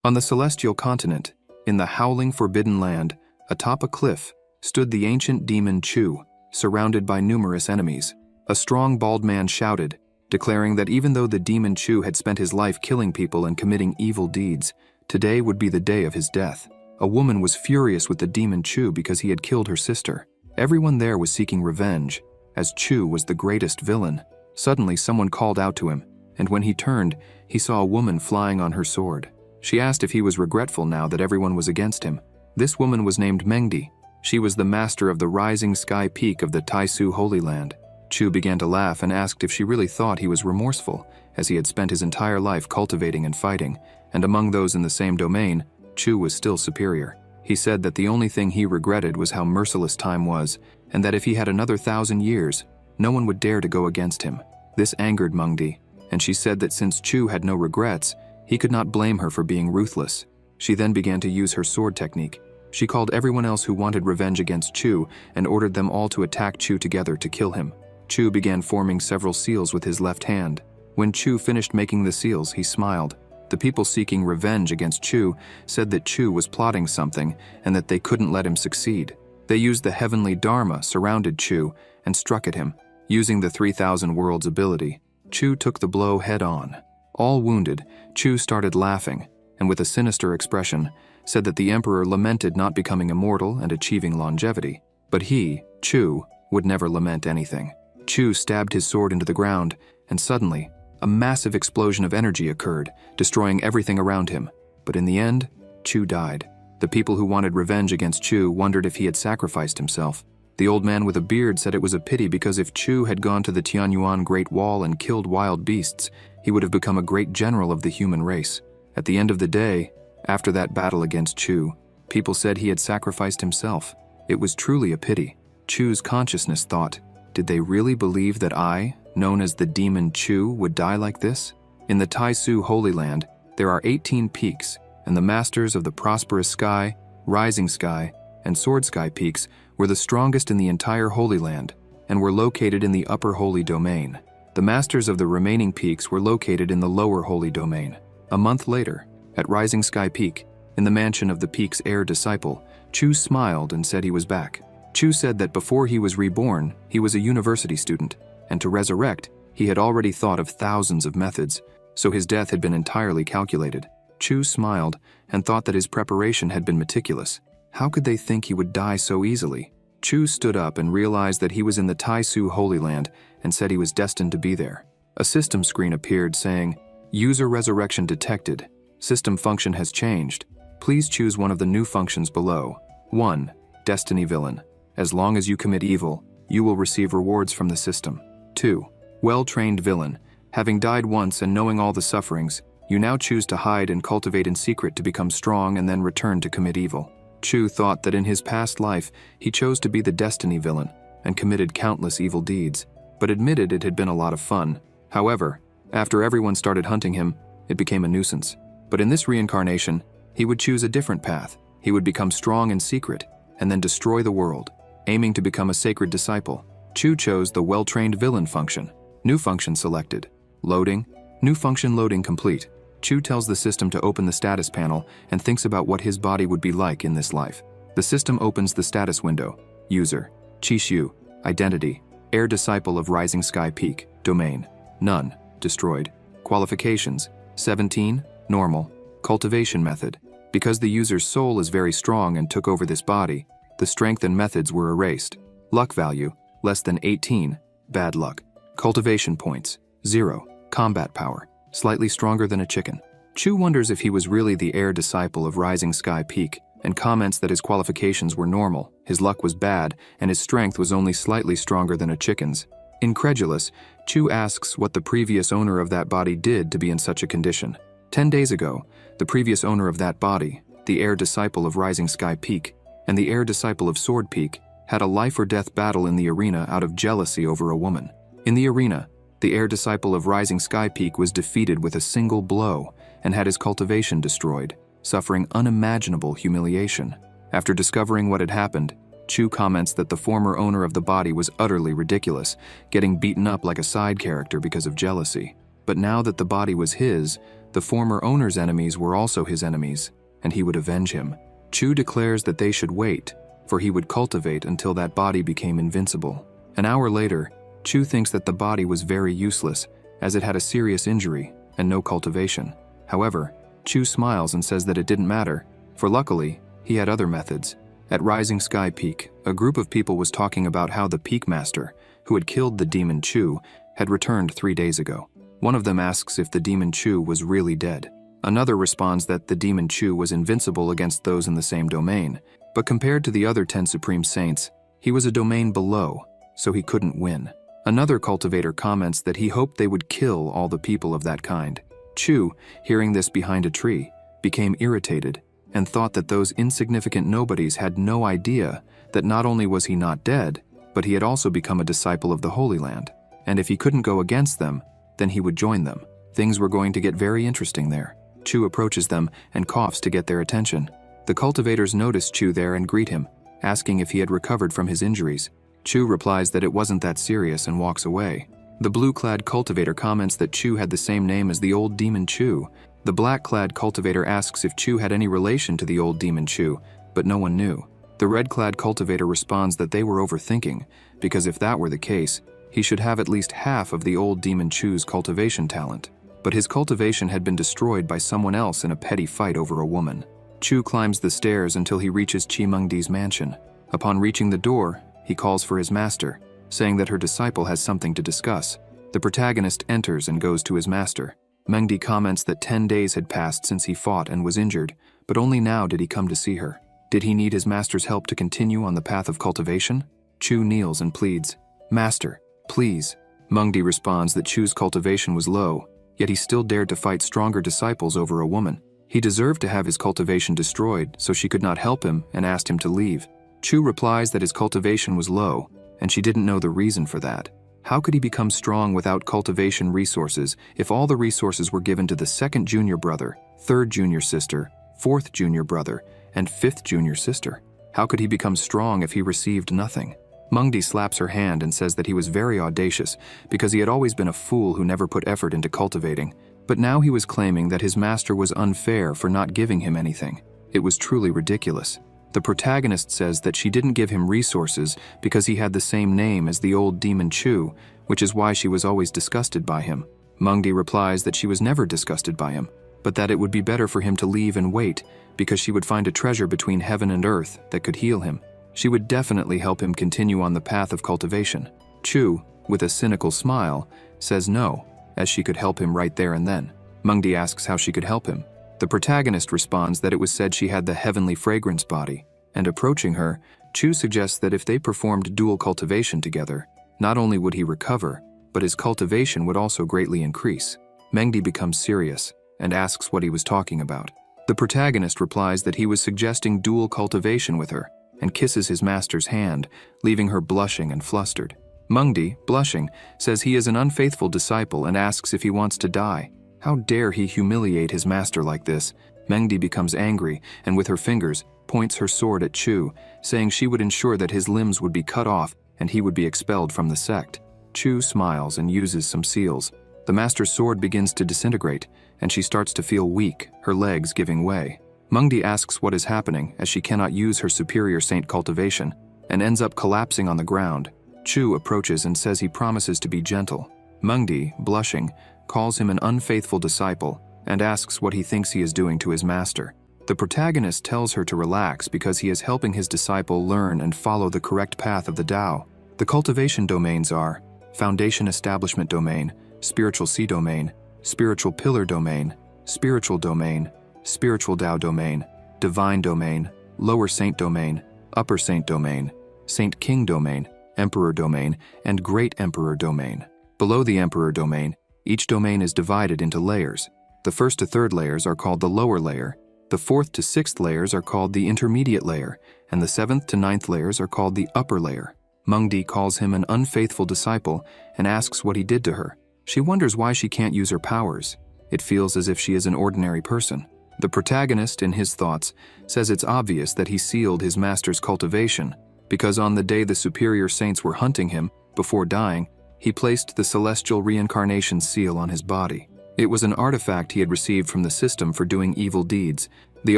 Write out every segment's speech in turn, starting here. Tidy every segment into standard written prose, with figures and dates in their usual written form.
On the celestial continent, in the howling forbidden land, atop a cliff, stood the ancient demon Chu, surrounded by numerous enemies. A strong bald man shouted, declaring that even though the demon Chu had spent his life killing people and committing evil deeds, today would be the day of his death. A woman was furious with the demon Chu because he had killed her sister. Everyone there was seeking revenge, as Chu was the greatest villain. Suddenly someone called out to him, and when he turned, he saw a woman flying on her sword. She asked if he was regretful now that everyone was against him. This woman was named Mengdi. She was the master of the rising sky peak of the Taisu Holy Land. Chu began to laugh and asked if she really thought he was remorseful, as he had spent his entire life cultivating and fighting, and among those in the same domain, Chu was still superior. He said that the only thing he regretted was how merciless time was, and that if he had another 1,000 years, no one would dare to go against him. This angered Mengdi, and she said that since Chu had no regrets, he could not blame her for being ruthless. She then began to use her sword technique. She called everyone else who wanted revenge against Chu and ordered them all to attack Chu together to kill him. Chu began forming several seals with his left hand. When Chu finished making the seals, he smiled. The people seeking revenge against Chu said that Chu was plotting something and that they couldn't let him succeed. They used the heavenly Dharma, surrounded Chu, and struck at him. Using the 3,000 worlds ability, Chu took the blow head-on. All wounded, Chu started laughing, and with a sinister expression, said that the emperor lamented not becoming immortal and achieving longevity. But he, Chu, would never lament anything. Chu stabbed his sword into the ground, and suddenly, a massive explosion of energy occurred, destroying everything around him. But in the end, Chu died. The people who wanted revenge against Chu wondered if he had sacrificed himself. The old man with a beard said it was a pity because if Chu had gone to the Tianyuan Great Wall and killed wild beasts, he would have become a great general of the human race. At the end of the day, after that battle against Chu, people said he had sacrificed himself. It was truly a pity. Chu's consciousness thought, did they really believe that I, known as the demon Chu, would die like this? In the Taisu Holy Land, there are 18 peaks, and the masters of the prosperous sky, rising sky, and sword sky peaks were the strongest in the entire Holy Land, and were located in the upper holy domain. The masters of the remaining peaks were located in the lower holy domain. A month later, at Rising Sky Peak, in the mansion of the peak's heir disciple, Chu smiled and said he was back. Chu said that before he was reborn, he was a university student, and to resurrect, he had already thought of thousands of methods, so his death had been entirely calculated. Chu smiled and thought that his preparation had been meticulous. How could they think he would die so easily? Chu stood up and realized that he was in the Taisu Holy Land and said he was destined to be there. A system screen appeared saying, "User resurrection detected. System function has changed. Please choose one of the new functions below. 1. Destiny Villain. As long as you commit evil, you will receive rewards from the system. 2. Well-trained villain. Having died once and knowing all the sufferings, you now choose to hide and cultivate in secret to become strong and then return to commit evil." Chu thought that in his past life, he chose to be the destiny villain and committed countless evil deeds, but admitted it had been a lot of fun. However, after everyone started hunting him, it became a nuisance. But in this reincarnation, he would choose a different path. He would become strong in secret and then destroy the world, aiming to become a sacred disciple. Chu chose the well-trained villain function. New function selected. Loading. New function loading complete. Chu tells the system to open the status panel and thinks about what his body would be like in this life. The system opens the status window. User. Chishu. Identity. Heir disciple of Rising Sky Peak. Domain. None. Destroyed. Qualifications. 17. Normal. Cultivation method. Because the user's soul is very strong and took over this body, the strength and methods were erased. Luck value. Less than 18. Bad luck. Cultivation points. 0. Combat power. Slightly stronger than a chicken. Chu wonders if he was really the heir disciple of Rising Sky Peak, and comments that his qualifications were normal, his luck was bad, and his strength was only slightly stronger than a chicken's. Incredulous, Chu asks what the previous owner of that body did to be in such a condition. 10 days ago, the previous owner of that body, the heir disciple of Rising Sky Peak, and the heir disciple of Sword Peak, had a life-or-death battle in the arena out of jealousy over a woman. In the arena, the heir disciple of Rising Sky Peak was defeated with a single blow and had his cultivation destroyed, suffering unimaginable humiliation. After discovering what had happened, Chu comments that the former owner of the body was utterly ridiculous, getting beaten up like a side character because of jealousy. But now that the body was his, The former owner's enemies were also his enemies, and he would avenge him. Chu declares that they should wait, for he would cultivate until that body became invincible. An hour later, Chu thinks that the body was very useless, as it had a serious injury and no cultivation. However, Chu smiles and says that it didn't matter, for luckily, he had other methods. At Rising Sky Peak, a group of people was talking about how the Peak Master, who had killed the demon Chu, had returned 3 days ago. One of them asks if the demon Chu was really dead. Another responds that the demon Chu was invincible against those in the same domain, but compared to the other 10 Supreme Saints, he was a domain below, so he couldn't win. Another cultivator comments that he hoped they would kill all the people of that kind. Chu, hearing this behind a tree, became irritated and thought that those insignificant nobodies had no idea that not only was he not dead, but he had also become a disciple of the Holy Land, and if he couldn't go against them, then he would join them. Things were going to get very interesting there. Chu approaches them and coughs to get their attention. The cultivators notice Chu there and greet him, asking if he had recovered from his injuries. Chu replies that it wasn't that serious and walks away. The blue-clad cultivator comments that Chu had the same name as the old demon Chu. The black-clad cultivator asks if Chu had any relation to the old demon Chu, but no one knew. The red-clad cultivator responds that they were overthinking, because if that were the case, he should have at least half of the old demon Chu's cultivation talent. But his cultivation had been destroyed by someone else in a petty fight over a woman. Chu climbs the stairs until he reaches Chi Mengdi's mansion. Upon reaching the door, he calls for his master, saying that her disciple has something to discuss. The protagonist enters and goes to his master. Mengdi comments that 10 days had passed since he fought and was injured, but only now did he come to see her. Did he need his master's help to continue on the path of cultivation? Chu kneels and pleads, "Master, please." Mengdi responds that Chu's cultivation was low, yet he still dared to fight stronger disciples over a woman. He deserved to have his cultivation destroyed, so she could not help him and asked him to leave. Chu replies that his cultivation was low, and she didn't know the reason for that. How could he become strong without cultivation resources if all the resources were given to the second junior brother, third junior sister, fourth junior brother, and fifth junior sister? How could he become strong if he received nothing? Mengdi slaps her hand and says that he was very audacious because he had always been a fool who never put effort into cultivating, but now he was claiming that his master was unfair for not giving him anything. It was truly ridiculous. The protagonist says that she didn't give him resources because he had the same name as the old demon Chu, which is why she was always disgusted by him. Mengdi replies that she was never disgusted by him, but that it would be better for him to leave and wait because she would find a treasure between heaven and earth that could heal him. She would definitely help him continue on the path of cultivation. Chu, with a cynical smile, says no, as she could help him right there and then. Mengdi asks how she could help him. The protagonist responds that it was said she had the heavenly fragrance body, and approaching her, Chu suggests that if they performed dual cultivation together, not only would he recover, but his cultivation would also greatly increase. Mengdi becomes serious and asks what he was talking about. The protagonist replies that he was suggesting dual cultivation with her and kisses his master's hand, leaving her blushing and flustered. Mengdi, blushing, says he is an unfaithful disciple and asks if he wants to die. How dare he humiliate his master like this? Mengdi becomes angry and with her fingers points her sword at Chu, saying she would ensure that his limbs would be cut off and he would be expelled from the sect. Chu smiles and uses some seals. The master's sword begins to disintegrate and she starts to feel weak, her legs giving way. Mengdi asks what is happening as she cannot use her superior saint cultivation and ends up collapsing on the ground. Chu approaches and says he promises to be gentle. Mengdi, blushing, calls him an unfaithful disciple and asks what he thinks he is doing to his master. The protagonist tells her to relax because he is helping his disciple learn and follow the correct path of the Tao. The cultivation domains are Foundation Establishment Domain, Spiritual Sea Domain, Spiritual Pillar Domain, Spiritual Domain, Spiritual Tao Domain, Divine Domain, Lower Saint Domain, Upper Saint Domain, Saint King Domain, Emperor Domain, and Great Emperor Domain. Below the Emperor Domain, each domain is divided into layers. The first to third layers are called the lower layer, the fourth to sixth layers are called the intermediate layer, and the seventh to ninth layers are called the upper layer. Mengdi calls him an unfaithful disciple and asks what he did to her. She wonders why she can't use her powers. It feels as if she is an ordinary person. The protagonist, in his thoughts, says it's obvious that he sealed his master's cultivation because on the day the superior saints were hunting him, before dying, he placed the celestial reincarnation seal on his body. It was an artifact he had received from the system for doing evil deeds. The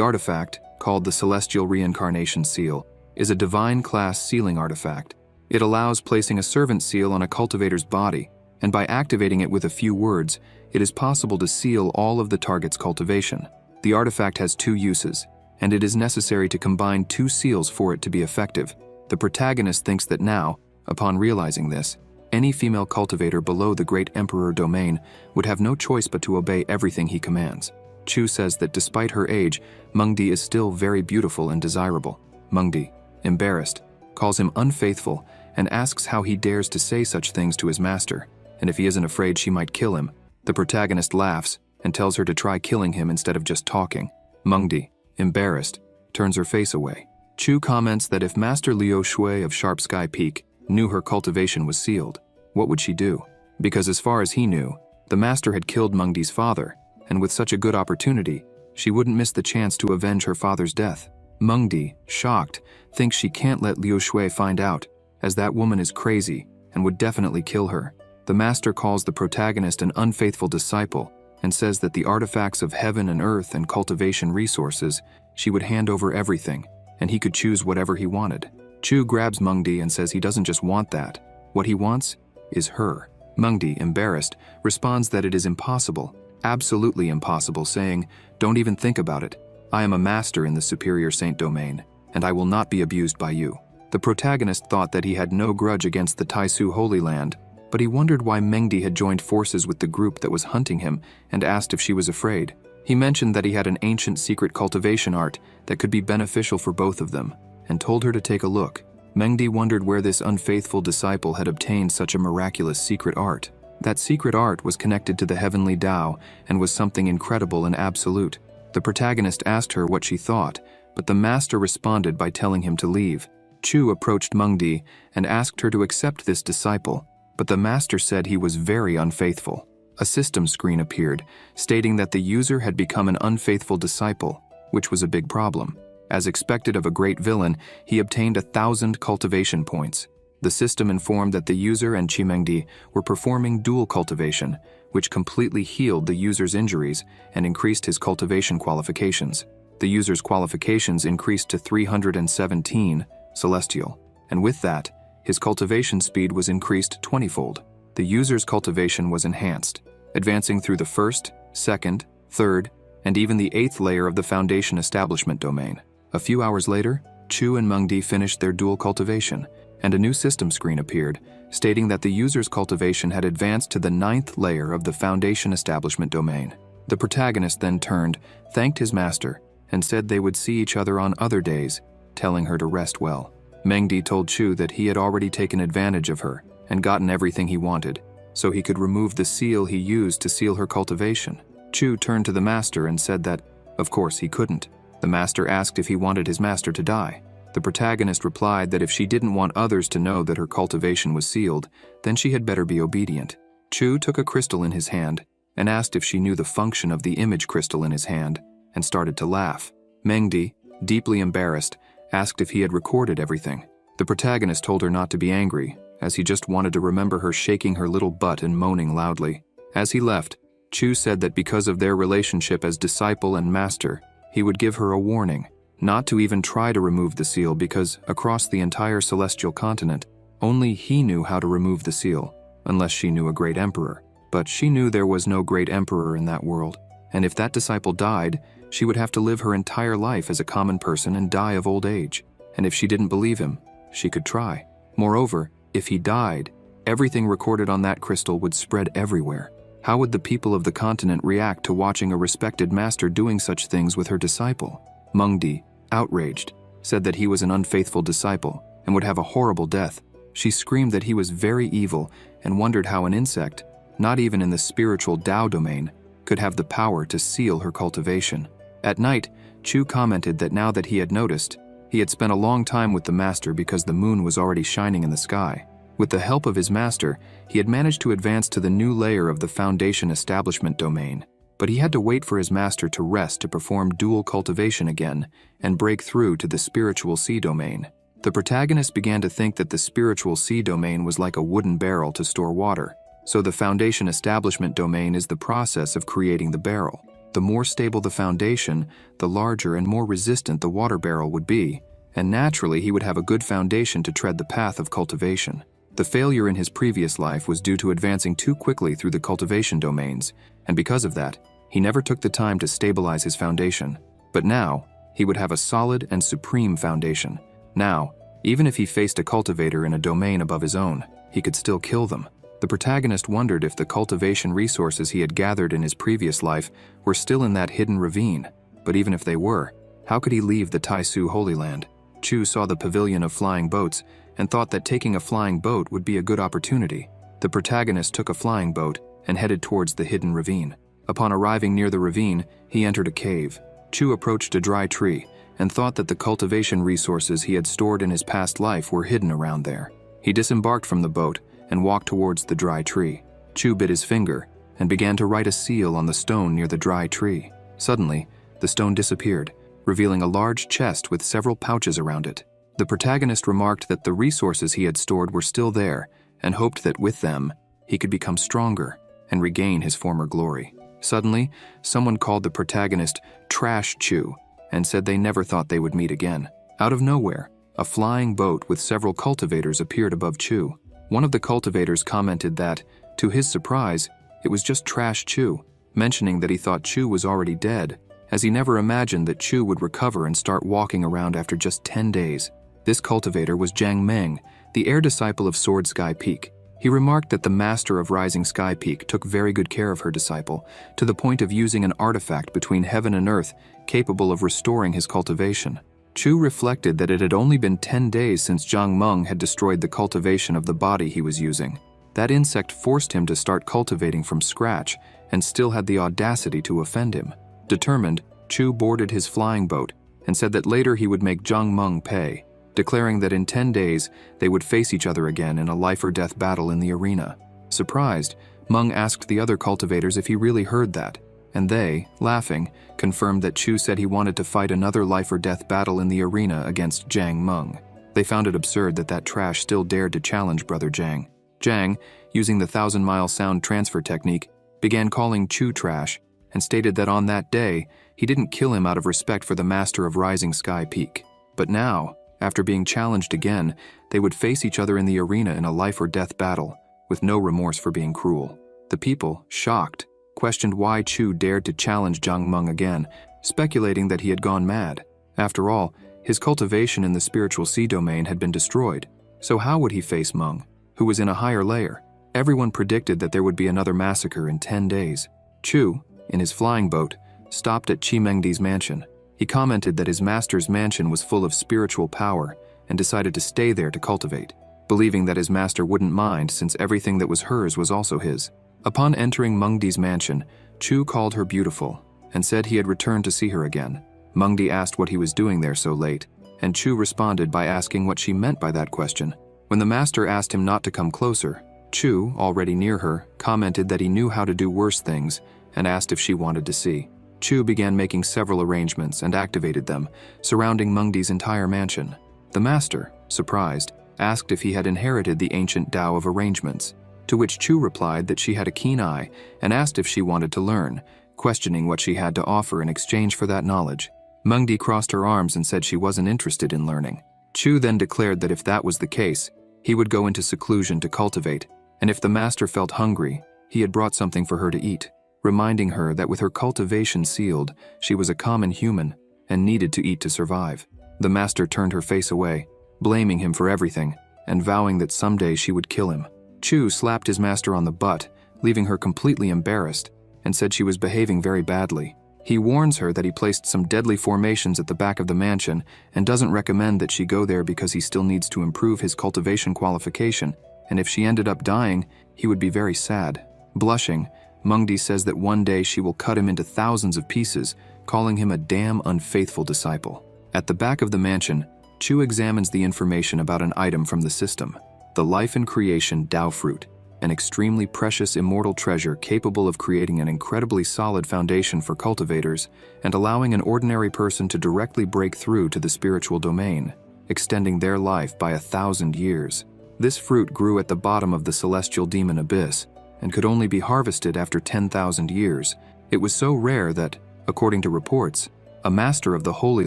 artifact, called the Celestial Reincarnation Seal, is a divine class sealing artifact. It allows placing a servant seal on a cultivator's body, and by activating it with a few words, it is possible to seal all of the target's cultivation. The artifact has 2 uses, and it is necessary to combine 2 seals for it to be effective. The protagonist thinks that now, upon realizing this, any female cultivator below the Great Emperor domain would have no choice but to obey everything he commands. Chu says that despite her age, Mengdi is still very beautiful and desirable. Mengdi, embarrassed, calls him unfaithful and asks how he dares to say such things to his master, and if he isn't afraid she might kill him. The protagonist laughs and tells her to try killing him instead of just talking. Mengdi, embarrassed, turns her face away. Chu comments that if Master Liu Shui of Sharp Sky Peak knew her cultivation was sealed, what would she do? Because as far as he knew, the master had killed Mengdi's father, and with such a good opportunity, she wouldn't miss the chance to avenge her father's death. Mengdi, shocked, thinks she can't let Liu Shui find out, as that woman is crazy and would definitely kill her. The master calls the protagonist an unfaithful disciple and says that the artifacts of heaven and earth and cultivation resources, she would hand over everything, and he could choose whatever he wanted. Chu grabs Mengdi and says he doesn't just want that. What he wants is her. Mengdi, embarrassed, responds that it is impossible, absolutely impossible, saying, "Don't even think about it. I am a master in the superior saint domain, and I will not be abused by you." The protagonist thought that he had no grudge against the Taisu Holy Land, but he wondered why Mengdi had joined forces with the group that was hunting him and asked if she was afraid. He mentioned that he had an ancient secret cultivation art that could be beneficial for both of them, and told her to take a look. Mengdi wondered where this unfaithful disciple had obtained such a miraculous secret art. That secret art was connected to the heavenly Tao and was something incredible and absolute. The protagonist asked her what she thought, but the master responded by telling him to leave. Chu approached Mengdi and asked her to accept this disciple, but the master said he was very unfaithful. A system screen appeared, stating that the user had become an unfaithful disciple, which was a big problem. As expected of a great villain, he obtained 1,000 cultivation points. The system informed that the user and Chimengdi were performing dual cultivation, which completely healed the user's injuries and increased his cultivation qualifications. The user's qualifications increased to 317 celestial, and with that, his cultivation speed was increased 20-fold. The user's cultivation was enhanced, advancing through the 1st, 2nd, 3rd, and even the 8th layer of the Foundation Establishment domain. A few hours later, Chu and Mengdi finished their dual cultivation, and a new system screen appeared, stating that the user's cultivation had advanced to the 9th layer of the Foundation Establishment domain. The protagonist then turned, thanked his master, and said they would see each other on other days, telling her to rest well. Mengdi told Chu that he had already taken advantage of her and gotten everything he wanted, so he could remove the seal he used to seal her cultivation. Chu turned to the master and said that, of course, he couldn't. The master asked if he wanted his master to die. The protagonist replied that if she didn't want others to know that her cultivation was sealed, then she had better be obedient. Chu took a crystal in his hand and asked if she knew the function of the image crystal in his hand, and started to laugh. Mengdi, deeply embarrassed, asked if he had recorded everything. The protagonist told her not to be angry, as he just wanted to remember her shaking her little butt and moaning loudly. As he left, Chu said that because of their relationship as disciple and master, he would give her a warning, not to even try to remove the seal because across the entire celestial continent, only he knew how to remove the seal, unless she knew a great emperor. But she knew there was no great emperor in that world, and if that disciple died, she would have to live her entire life as a common person and die of old age. And if she didn't believe him, she could try. Moreover, if he died, everything recorded on that crystal would spread everywhere. How would the people of the continent react to watching a respected master doing such things with her disciple? Mengdi, outraged, said that he was an unfaithful disciple and would have a horrible death. She screamed that he was very evil and wondered how an insect, not even in the spiritual Tao domain, could have the power to seal her cultivation. At night, Chu commented that now that he had noticed, he had spent a long time with the master because the moon was already shining in the sky. With the help of his master, he had managed to advance to the new layer of the Foundation Establishment domain, but he had to wait for his master to rest to perform dual cultivation again and break through to the spiritual sea domain. The protagonist began to think that the spiritual sea domain was like a wooden barrel to store water. So the foundation establishment domain is the process of creating the barrel. The more stable the foundation, the larger and more resistant the water barrel would be, and naturally he would have a good foundation to tread the path of cultivation. The failure in his previous life was due to advancing too quickly through the cultivation domains, and because of that, he never took the time to stabilize his foundation. But now, he would have a solid and supreme foundation. Now, even if he faced a cultivator in a domain above his own, he could still kill them. The protagonist wondered if the cultivation resources he had gathered in his previous life were still in that hidden ravine, but even if they were, how could he leave the Taisu Holy Land? Chu saw the pavilion of flying boats and thought that taking a flying boat would be a good opportunity. The protagonist took a flying boat and headed towards the hidden ravine. Upon arriving near the ravine, he entered a cave. Chu approached a dry tree and thought that the cultivation resources he had stored in his past life were hidden around there. He disembarked from the boat and walked towards the dry tree. Chu bit his finger and began to write a seal on the stone near the dry tree. Suddenly, the stone disappeared, revealing a large chest with several pouches around it. The protagonist remarked that the resources he had stored were still there and hoped that with them, he could become stronger and regain his former glory. Suddenly, someone called the protagonist Trash Chu and said they never thought they would meet again. Out of nowhere, a flying boat with several cultivators appeared above Chu. One of the cultivators commented that, to his surprise, it was just Trash Chu, mentioning that he thought Chu was already dead, as he never imagined that Chu would recover and start walking around after just 10 days. This cultivator was Jiang Meng, the heir disciple of Sword Sky Peak. He remarked that the master of Rising Sky Peak took very good care of her disciple, to the point of using an artifact between heaven and earth capable of restoring his cultivation. Chu reflected that it had only been 10 days since Jiang Meng had destroyed the cultivation of the body he was using. That insect forced him to start cultivating from scratch and still had the audacity to offend him. Determined, Chu boarded his flying boat and said that later he would make Jiang Meng pay, declaring that in 10 days they would face each other again in a life-or-death battle in the arena. Surprised, Meng asked the other cultivators if he really heard that, and they, laughing, confirmed that Chu said he wanted to fight another life-or-death battle in the arena against Jiang Meng. They found it absurd that Trash still dared to challenge Brother Jiang. Jiang, using the 1,000-mile sound transfer technique, began calling Chu Trash and stated that on that day, he didn't kill him out of respect for the master of Rising Sky Peak. But now, after being challenged again, they would face each other in the arena in a life-or-death battle, with no remorse for being cruel. The people, shocked, questioned why Chu dared to challenge Jiang Meng again, speculating that he had gone mad. After all, his cultivation in the spiritual sea domain had been destroyed, so how would he face Meng, who was in a higher layer? Everyone predicted that there would be another massacre in 10 days. Chu, in his flying boat, stopped at Qi Mengdi's mansion. He commented that his master's mansion was full of spiritual power and decided to stay there to cultivate, believing that his master wouldn't mind since everything that was hers was also his. Upon entering Mengdi's mansion, Chu called her beautiful and said he had returned to see her again. Mengdi asked what he was doing there so late, and Chu responded by asking what she meant by that question. When the master asked him not to come closer, Chu, already near her, commented that he knew how to do worse things and asked if she wanted to see. Chu began making several arrangements and activated them, surrounding Mengdi's entire mansion. The master, surprised, asked if he had inherited the ancient Tao of arrangements, to which Chu replied that she had a keen eye and asked if she wanted to learn, questioning what she had to offer in exchange for that knowledge. Mengdi crossed her arms and said she wasn't interested in learning. Chu then declared that if that was the case, he would go into seclusion to cultivate, and if the master felt hungry, he had brought something for her to eat, reminding her that with her cultivation sealed, she was a common human and needed to eat to survive. The master turned her face away, blaming him for everything, and vowing that someday she would kill him. Chu slapped his master on the butt, leaving her completely embarrassed, and said she was behaving very badly. He warns her that he placed some deadly formations at the back of the mansion and doesn't recommend that she go there because he still needs to improve his cultivation qualification, and if she ended up dying, he would be very sad. Blushing, Mengdi says that one day she will cut him into thousands of pieces, calling him a damn unfaithful disciple. At the back of the mansion, Chu examines the information about an item from the system, the Life and Creation Tao Fruit, an extremely precious immortal treasure capable of creating an incredibly solid foundation for cultivators and allowing an ordinary person to directly break through to the spiritual domain, extending their life by 1,000 years. This fruit grew at the bottom of the celestial demon abyss, and could only be harvested after 10,000 years. It was so rare that, according to reports, a master of the Holy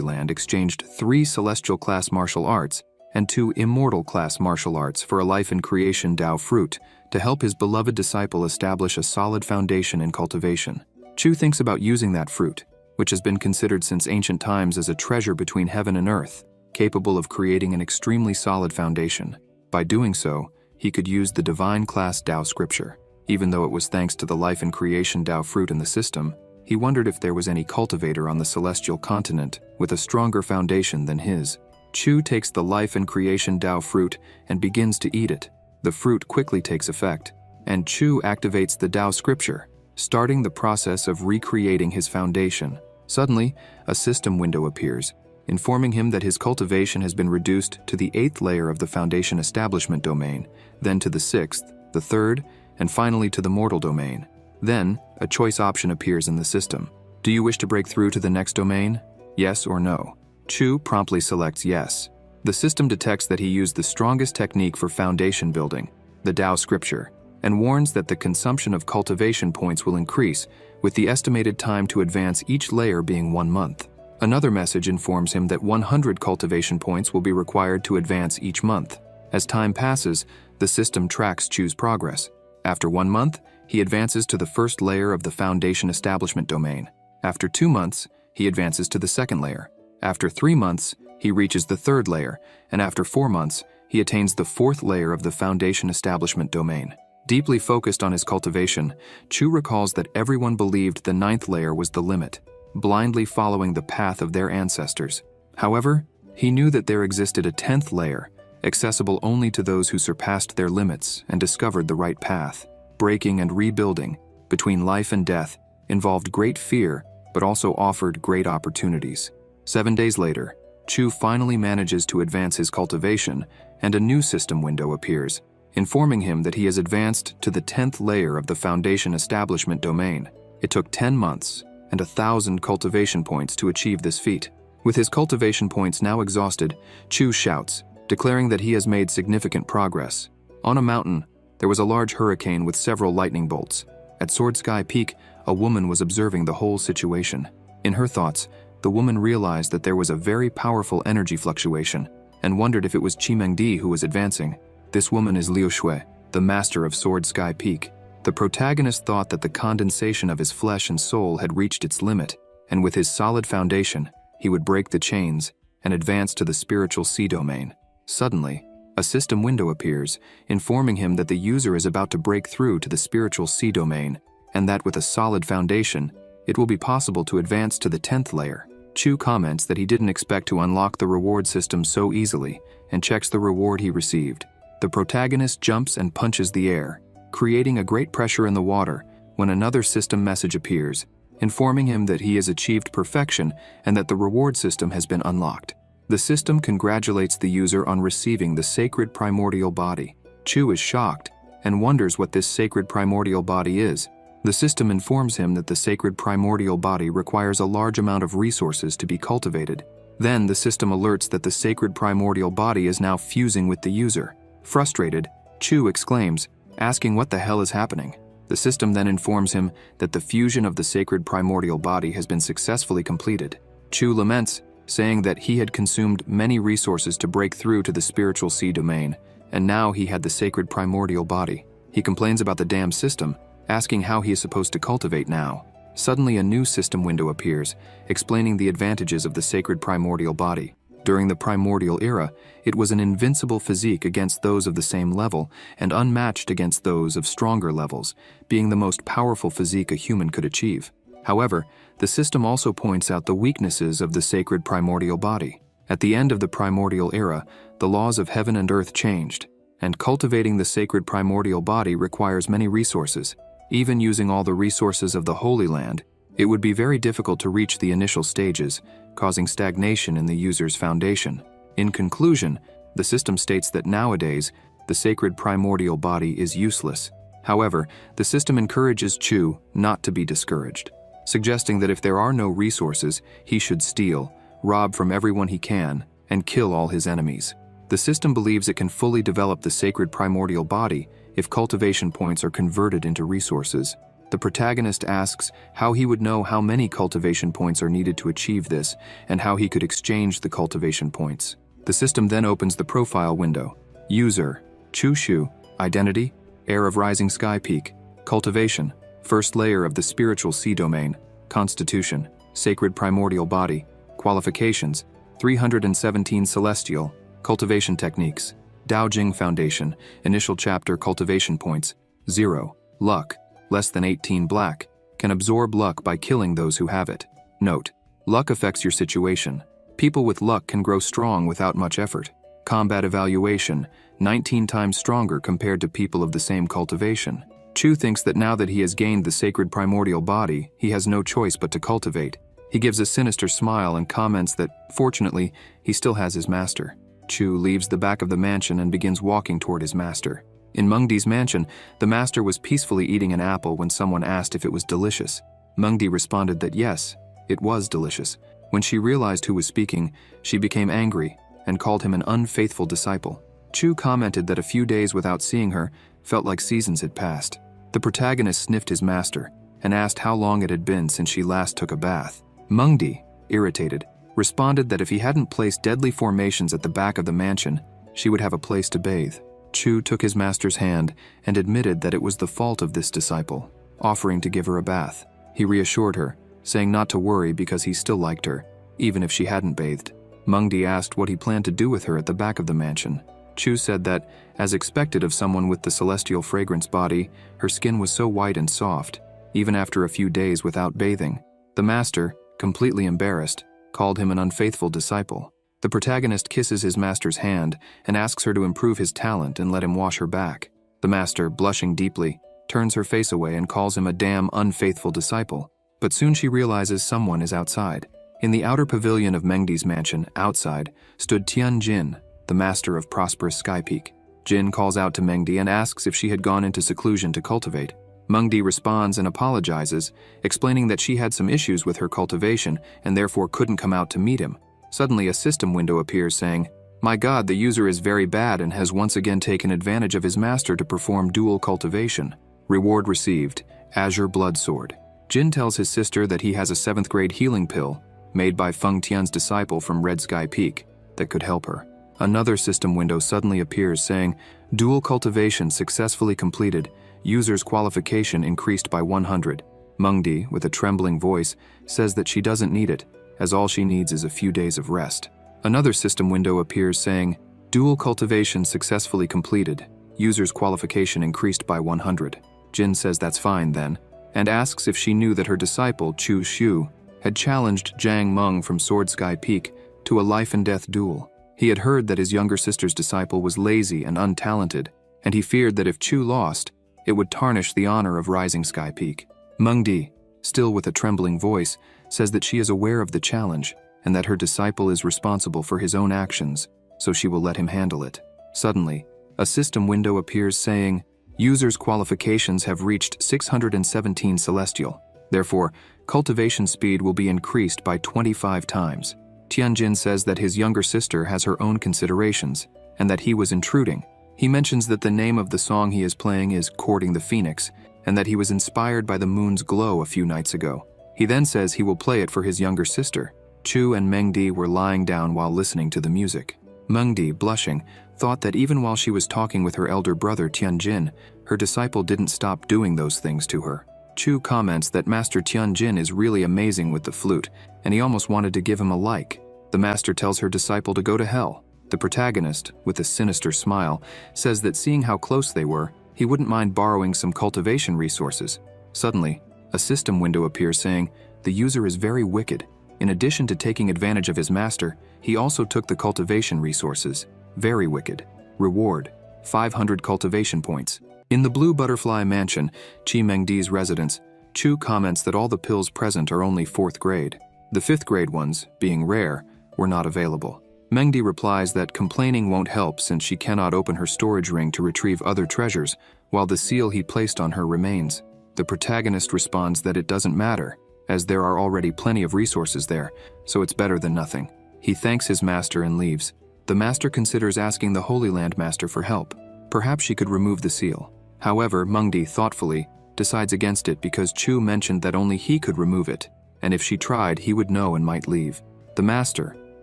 Land exchanged 3 celestial-class martial arts and 2 immortal-class martial arts for a life in creation Dao fruit to help his beloved disciple establish a solid foundation in cultivation. Chu thinks about using that fruit, which has been considered since ancient times as a treasure between heaven and earth, capable of creating an extremely solid foundation. By doing so, he could use the divine class Dao scripture. Even though it was thanks to the life and creation Dao fruit in the system, he wondered if there was any cultivator on the celestial continent with a stronger foundation than his. Chu takes the life and creation Dao fruit and begins to eat it. The fruit quickly takes effect, and Chu activates the Dao scripture, starting the process of recreating his foundation. Suddenly, a system window appears, informing him that his cultivation has been reduced to the 8th layer of the foundation establishment domain, then to the 6th, the 3rd, and finally to the mortal domain. Then, a choice option appears in the system. Do you wish to break through to the next domain? Yes or no? Chu promptly selects yes. The system detects that he used the strongest technique for foundation building, the Dao scripture, and warns that the consumption of cultivation points will increase, with the estimated time to advance each layer being 1 month. Another message informs him that 100 cultivation points will be required to advance each month. As time passes, the system tracks Chu's progress. After 1 month, he advances to the 1st layer of the foundation establishment domain. After 2 months, he advances to the 2nd layer. After 3 months, he reaches the 3rd layer, and after 4 months, he attains the 4th layer of the foundation establishment domain. Deeply focused on his cultivation, Chu recalls that everyone believed the 9th layer was the limit, blindly following the path of their ancestors. However, he knew that there existed a 10th layer, accessible only to those who surpassed their limits and discovered the right path. Breaking and rebuilding, between life and death, involved great fear, but also offered great opportunities. 7 days later, Chu finally manages to advance his cultivation, and a new system window appears, informing him that he has advanced to the 10th layer of the foundation establishment domain. It took 10 months and 1,000 cultivation points to achieve this feat. With his cultivation points now exhausted, Chu shouts, declaring that he has made significant progress. On a mountain, there was a large hurricane with several lightning bolts. At Sword Sky Peak, a woman was observing the whole situation. In her thoughts, the woman realized that there was a very powerful energy fluctuation and wondered if it was Chimengdi who was advancing. This woman is Liu Shui, the master of Sword Sky Peak. The protagonist thought that the condensation of his flesh and soul had reached its limit, and with his solid foundation, he would break the chains and advance to the spiritual sea domain. Suddenly, a system window appears, informing him that the user is about to break through to the spiritual sea domain, and that with a solid foundation, it will be possible to advance to the 10th layer. Chu comments that he didn't expect to unlock the reward system so easily, and checks the reward he received. The protagonist jumps and punches the air, creating a great pressure in the water when another system message appears, informing him that he has achieved perfection and that the reward system has been unlocked. The system congratulates the user on receiving the sacred primordial body. Chu is shocked and wonders what this sacred primordial body is. The system informs him that the sacred primordial body requires a large amount of resources to be cultivated. Then the system alerts that the sacred primordial body is now fusing with the user. Frustrated, Chu exclaims, asking what the hell is happening. The system then informs him that the fusion of the sacred primordial body has been successfully completed. Chu laments, saying that he had consumed many resources to break through to the spiritual sea domain, and now he had the sacred primordial body. He complains about the damn system, asking how he is supposed to cultivate now. Suddenly a new system window appears, explaining the advantages of the sacred primordial body. During the primordial era, it was an invincible physique against those of the same level and unmatched against those of stronger levels, being the most powerful physique a human could achieve. However, the system also points out the weaknesses of the sacred primordial body. At the end of the primordial era, the laws of heaven and earth changed, and cultivating the sacred primordial body requires many resources. Even using all the resources of the Holy Land, it would be very difficult to reach the initial stages, causing stagnation in the user's foundation. In conclusion, the system states that nowadays, the sacred primordial body is useless. However, the system encourages Chu not to be discouraged, suggesting that if there are no resources, he should steal, rob from everyone he can, and kill all his enemies. The system believes it can fully develop the sacred primordial body if cultivation points are converted into resources. The protagonist asks how he would know how many cultivation points are needed to achieve this, and how he could exchange the cultivation points. The system then opens the profile window. User, Chushu, Identity, Heir of Rising Sky Peak, Cultivation, First Layer of the Spiritual Sea Domain, Constitution, Sacred Primordial Body, Qualifications, 317 Celestial, Cultivation Techniques, Dao Jing Foundation, Initial Chapter Cultivation Points, 0, Luck, less than 18 black, can absorb luck by killing those who have it. Note, luck affects your situation. People with luck can grow strong without much effort. Combat evaluation, 19 times stronger compared to people of the same cultivation. Chu thinks that now that he has gained the sacred primordial body, he has no choice but to cultivate. He gives a sinister smile and comments that, fortunately, he still has his master. Chu leaves the back of the mansion and begins walking toward his master. In Mengdi's mansion, the master was peacefully eating an apple when someone asked if it was delicious. Mengdi responded that yes, it was delicious. When she realized who was speaking, she became angry and called him an unfaithful disciple. Chu commented that a few days without seeing her felt like seasons had passed. The protagonist sniffed his master and asked how long it had been since she last took a bath. Mengdi, irritated, responded that if he hadn't placed deadly formations at the back of the mansion, she would have a place to bathe. Chu took his master's hand and admitted that it was the fault of this disciple, offering to give her a bath. He reassured her, saying not to worry because he still liked her, even if she hadn't bathed. Mengdi asked what he planned to do with her at the back of the mansion. Chu said that, as expected of someone with the celestial fragrance body, her skin was so white and soft, even after a few days without bathing. The master, completely embarrassed, called him an unfaithful disciple. The protagonist kisses his master's hand and asks her to improve his talent and let him wash her back. The master, blushing deeply, turns her face away and calls him a damn unfaithful disciple. But soon she realizes someone is outside. In the outer pavilion of Mengdi's mansion, outside, stood Tian Jin, the master of prosperous Sky Peak. Jin calls out to Mengdi and asks if she had gone into seclusion to cultivate. Mengdi responds and apologizes, explaining that she had some issues with her cultivation and therefore couldn't come out to meet him. Suddenly, a system window appears saying, "My God, the user is very bad and has once again taken advantage of his master to perform dual cultivation. Reward received, Azure Blood Sword." Jin tells his sister that he has a 7th grade healing pill, made by Feng Tian's disciple from Red Sky Peak, that could help her. Another system window suddenly appears saying, "Dual cultivation successfully completed. User's qualification increased by 100. Mengdi, with a trembling voice, says that she doesn't need it, as all she needs is a few days of rest. Another system window appears saying, "Dual cultivation successfully completed. User's qualification increased by 100. Jin says that's fine then, and asks if she knew that her disciple, Chu Shu, had challenged Zhang Meng from Sword Sky Peak to a life-and-death duel. He had heard that his younger sister's disciple was lazy and untalented, and he feared that if Chu lost, it would tarnish the honor of Rising Sky Peak. Mengdi, still with a trembling voice, says that she is aware of the challenge and that her disciple is responsible for his own actions, so she will let him handle it. Suddenly, a system window appears saying, "User's qualifications have reached 617 Celestial. Therefore, cultivation speed will be increased by 25 times. Tianjin says that his younger sister has her own considerations and that he was intruding. He mentions that the name of the song he is playing is Courting the Phoenix and that he was inspired by the moon's glow a few nights ago. He then says he will play it for his younger sister." Chu and Mengdi were lying down while listening to the music. Mengdi, blushing, thought that even while she was talking with her elder brother Tianjin, her disciple didn't stop doing those things to her. Chu comments that Master Tianjin is really amazing with the flute, and he almost wanted to give him a like. The master tells her disciple to go to hell. The protagonist, with a sinister smile, says that seeing how close they were, he wouldn't mind borrowing some cultivation resources. Suddenly, a system window appears saying, "The user is very wicked. In addition to taking advantage of his master, he also took the cultivation resources. Very wicked. Reward, 500 cultivation points." In the Blue Butterfly Mansion, Chi Mengdi's residence, Chu comments that all the pills present are only 4th grade. The 5th grade ones, being rare, were not available. Mengdi replies that complaining won't help since she cannot open her storage ring to retrieve other treasures, while the seal he placed on her remains. The protagonist responds that it doesn't matter, as there are already plenty of resources there, so it's better than nothing. He thanks his master and leaves. The master considers asking the Holy Land Master for help. Perhaps she could remove the seal. However, Mengdi thoughtfully decides against it because Chu mentioned that only he could remove it, and if she tried, he would know and might leave. The master,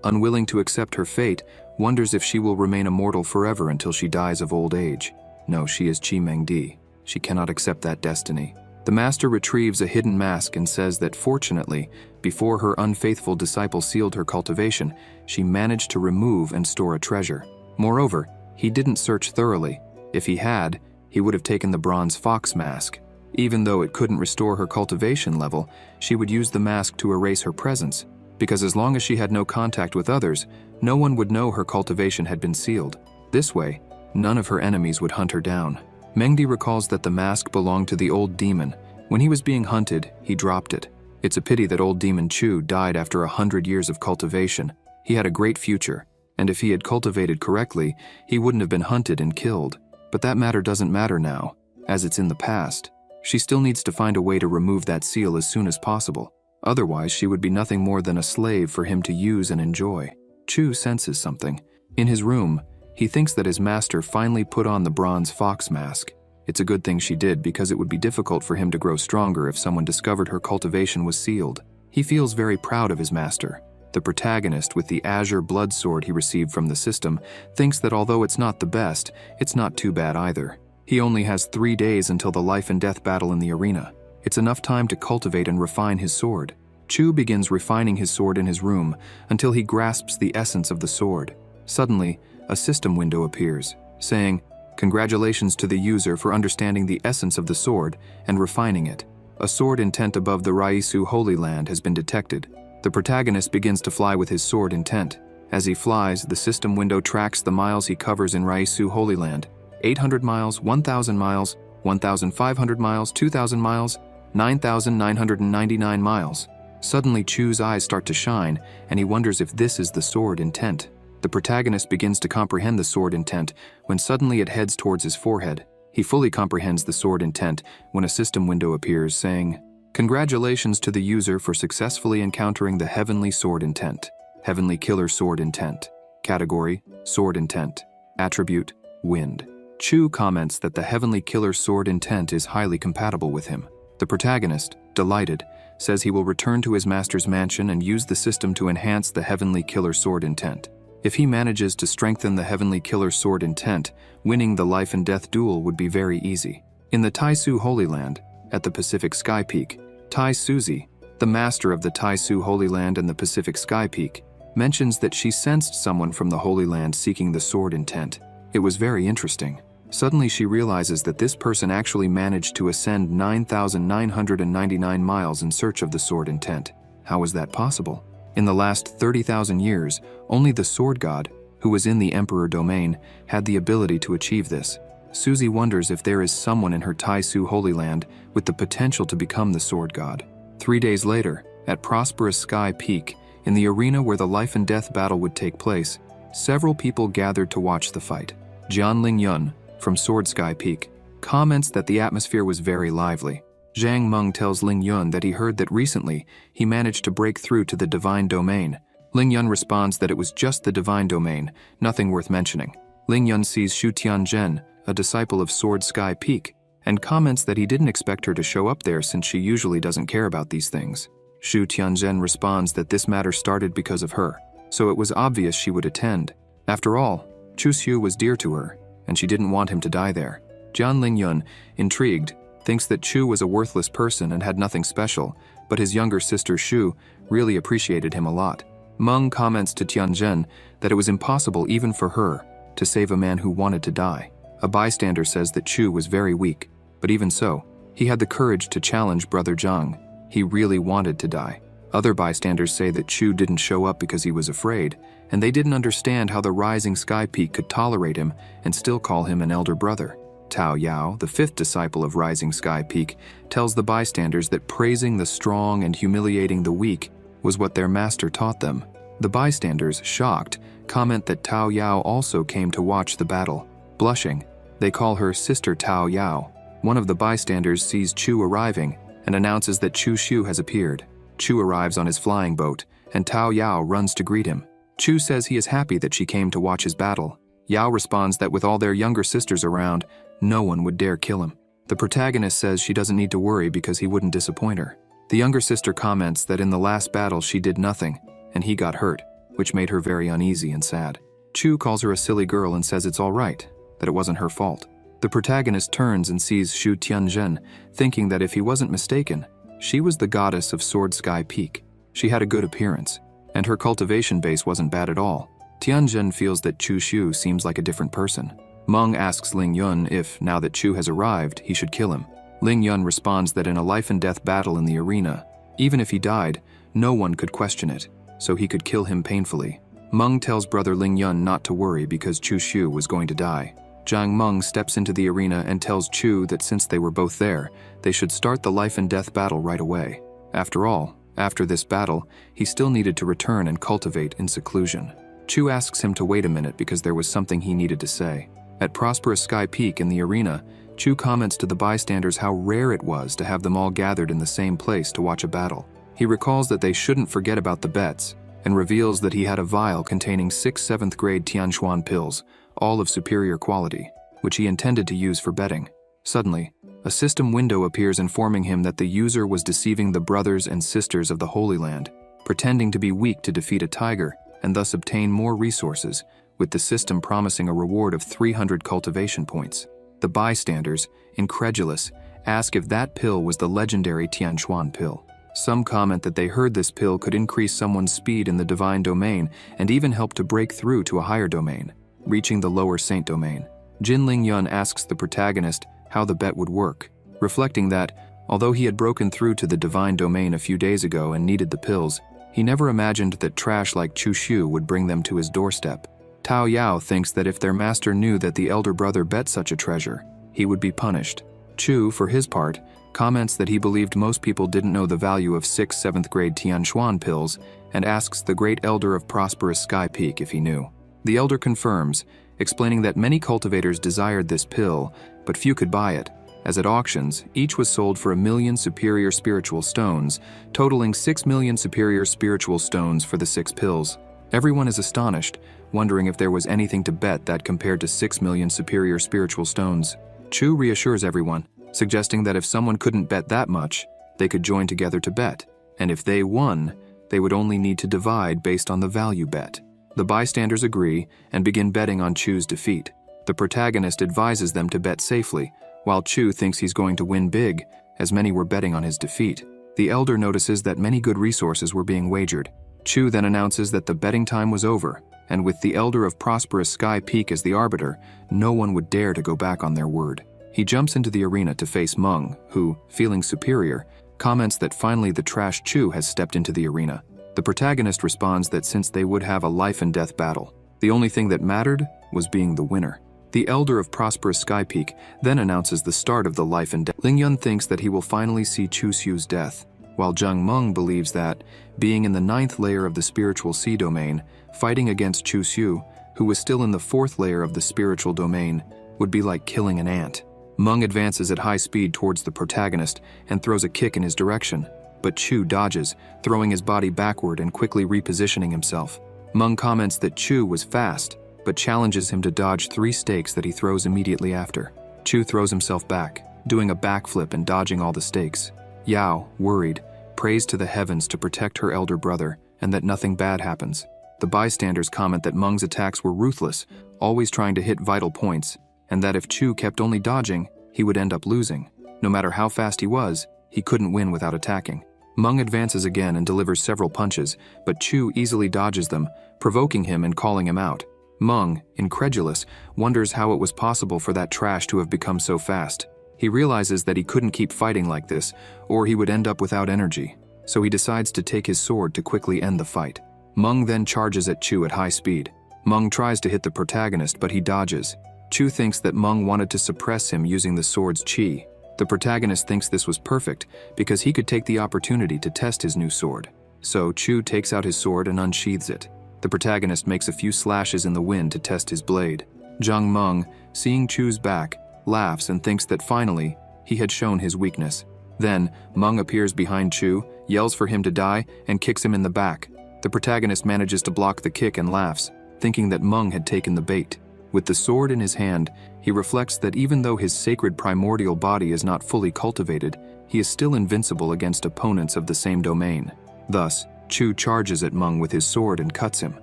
unwilling to accept her fate, wonders if she will remain immortal forever until she dies of old age. No, she is Chi Mengdi. She cannot accept that destiny. The master retrieves a hidden mask and says that fortunately, before her unfaithful disciple sealed her cultivation, she managed to remove and store a treasure. Moreover, he didn't search thoroughly. If he had, he would have taken the bronze fox mask. Even though it couldn't restore her cultivation level, she would use the mask to erase her presence, because as long as she had no contact with others, no one would know her cultivation had been sealed. This way, none of her enemies would hunt her down. Mengdi recalls that the mask belonged to the old demon. When he was being hunted, he dropped it. It's a pity that old demon Chu died after 100 years of cultivation. He had a great future, and if he had cultivated correctly, he wouldn't have been hunted and killed. But that matter doesn't matter now, as it's in the past. She still needs to find a way to remove that seal as soon as possible. Otherwise, she would be nothing more than a slave for him to use and enjoy. Chu senses something. In his room, he thinks that his master finally put on the bronze fox mask. It's a good thing she did because it would be difficult for him to grow stronger if someone discovered her cultivation was sealed. He feels very proud of his master. The protagonist, with the azure blood sword he received from the system, thinks that although it's not the best, it's not too bad either. He only has 3 days until the life and death battle in the arena. It's enough time to cultivate and refine his sword. Chu begins refining his sword in his room until he grasps the essence of the sword. Suddenly, a system window appears, saying, "Congratulations to the user for understanding the essence of the sword and refining it. A sword intent above the Raisu Holy Land has been detected." The protagonist begins to fly with his sword intent. As he flies, the system window tracks the miles he covers in Raisu Holy Land: 800 miles, 1,000 miles, 1,500 miles, 2,000 miles, 9,999 miles. Suddenly, Chu's eyes start to shine, and he wonders if this is the sword intent. The protagonist begins to comprehend the sword intent when suddenly it heads towards his forehead. He fully comprehends the sword intent when a system window appears saying, "Congratulations to the user for successfully encountering the Heavenly Sword Intent. Heavenly Killer Sword Intent. Category: Sword Intent. Attribute: Wind." Chu comments that the Heavenly Killer Sword Intent is highly compatible with him. The protagonist, delighted, says he will return to his master's mansion and use the system to enhance the Heavenly Killer Sword Intent. If he manages to strengthen the Heavenly Killer Sword Intent, winning the life and death duel would be very easy. In the Taisu Holy Land, at the Pacific Sky Peak, Tai Suzy, the master of the Taisu Holy Land and the Pacific Sky Peak, mentions that she sensed someone from the Holy Land seeking the sword intent. It was very interesting. Suddenly she realizes that this person actually managed to ascend 9,999 miles in search of the sword intent. How is that possible? In the last 30,000 years, only the sword god, who was in the Emperor domain, had the ability to achieve this. Suzy wonders if there is someone in her Taisu Holy Land with the potential to become the sword god. 3 days later, at Prosperous Sky Peak, in the arena where the life and death battle would take place, several people gathered to watch the fight. Jian Lingyun, from Sword Sky Peak, comments that the atmosphere was very lively. Zhang Meng tells Ling Yun that he heard that recently he managed to break through to the divine domain. Ling Yun responds that it was just the divine domain, nothing worth mentioning. Ling Yun sees Shu Tianzhen, a disciple of Sword Sky Peak, and comments that he didn't expect her to show up there since she usually doesn't care about these things. Shu Tianzhen responds that this matter started because of her, so it was obvious she would attend. After all, Chu Xiu was dear to her, and she didn't want him to die there. Jian Lingyun, intrigued, thinks that Chu was a worthless person and had nothing special, but his younger sister Shu really appreciated him a lot. Meng comments to Tianzhen that it was impossible even for her to save a man who wanted to die. A bystander says that Chu was very weak, but even so, he had the courage to challenge Brother Zhang. He really wanted to die. Other bystanders say that Chu didn't show up because he was afraid, and they didn't understand how the rising sky peak could tolerate him and still call him an elder brother. Tao Yao, the fifth disciple of Rising Sky Peak, tells the bystanders that praising the strong and humiliating the weak was what their master taught them. The bystanders, shocked, comment that Tao Yao also came to watch the battle. Blushing, they call her Sister Tao Yao. One of the bystanders sees Chu arriving and announces that Chu Xiu has appeared. Chu arrives on his flying boat, and Tao Yao runs to greet him. Chu says he is happy that she came to watch his battle. Yao responds that with all their younger sisters around, no one would dare kill him. The protagonist says she doesn't need to worry because he wouldn't disappoint her. The younger sister comments that in the last battle she did nothing, and he got hurt, which made her very uneasy and sad. Chu calls her a silly girl and says it's all right, that it wasn't her fault. The protagonist turns and sees Shu Tianzhen, thinking that if he wasn't mistaken, she was the goddess of Sword Sky Peak. She had a good appearance, and her cultivation base wasn't bad at all. Tianzhen feels that Chu Shu seems like a different person. Meng asks Ling Yun if, now that Chu has arrived, he should kill him. Ling Yun responds that in a life-and-death battle in the arena, even if he died, no one could question it, so he could kill him painfully. Meng tells brother Ling Yun not to worry because Chu Shu was going to die. Zhang Meng steps into the arena and tells Chu that since they were both there, they should start the life-and-death battle right away. After all, after this battle, he still needed to return and cultivate in seclusion. Chu asks him to wait a minute because there was something he needed to say. At Prosperous Sky Peak in the arena, Chu comments to the bystanders how rare it was to have them all gathered in the same place to watch a battle. He recalls that they shouldn't forget about the bets, and reveals that he had a vial containing 6 7th grade Tianchuan pills, all of superior quality, which he intended to use for betting. Suddenly, a system window appears informing him that the user was deceiving the brothers and sisters of the Holy Land, pretending to be weak to defeat a tiger and thus obtain more resources, with the system promising a reward of 300 cultivation points. The bystanders, incredulous, ask if that pill was the legendary Tianchuan pill. Some comment that they heard this pill could increase someone's speed in the divine domain and even help to break through to a higher domain, reaching the lower saint domain. Jin Ling Yun asks the protagonist how the bet would work, reflecting that, although he had broken through to the divine domain a few days ago and needed the pills, he never imagined that trash like Chu Shu would bring them to his doorstep. Tao Yao thinks that if their master knew that the elder brother bet such a treasure, he would be punished. Chu, for his part, comments that he believed most people didn't know the value of 6 7th grade Tianchuan pills and asks the great elder of Prosperous Sky Peak if he knew. The elder confirms, explaining that many cultivators desired this pill, but few could buy it, as at auctions, each was sold for 1 million superior spiritual stones, totaling 6 million superior spiritual stones for the 6 pills. Everyone is astonished, wondering if there was anything to bet that compared to 6 million superior spiritual stones. Chu reassures everyone, suggesting that if someone couldn't bet that much, they could join together to bet, and if they won, they would only need to divide based on the value bet. The bystanders agree and begin betting on Chu's defeat. The protagonist advises them to bet safely, while Chu thinks he's going to win big, as many were betting on his defeat. The elder notices that many good resources were being wagered. Chu then announces that the betting time was over, and with the elder of Prosperous Sky Peak as the arbiter, no one would dare to go back on their word. He jumps into the arena to face Meng, who, feeling superior, comments that finally the trash Chu has stepped into the arena. The protagonist responds that since they would have a life-and-death battle, the only thing that mattered was being the winner. The elder of Prosperous Sky Peak then announces the start of the life-and-death. Ling Yun thinks that he will finally see Chu Xu's death, while Zhang Meng believes that, being in the 9th layer of the spiritual sea domain, fighting against Chu Xu, who was still in the 4th layer of the spiritual domain, would be like killing an ant. Meng advances at high speed towards the protagonist and throws a kick in his direction, but Chu dodges, throwing his body backward and quickly repositioning himself. Meng comments that Chu was fast, but challenges him to dodge 3 stakes that he throws immediately after. Chu throws himself back, doing a backflip and dodging all the stakes. Yao, worried, prays to the heavens to protect her elder brother and that nothing bad happens. The bystanders comment that Meng's attacks were ruthless, always trying to hit vital points, and that if Chu kept only dodging, he would end up losing. No matter how fast he was, he couldn't win without attacking. Meng advances again and delivers several punches, but Chu easily dodges them, provoking him and calling him out. Meng, incredulous, wonders how it was possible for that trash to have become so fast. He realizes that he couldn't keep fighting like this, or he would end up without energy, so he decides to take his sword to quickly end the fight. Meng then charges at Chu at high speed. Meng tries to hit the protagonist, but he dodges. Chu thinks that Meng wanted to suppress him using the sword's chi. The protagonist thinks this was perfect because he could take the opportunity to test his new sword. So Chu takes out his sword and unsheathes it. The protagonist makes a few slashes in the wind to test his blade. Zhang Meng, seeing Chu's back, laughs and thinks that finally, he had shown his weakness. Then, Meng appears behind Chu, yells for him to die, and kicks him in the back. The protagonist manages to block the kick and laughs, thinking that Meng had taken the bait. With the sword in his hand, he reflects that even though his sacred primordial body is not fully cultivated, he is still invincible against opponents of the same domain. Thus, Chu charges at Meng with his sword and cuts him.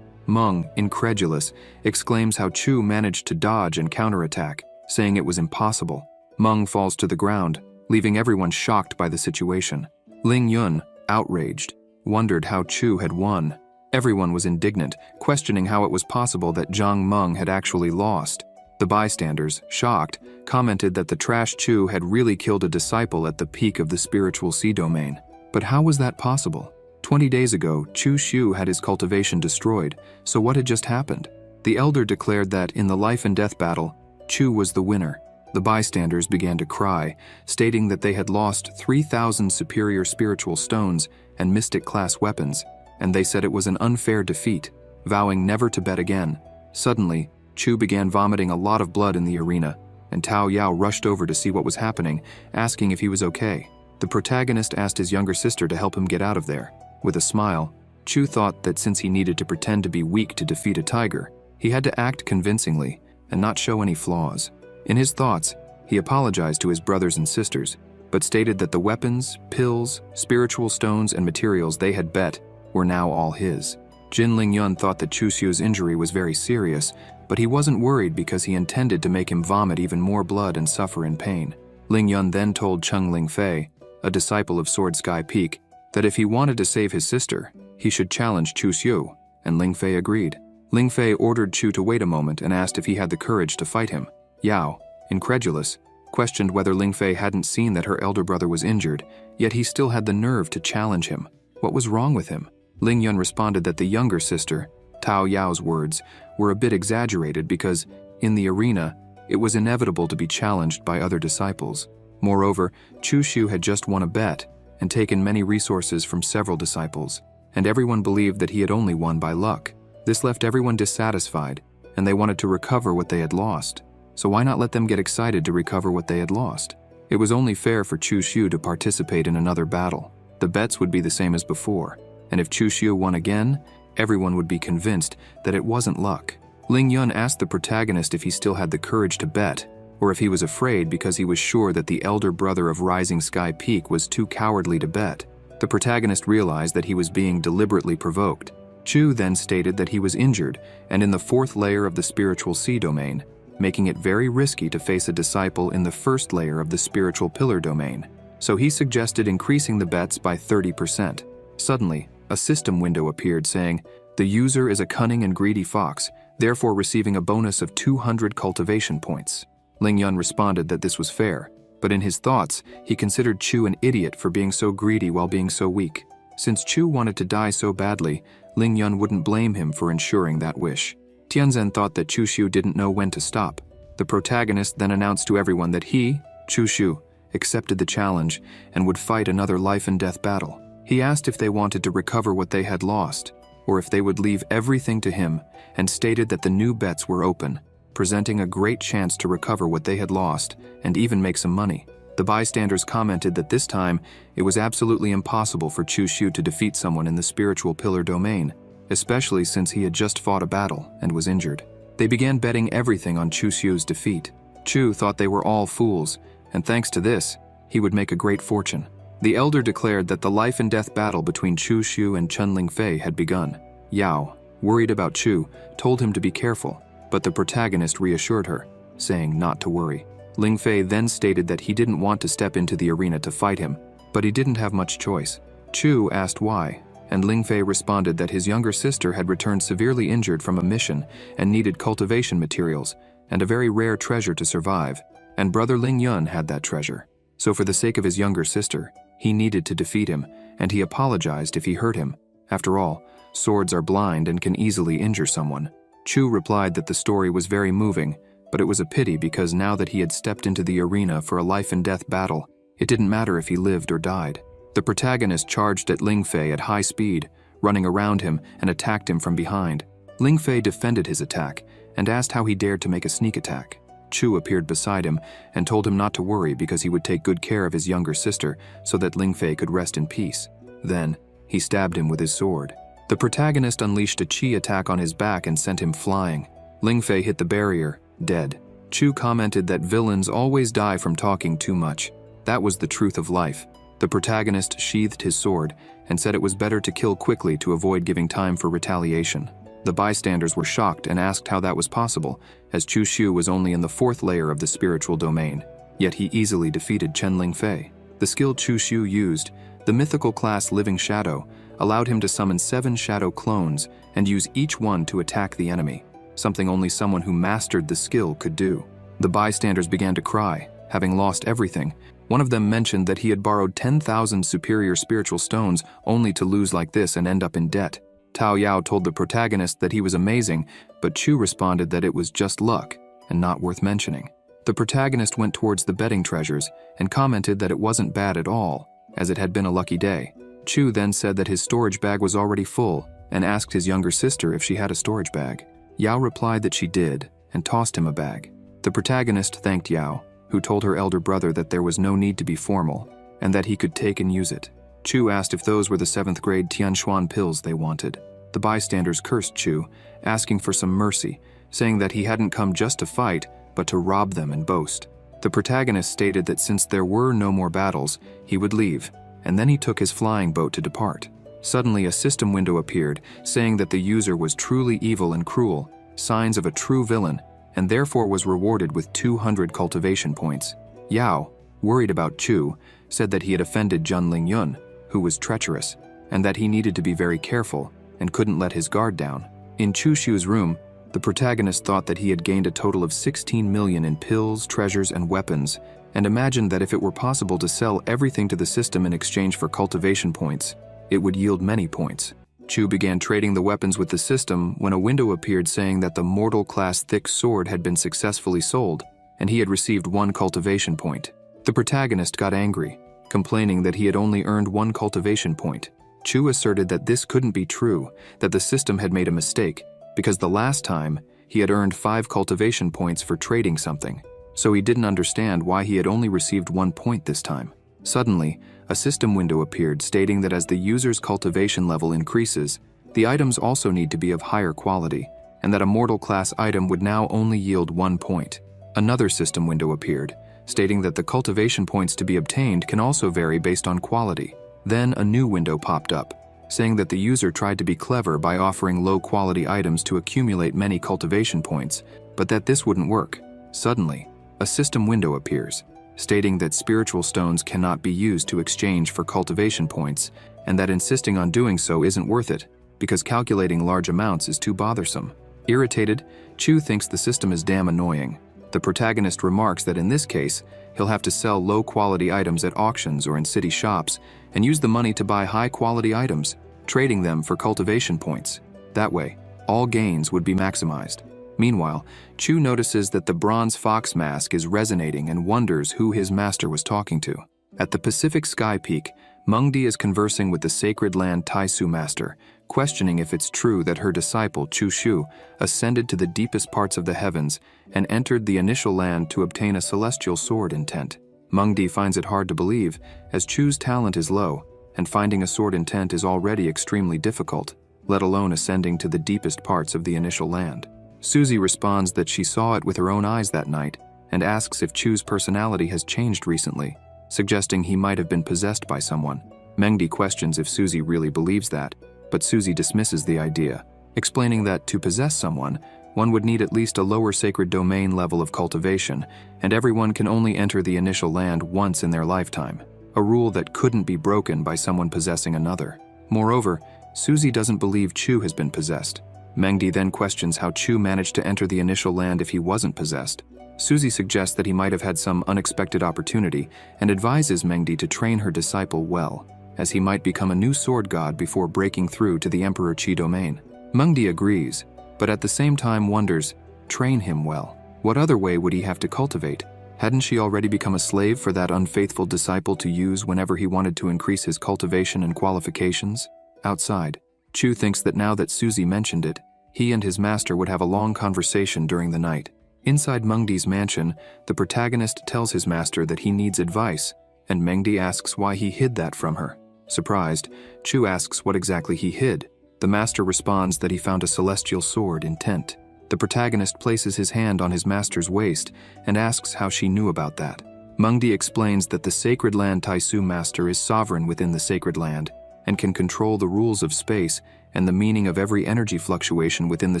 Meng, incredulous, exclaims how Chu managed to dodge and counterattack, saying it was impossible. Meng falls to the ground, leaving everyone shocked by the situation. Ling Yun, outraged, wondered how Chu had won. Everyone was indignant, questioning how it was possible that Zhang Meng had actually lost. The bystanders, shocked, commented that the trash Chu had really killed a disciple at the peak of the spiritual sea domain. But how was that possible? 20 days ago, Chu Xiu had his cultivation destroyed, so what had just happened? The elder declared that in the life and death battle, Chu was the winner. The bystanders began to cry, stating that they had lost 3,000 superior spiritual stones and mystic-class weapons, and they said it was an unfair defeat, vowing never to bet again. Suddenly, Chu began vomiting a lot of blood in the arena, and Tao Yao rushed over to see what was happening, asking if he was okay. The protagonist asked his younger sister to help him get out of there. With a smile, Chu thought that since he needed to pretend to be weak to defeat a tiger, he had to act convincingly and not show any flaws. In his thoughts, he apologized to his brothers and sisters, but stated that the weapons, pills, spiritual stones, and materials they had bet were now all his. Jin Lingyun thought that Chu Xiu's injury was very serious, but he wasn't worried because he intended to make him vomit even more blood and suffer in pain. Lingyun then told Cheng Lingfei, a disciple of Sword Sky Peak, that if he wanted to save his sister, he should challenge Chu Xiu, and Lingfei agreed. Lingfei ordered Chu to wait a moment and asked if he had the courage to fight him. Yao, incredulous, questioned whether Lingfei hadn't seen that her elder brother was injured, yet he still had the nerve to challenge him. What was wrong with him? Lingyun responded that the younger sister, Tao Yao's words, were a bit exaggerated because, in the arena, it was inevitable to be challenged by other disciples. Moreover, Chu Xiu had just won a bet and taken many resources from several disciples, and everyone believed that he had only won by luck. This left everyone dissatisfied, and they wanted to recover what they had lost. So why not let them get excited to recover what they had lost? It was only fair for Chu Xiu to participate in another battle. The bets would be the same as before, and if Chu Xiu won again, everyone would be convinced that it wasn't luck. Ling Yun asked the protagonist if he still had the courage to bet, or if he was afraid because he was sure that the elder brother of Rising Sky Peak was too cowardly to bet. The protagonist realized that he was being deliberately provoked. Chu then stated that he was injured and in the 4th layer of the spiritual sea domain, making it very risky to face a disciple in the 1st layer of the spiritual pillar domain. So he suggested increasing the bets by 30%. Suddenly, a system window appeared saying, "The user is a cunning and greedy fox, therefore receiving a bonus of 200 cultivation points." Ling Yun responded that this was fair, but in his thoughts, he considered Chu an idiot for being so greedy while being so weak. Since Chu wanted to die so badly, Ling Yun wouldn't blame him for ensuring that wish. Tianzhen thought that Chu Xiu didn't know when to stop. The protagonist then announced to everyone that he, Chu Xiu, accepted the challenge and would fight another life and death battle. He asked if they wanted to recover what they had lost, or if they would leave everything to him, and stated that the new bets were open, presenting a great chance to recover what they had lost and even make some money. The bystanders commented that this time it was absolutely impossible for Chu Xiu to defeat someone in the spiritual pillar domain, especially since he had just fought a battle and was injured. They began betting everything on Chu Xiu's defeat. Chu thought they were all fools, and thanks to this, he would make a great fortune. The elder declared that the life and death battle between Chu Xiu and Chen Lingfei had begun. Yao, worried about Chu, told him to be careful, but the protagonist reassured her, saying not to worry. Lingfei then stated that he didn't want to step into the arena to fight him, but he didn't have much choice. Chu asked why, and Lingfei responded that his younger sister had returned severely injured from a mission and needed cultivation materials and a very rare treasure to survive, and brother Ling Yun had that treasure. So for the sake of his younger sister, he needed to defeat him, and he apologized if he hurt him. After all, swords are blind and can easily injure someone. Chu replied that the story was very moving, but it was a pity because now that he had stepped into the arena for a life and death battle, it didn't matter if he lived or died. The protagonist charged at Lingfei at high speed, running around him and attacked him from behind. Lingfei defended his attack and asked how he dared to make a sneak attack. Chu appeared beside him and told him not to worry because he would take good care of his younger sister so that Lingfei could rest in peace. Then, he stabbed him with his sword. The protagonist unleashed a chi attack on his back and sent him flying. Lingfei hit the barrier, dead. Chu commented that villains always die from talking too much. That was the truth of life. The protagonist sheathed his sword and said it was better to kill quickly to avoid giving time for retaliation. The bystanders were shocked and asked how that was possible, as Chu Shu was only in the 4th layer of the spiritual domain. Yet he easily defeated Chen Lingfei. The skill Chu Shu used, the mythical class Living Shadow, allowed him to summon 7 shadow clones and use each one to attack the enemy, something only someone who mastered the skill could do. The bystanders began to cry, having lost everything. One of them mentioned that he had borrowed 10,000 superior spiritual stones only to lose like this and end up in debt. Tao Yao told the protagonist that he was amazing, but Chu responded that it was just luck and not worth mentioning. The protagonist went towards the betting treasures and commented that it wasn't bad at all, as it had been a lucky day. Chu then said that his storage bag was already full and asked his younger sister if she had a storage bag. Yao replied that she did and tossed him a bag. The protagonist thanked Yao, who told her elder brother that there was no need to be formal and that he could take and use it. Chu asked if those were the 7th grade Tianxuan pills they wanted. The bystanders cursed Chu, asking for some mercy, saying that he hadn't come just to fight, but to rob them and boast. The protagonist stated that since there were no more battles, he would leave, and then he took his flying boat to depart. Suddenly a system window appeared, saying that the user was truly evil and cruel, signs of a true villain, and therefore was rewarded with 200 cultivation points. Yao, worried about Chu, said that he had offended Jun Lingyun, who was treacherous, and that he needed to be very careful and couldn't let his guard down. In Chu Shu's room, the protagonist thought that he had gained a total of 16 million in pills, treasures, and weapons, and imagined that if it were possible to sell everything to the system in exchange for cultivation points, it would yield many points. Chu began trading the weapons with the system when a window appeared saying that the mortal class thick sword had been successfully sold, and he had received 1 cultivation point. The protagonist got angry, complaining that he had only earned 1 cultivation point. Chu asserted that this couldn't be true, that the system had made a mistake, because the last time he had earned 5 cultivation points for trading something, so he didn't understand why he had only received 1 point this time. Suddenly, a system window appeared stating that as the user's cultivation level increases, the items also need to be of higher quality, and that a mortal class item would now only yield 1 point. Another system window appeared, stating that the cultivation points to be obtained can also vary based on quality. Then a new window popped up, saying that the user tried to be clever by offering low-quality items to accumulate many cultivation points, but that this wouldn't work. Suddenly, a system window appears, stating that spiritual stones cannot be used to exchange for cultivation points, and that insisting on doing so isn't worth it, because calculating large amounts is too bothersome. Irritated, Chu thinks the system is damn annoying. The protagonist remarks that in this case, he'll have to sell low-quality items at auctions or in city shops and use the money to buy high-quality items, trading them for cultivation points. That way, all gains would be maximized. Meanwhile, Chu notices that the bronze fox mask is resonating and wonders who his master was talking to. At the Pacific Sky Peak, Mengdi is conversing with the Sacred Land Taisu master, questioning if it's true that her disciple Chu Shu ascended to the deepest parts of the heavens and entered the initial land to obtain a celestial sword intent. Mengdi finds it hard to believe, as Chu's talent is low, and finding a sword intent is already extremely difficult, let alone ascending to the deepest parts of the initial land. Suzy responds that she saw it with her own eyes that night and asks if Chu's personality has changed recently, suggesting he might have been possessed by someone. Mengdi questions if Suzy really believes that, but Suzy dismisses the idea, explaining that to possess someone, one would need at least a lower sacred domain level of cultivation, and everyone can only enter the initial land once in their lifetime, a rule that couldn't be broken by someone possessing another. Moreover, Suzy doesn't believe Chu has been possessed. Mengdi then questions how Chu managed to enter the initial land if he wasn't possessed. Suzy suggests that he might have had some unexpected opportunity and advises Mengdi to train her disciple well, as he might become a new sword god before breaking through to the Emperor Qi domain. Mengdi agrees, but at the same time wonders, train him well. What other way would he have to cultivate? Hadn't she already become a slave for that unfaithful disciple to use whenever he wanted to increase his cultivation and qualifications? Outside, Chu thinks that now that Suzy mentioned it, he and his master would have a long conversation during the night. Inside Mengdi's mansion, the protagonist tells his master that he needs advice, and Mengdi asks why he hid that from her. Surprised, Chu asks what exactly he hid. The master responds that he found a celestial sword intent. The protagonist places his hand on his master's waist and asks how she knew about that. Mengdi explains that the Sacred Land Taisu master is sovereign within the Sacred Land and can control the rules of space and the meaning of every energy fluctuation within the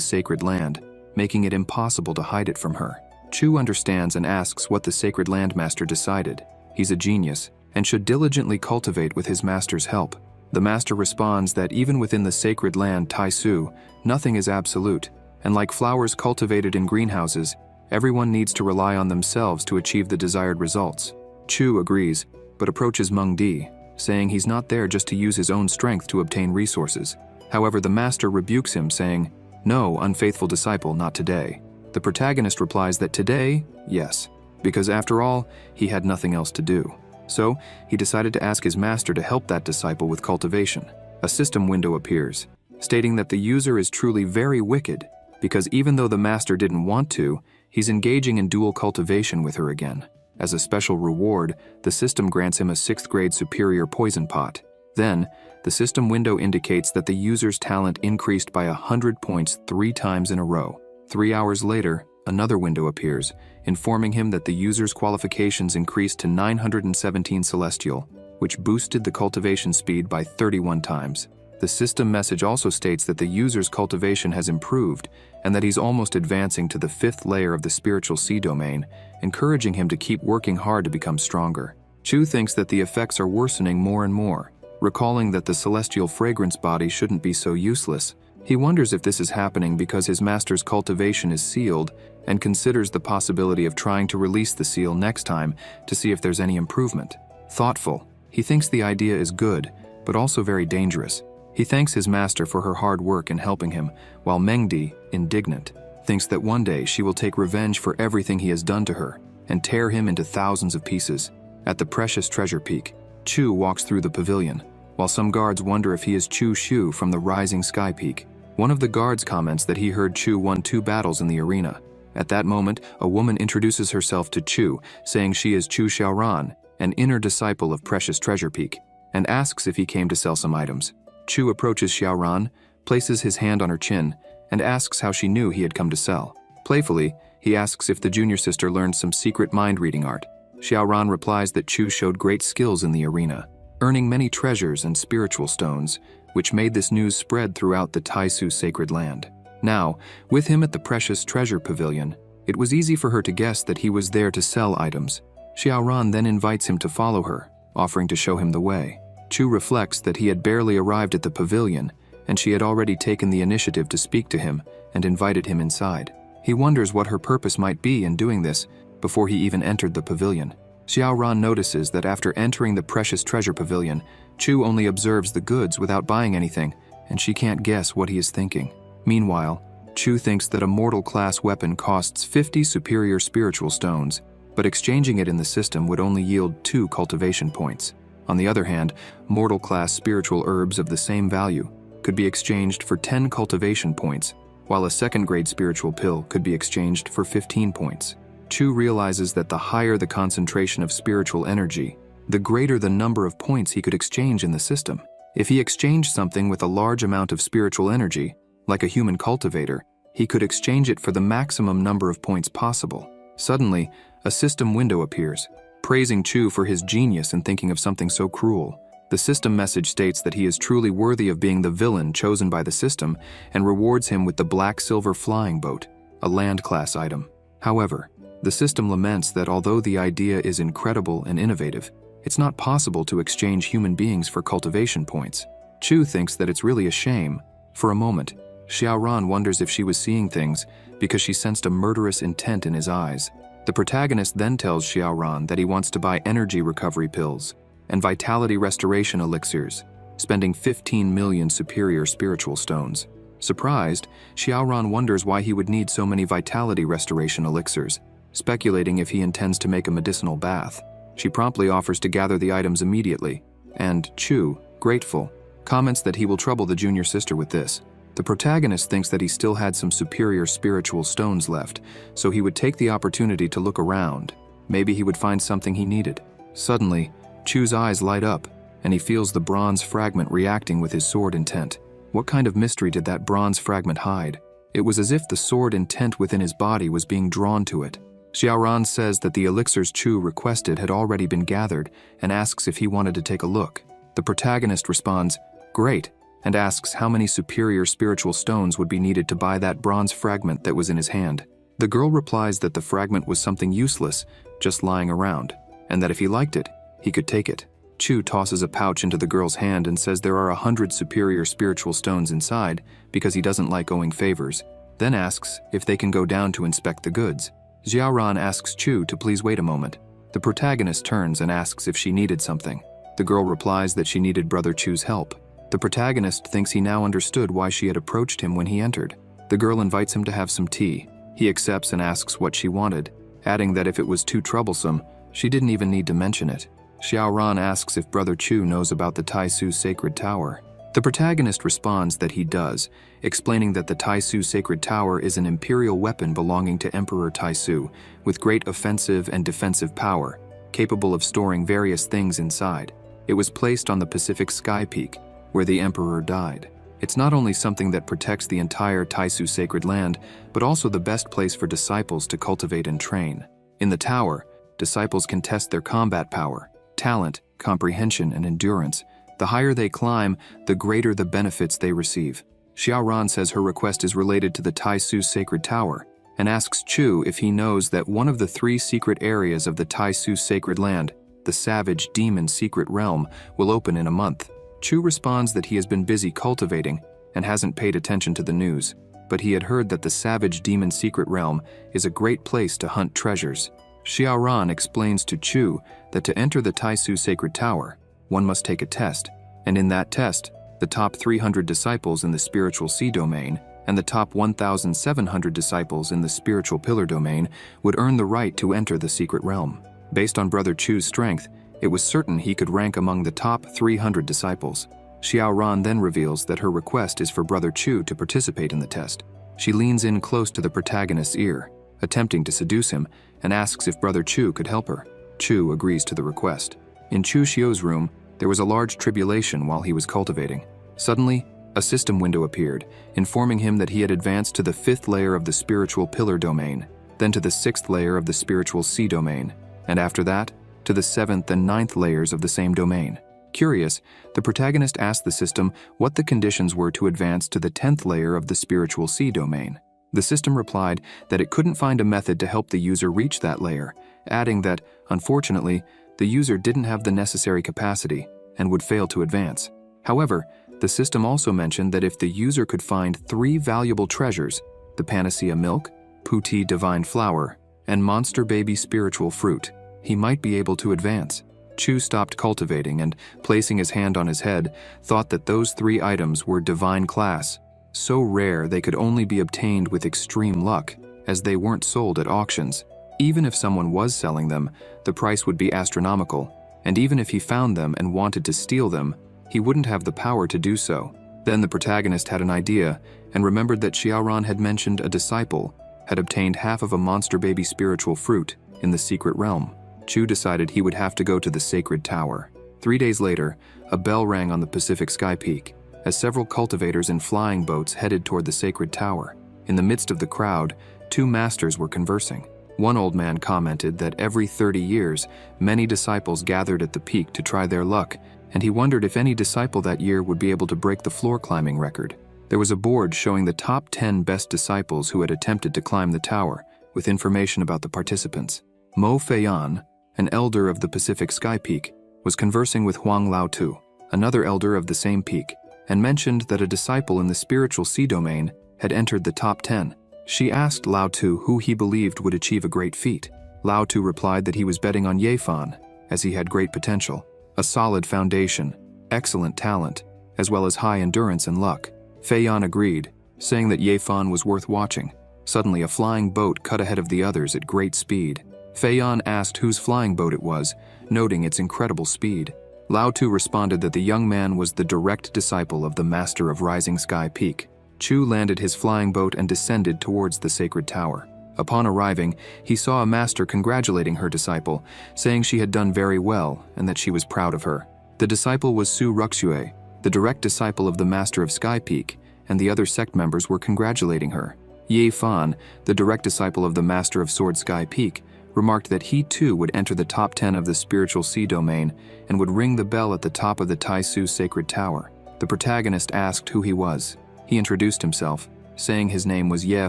Sacred Land, making it impossible to hide it from her. Chu understands and asks what the Sacred Land master decided. He's a genius and should diligently cultivate with his master's help. The master responds that even within the Sacred Land Taisu, nothing is absolute, and like flowers cultivated in greenhouses, everyone needs to rely on themselves to achieve the desired results. Chu agrees, but approaches Mengdi, saying he's not there just to use his own strength to obtain resources. However, the master rebukes him, saying, "No, unfaithful disciple, not today." The protagonist replies that today, yes, because after all, he had nothing else to do. So, he decided to ask his master to help that disciple with cultivation. A system window appears, stating that the user is truly very wicked, because even though the master didn't want to, he's engaging in dual cultivation with her again. As a special reward, the system grants him a 6th grade superior poison pot. Then, the system window indicates that the user's talent increased by 100 points 3 times in a row. 3 hours later, another window appears, informing him that the user's qualifications increased to 917 celestial, which boosted the cultivation speed by 31 times. The system message also states that the user's cultivation has improved and that he's almost advancing to the 5th layer of the spiritual sea domain, encouraging him to keep working hard to become stronger. Chu thinks that the effects are worsening more and more, recalling that the celestial fragrance body shouldn't be so useless. He wonders if this is happening because his master's cultivation is sealed and considers the possibility of trying to release the seal next time to see if there's any improvement. Thoughtful, he thinks the idea is good, but also very dangerous. He thanks his master for her hard work in helping him, while Mengdi, indignant, thinks that one day she will take revenge for everything he has done to her and tear him into thousands of pieces. At the precious treasure peak, Chu walks through the pavilion, while some guards wonder if he is Chu Shu from the rising sky peak. One of the guards comments that he heard Chu won 2 battles in the arena. At that moment, a woman introduces herself to Chu, saying she is Chu Xiaoran, an inner disciple of Precious Treasure Peak, and asks if he came to sell some items. Chu approaches Xiaoran, places his hand on her chin, and asks how she knew he had come to sell. Playfully, he asks if the junior sister learned some secret mind-reading art. Xiaoran replies that Chu showed great skills in the arena, earning many treasures and spiritual stones, which made this news spread throughout the Taisu sacred land. Now, with him at the Precious Treasure Pavilion, it was easy for her to guess that he was there to sell items. Xiaoran then invites him to follow her, offering to show him the way. Chu reflects that he had barely arrived at the pavilion, and she had already taken the initiative to speak to him and invited him inside. He wonders what her purpose might be in doing this before he even entered the pavilion. Xiaoran notices that after entering the Precious Treasure Pavilion, Chu only observes the goods without buying anything, and she can't guess what he is thinking. Meanwhile, Chu thinks that a mortal-class weapon costs 50 superior spiritual stones, but exchanging it in the system would only yield 2 cultivation points. On the other hand, mortal-class spiritual herbs of the same value could be exchanged for 10 cultivation points, while a second-grade spiritual pill could be exchanged for 15 points. Chu realizes that the higher the concentration of spiritual energy, the greater the number of points he could exchange in the system. If he exchanged something with a large amount of spiritual energy, like a human cultivator, he could exchange it for the maximum number of points possible. Suddenly, a system window appears, praising Chu for his genius in thinking of something so cruel. The system message states that he is truly worthy of being the villain chosen by the system and rewards him with the black-silver flying boat, a land-class item. However, the system laments that although the idea is incredible and innovative, it's not possible to exchange human beings for cultivation points. Chu thinks that it's really a shame. For a moment, Xiaoran wonders if she was seeing things because she sensed a murderous intent in his eyes. The protagonist then tells Xiaoran that he wants to buy energy recovery pills and vitality restoration elixirs, spending 15 million superior spiritual stones. Surprised, Xiaoran wonders why he would need so many vitality restoration elixirs, speculating if he intends to make a medicinal bath. She promptly offers to gather the items immediately, and Chu, grateful, comments that he will trouble the junior sister with this. The protagonist thinks that he still had some superior spiritual stones left, so he would take the opportunity to look around. Maybe he would find something he needed. Suddenly, Chu's eyes light up, and he feels the bronze fragment reacting with his sword intent. What kind of mystery did that bronze fragment hide? It was as if the sword intent within his body was being drawn to it. Xiaoran says that the elixirs Chu requested had already been gathered and asks if he wanted to take a look. The protagonist responds, "Great," and asks how many superior spiritual stones would be needed to buy that bronze fragment that was in his hand. The girl replies that the fragment was something useless, just lying around, and that if he liked it, he could take it. Chu tosses a pouch into the girl's hand and says there are 100 superior spiritual stones inside because he doesn't like owing favors, then asks if they can go down to inspect the goods. Xiaoran asks Chu to please wait a moment. The protagonist turns and asks if she needed something. The girl replies that she needed Brother Chu's help. The protagonist thinks he now understood why she had approached him when he entered. The girl invites him to have some tea. He accepts and asks what she wanted, adding that if it was too troublesome, she didn't even need to mention it. Xiaoran asks if Brother Chu knows about the Taisu Sacred Tower. The protagonist responds that he does, explaining that the Taisu Sacred Tower is an imperial weapon belonging to Emperor Taisu, with great offensive and defensive power, capable of storing various things inside. It was placed on the Pacific Sky Peak, where the emperor died. It's not only something that protects the entire Taisu sacred land, but also the best place for disciples to cultivate and train. In the tower, disciples can test their combat power, talent, comprehension, and endurance. The higher they climb, the greater the benefits they receive. Xiaoran says her request is related to the Taisu Sacred Tower, and asks Chu if he knows that one of the 3 secret areas of the Taisu Sacred Land, the Savage Demon Secret Realm, will open in a month. Chu responds that he has been busy cultivating and hasn't paid attention to the news, but he had heard that the Savage Demon Secret Realm is a great place to hunt treasures. Xiaoran explains to Chu that to enter the Taisu Sacred Tower, one must take a test, and in that test, the top 300 disciples in the Spiritual Sea Domain and the top 1,700 disciples in the Spiritual Pillar Domain would earn the right to enter the secret realm. Based on Brother Chu's strength, it was certain he could rank among the top 300 disciples. Xiaoran then reveals that her request is for Brother Chu to participate in the test. She leans in close to the protagonist's ear, attempting to seduce him, and asks if Brother Chu could help her. Chu agrees to the request. In Chu Xiu's room, there was a large tribulation while he was cultivating. Suddenly, a system window appeared, informing him that he had advanced to the 5th layer of the Spiritual Pillar Domain, then to the 6th layer of the Spiritual Sea Domain, and after that, to the 7th and 9th layers of the same domain. Curious, the protagonist asked the system what the conditions were to advance to the 10th layer of the Spiritual Sea Domain. The system replied that it couldn't find a method to help the user reach that layer, adding that, unfortunately, the user didn't have the necessary capacity and would fail to advance. However, the system also mentioned that if the user could find 3 valuable treasures, the Panacea Milk, Puti Divine Flower, and Monster Baby Spiritual Fruit, he might be able to advance. Chu stopped cultivating and, placing his hand on his head, thought that those 3 items were divine class, so rare they could only be obtained with extreme luck, as they weren't sold at auctions. Even if someone was selling them, the price would be astronomical, and even if he found them and wanted to steal them, he wouldn't have the power to do so. Then the protagonist had an idea and remembered that Xiaoran had mentioned a disciple had obtained half of a monster baby spiritual fruit in the secret realm. Chu decided he would have to go to the sacred tower. 3 days later, a bell rang on the Pacific Sky Peak as several cultivators in flying boats headed toward the sacred tower. In the midst of the crowd, 2 masters were conversing. One old man commented that every 30 years, many disciples gathered at the peak to try their luck, and he wondered if any disciple that year would be able to break the floor climbing record. There was a board showing the top 10 best disciples who had attempted to climb the tower, with information about the participants. Mo Feiyan, an elder of the Pacific Sky Peak, was conversing with Huang Laotu, another elder of the same peak, and mentioned that a disciple in the Spiritual Sea Domain had entered the top 10. She asked Laotu who he believed would achieve a great feat. Laotu replied that he was betting on Yefan, as he had great potential, a solid foundation, excellent talent, as well as high endurance and luck. Feiyan agreed, saying that Yefan was worth watching. Suddenly, a flying boat cut ahead of the others at great speed. Feiyan asked whose flying boat it was, noting its incredible speed. Laotu responded that the young man was the direct disciple of the Master of Rising Sky Peak. Chu landed his flying boat and descended towards the sacred tower. Upon arriving, he saw a master congratulating her disciple, saying she had done very well and that she was proud of her. The disciple was Su Ruxue, the direct disciple of the Master of Sky Peak, and the other sect members were congratulating her. Ye Fan, the direct disciple of the master of Sword Sky Peak, remarked that he too would enter the top 10 of the spiritual sea domain and would ring the bell at the top of the Taisu Sacred Tower. The protagonist asked who he was. He introduced himself, saying his name was Ye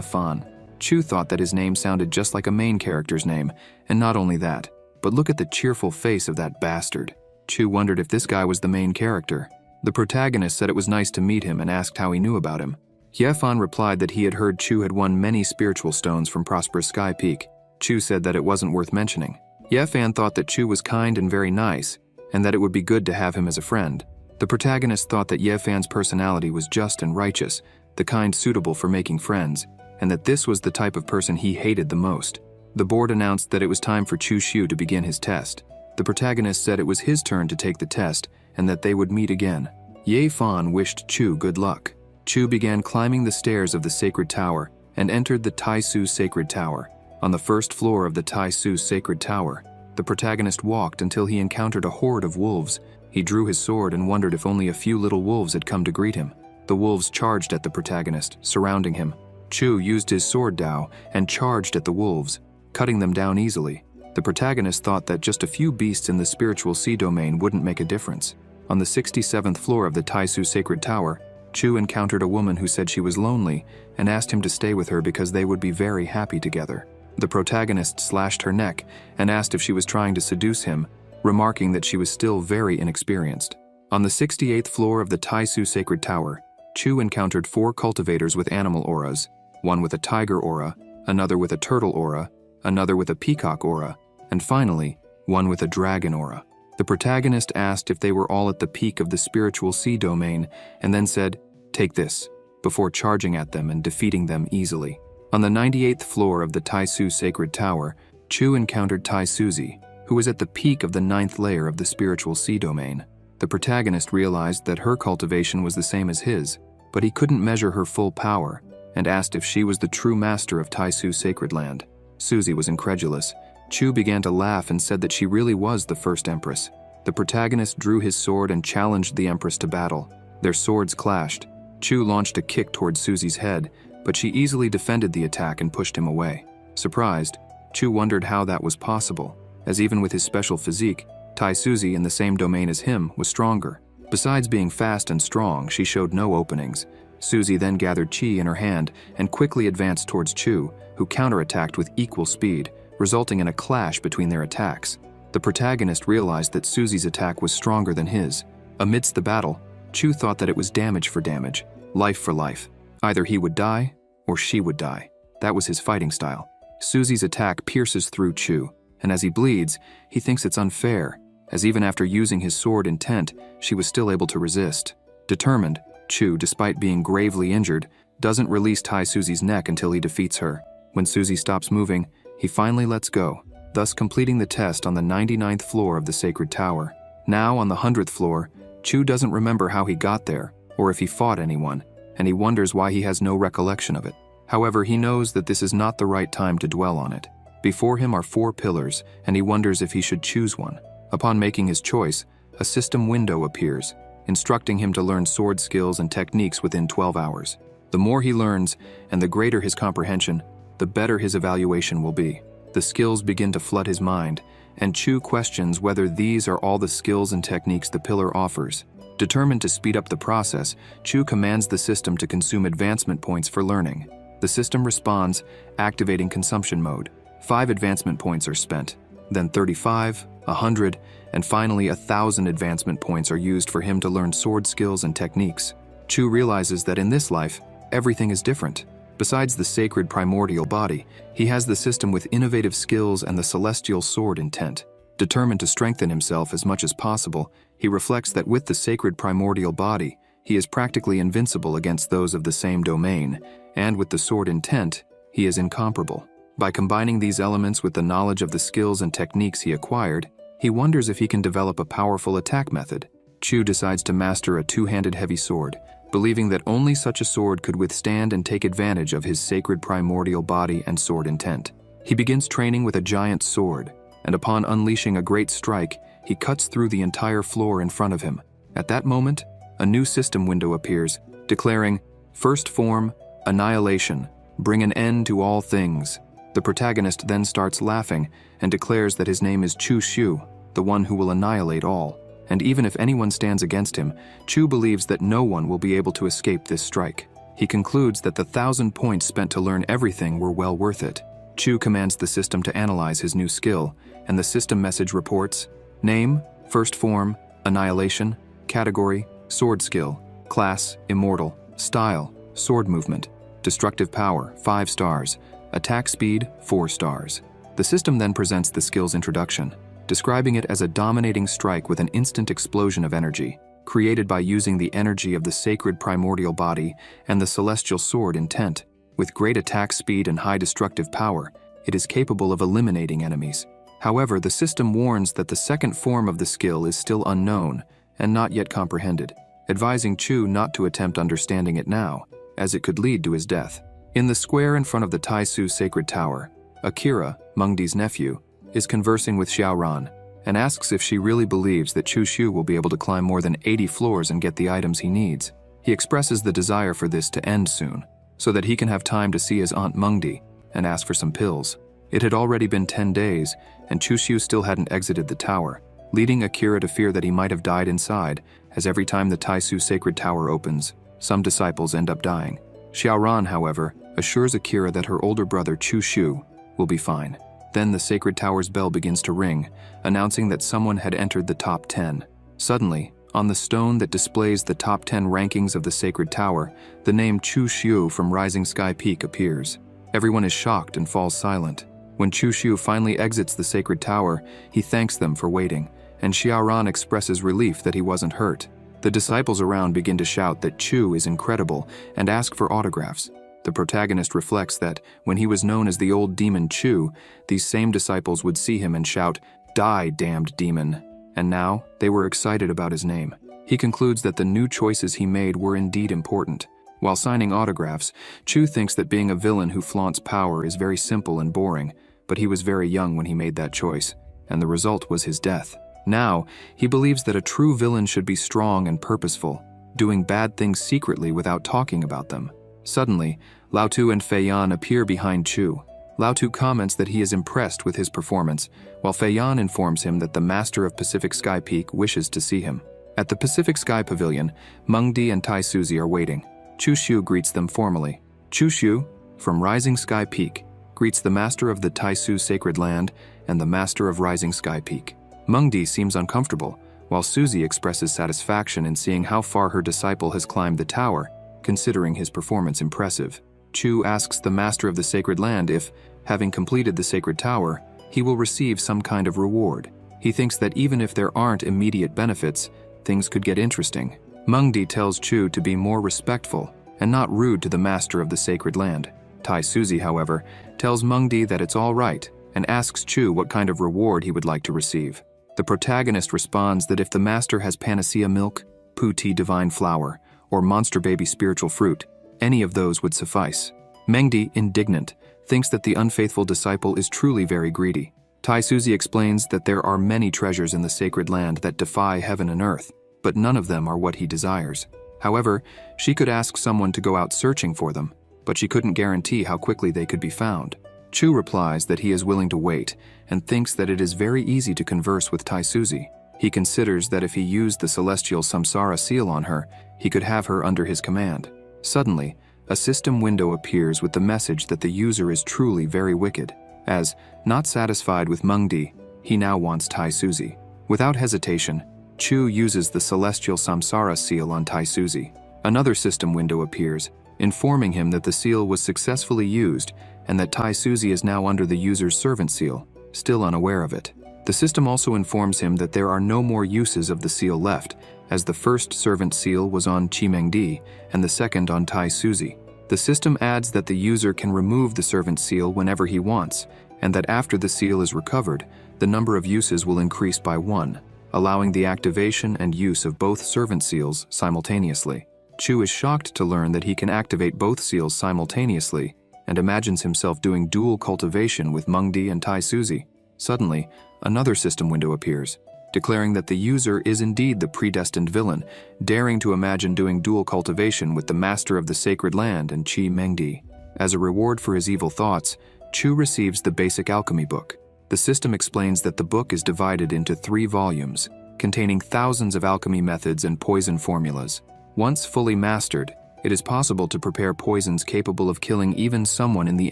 Fan. Chu thought that his name sounded just like a main character's name, and not only that, but look at the cheerful face of that bastard. Chu wondered if this guy was the main character. The protagonist said it was nice to meet him and asked how he knew about him. Ye Fan replied that he had heard Chu had won many spiritual stones from Prosperous Sky Peak. Chu said that it wasn't worth mentioning. Ye Fan thought that Chu was kind and very nice, and that it would be good to have him as a friend. The protagonist thought that Ye Fan's personality was just and righteous, the kind suitable for making friends, and that this was the type of person he hated the most. The board announced that it was time for Chu Xiu to begin his test. The protagonist said it was his turn to take the test, and that they would meet again. Ye Fan wished Chu good luck. Chu began climbing the stairs of the sacred tower and entered the Taisu Sacred Tower. On the first floor of the Taisu Sacred Tower, the protagonist walked until he encountered a horde of wolves. He drew his sword and wondered if only a few little wolves had come to greet him. The wolves charged at the protagonist, surrounding him. Chu used his sword Dao and charged at the wolves, cutting them down easily. The protagonist thought that just a few beasts in the spiritual sea domain wouldn't make a difference. On the 67th floor of the Taisu Sacred Tower, Chu encountered a woman who said she was lonely and asked him to stay with her because they would be very happy together. The protagonist slashed her neck and asked if she was trying to seduce him, remarking that she was still very inexperienced. On the 68th floor of the Taisu Sacred Tower, Chu encountered 4 cultivators with animal auras, one with a tiger aura, another with a turtle aura, another with a peacock aura, and finally, one with a dragon aura. The protagonist asked if they were all at the peak of the spiritual sea domain and then said, "Take this," before charging at them and defeating them easily. On the 98th floor of the Taisu Sacred Tower, Chu encountered Tai Suzy, who was at the peak of the 9th layer of the spiritual sea domain. The protagonist realized that her cultivation was the same as his, but he couldn't measure her full power, and asked if she was the true master of Taisu Sacred Land. Suzy was incredulous. Chu began to laugh and said that she really was the first empress. The protagonist drew his sword and challenged the empress to battle. Their swords clashed. Chu launched a kick towards Suzy's head, but she easily defended the attack and pushed him away. Surprised, Chu wondered how that was possible, as even with his special physique, Tai Suzy in the same domain as him was stronger. Besides being fast and strong, she showed no openings. Suzy then gathered chi in her hand and quickly advanced towards Chu, who counterattacked with equal speed, resulting in a clash between their attacks. The protagonist realized that Suzy's attack was stronger than his. Amidst the battle, Chu thought that it was damage for damage, life for life. Either he would die, or she would die. That was his fighting style. Suzy's attack pierces through Chu, and as he bleeds, he thinks it's unfair, as even after using his sword intent, she was still able to resist. Determined, Chu, despite being gravely injured, doesn't release Tai Suzy's neck until he defeats her. When Suzy stops moving, he finally lets go, thus completing the test on the 99th floor of the Sacred Tower. Now on the 100th floor, Chu doesn't remember how he got there, or if he fought anyone, and he wonders why he has no recollection of it. However, he knows that this is not the right time to dwell on it. Before him are 4 pillars, and he wonders if he should choose one. Upon making his choice, a system window appears, instructing him to learn sword skills and techniques within 12 hours. The more he learns, and the greater his comprehension, the better his evaluation will be. The skills begin to flood his mind, and Chu questions whether these are all the skills and techniques the pillar offers. Determined to speed up the process, Chu commands the system to consume advancement points for learning. The system responds, activating consumption mode. 5 advancement points are spent, then 35, 100, and finally 1,000 advancement points are used for him to learn sword skills and techniques. Chu realizes that in this life, everything is different. Besides the sacred primordial body, he has the system with innovative skills and the celestial sword intent. Determined to strengthen himself as much as possible, he reflects that with the sacred primordial body, he is practically invincible against those of the same domain, and with the sword intent, he is incomparable. By combining these elements with the knowledge of the skills and techniques he acquired, he wonders if he can develop a powerful attack method. Chu decides to master a 2-handed heavy sword, believing that only such a sword could withstand and take advantage of his sacred primordial body and sword intent. He begins training with a giant sword, and upon unleashing a great strike, he cuts through the entire floor in front of him. At that moment, a new system window appears, declaring, "First form, annihilation, Bring an end to all things. The protagonist then starts laughing and declares that his name is Chu Xiu, the one who will annihilate all. And even if anyone stands against him, Chu believes that no one will be able to escape this strike. He concludes that the 1,000 points spent to learn everything were well worth it. Chu commands the system to analyze his new skill, and the system message reports: name, first form, annihilation, category, sword skill, class, immortal, style, sword movement, destructive power, 5 stars, attack speed, 4 stars. The system then presents the skill's introduction, describing it as a dominating strike with an instant explosion of energy, created by using the energy of the sacred primordial body and the celestial sword intent. With great attack speed and high destructive power, it is capable of eliminating enemies. However, the system warns that the second form of the skill is still unknown and not yet comprehended, advising Chu not to attempt understanding it now, as it could lead to his death. In the square in front of the Taisu Sacred Tower, Akira, Mengdi's nephew, is conversing with Xiaoran and asks if she really believes that Chu Xiu will be able to climb more than 80 floors and get the items he needs. He expresses the desire for this to end soon, so that he can have time to see his aunt Mengdi and ask for some pills. It had already been 10 days, and Chu Xiu still hadn't exited the tower, leading Akira to fear that he might have died inside, as every time the Taisu Sacred Tower opens, some disciples end up dying. Xiaoran, however, assures Akira that her older brother Chu Xiu will be fine. Then the Sacred Tower's bell begins to ring, announcing that someone had entered the top 10. Suddenly, on the stone that displays the top 10 rankings of the Sacred Tower, the name Chu Xiu from Rising Sky Peak appears. Everyone is shocked and falls silent. When Chu Xiu finally exits the Sacred Tower, he thanks them for waiting, and Xiaoran expresses relief that he wasn't hurt. The disciples around begin to shout that Chu is incredible and ask for autographs. The protagonist reflects that, when he was known as the old demon Chu, these same disciples would see him and shout, "Die, damned demon!" And now, they were excited about his name. He concludes that the new choices he made were indeed important. While signing autographs, Chu thinks that being a villain who flaunts power is very simple and boring, but he was very young when he made that choice, and the result was his death. Now, he believes that a true villain should be strong and purposeful, doing bad things secretly without talking about them. Suddenly, Lao Tu and Fei Yan appear behind Chu. Lao Tu comments that he is impressed with his performance, while Fei Yan informs him that the master of Pacific Sky Peak wishes to see him. At the Pacific Sky Pavilion, Mengdi and Tai Suzy are waiting. Chu Xiu greets them formally. Chu Xiu, from Rising Sky Peak, greets the master of the Taisu Sacred Land and the master of Rising Sky Peak. Mengdi seems uncomfortable, while Suzy expresses satisfaction in seeing how far her disciple has climbed the tower, considering his performance impressive. Chu asks the master of the Sacred Land if, having completed the Sacred Tower, he will receive some kind of reward. He thinks that even if there aren't immediate benefits, things could get interesting. Mengdi tells Chu to be more respectful and not rude to the master of the Sacred Land. Tai Suzy, however, tells Mengdi that it's all right and asks Chu what kind of reward he would like to receive. The protagonist responds that if the master has panacea milk, Pu-Tea divine flower, or monster baby spiritual fruit, any of those would suffice. Mengdi, indignant, thinks that the unfaithful disciple is truly very greedy. Tai Suzy explains that there are many treasures in the Sacred Land that defy heaven and earth, but none of them are what he desires. However, she could ask someone to go out searching for them, but she couldn't guarantee how quickly they could be found. Chu replies that he is willing to wait and thinks that it is very easy to converse with Tai Suzy. He considers that if he used the celestial samsara seal on her, he could have her under his command. Suddenly, a system window appears with the message that the user is truly very wicked, as, not satisfied with Mengdi, he now wants Tai Suzy. Without hesitation, Chu uses the celestial samsara seal on Tai Suzy. Another system window appears, informing him that the seal was successfully used and that Tai Suzy is now under the user's servant seal, still unaware of it. The system also informs him that there are no more uses of the seal left, as the first servant seal was on Chi Mengdi and the second on Tai Suzy. The system adds that the user can remove the servant seal whenever he wants, and that after the seal is recovered, the number of uses will increase by 1, allowing the activation and use of both servant seals simultaneously. Chu is shocked to learn that he can activate both seals simultaneously and imagines himself doing dual cultivation with Mengdi and Tai Suzy. Suddenly, another system window appears, declaring that the user is indeed the predestined villain, daring to imagine doing dual cultivation with the master of the Sacred Land and Chi Mengdi. As a reward for his evil thoughts, Chu receives the basic alchemy book. The system explains that the book is divided into 3 volumes, containing thousands of alchemy methods and poison formulas. Once fully mastered, it is possible to prepare poisons capable of killing even someone in the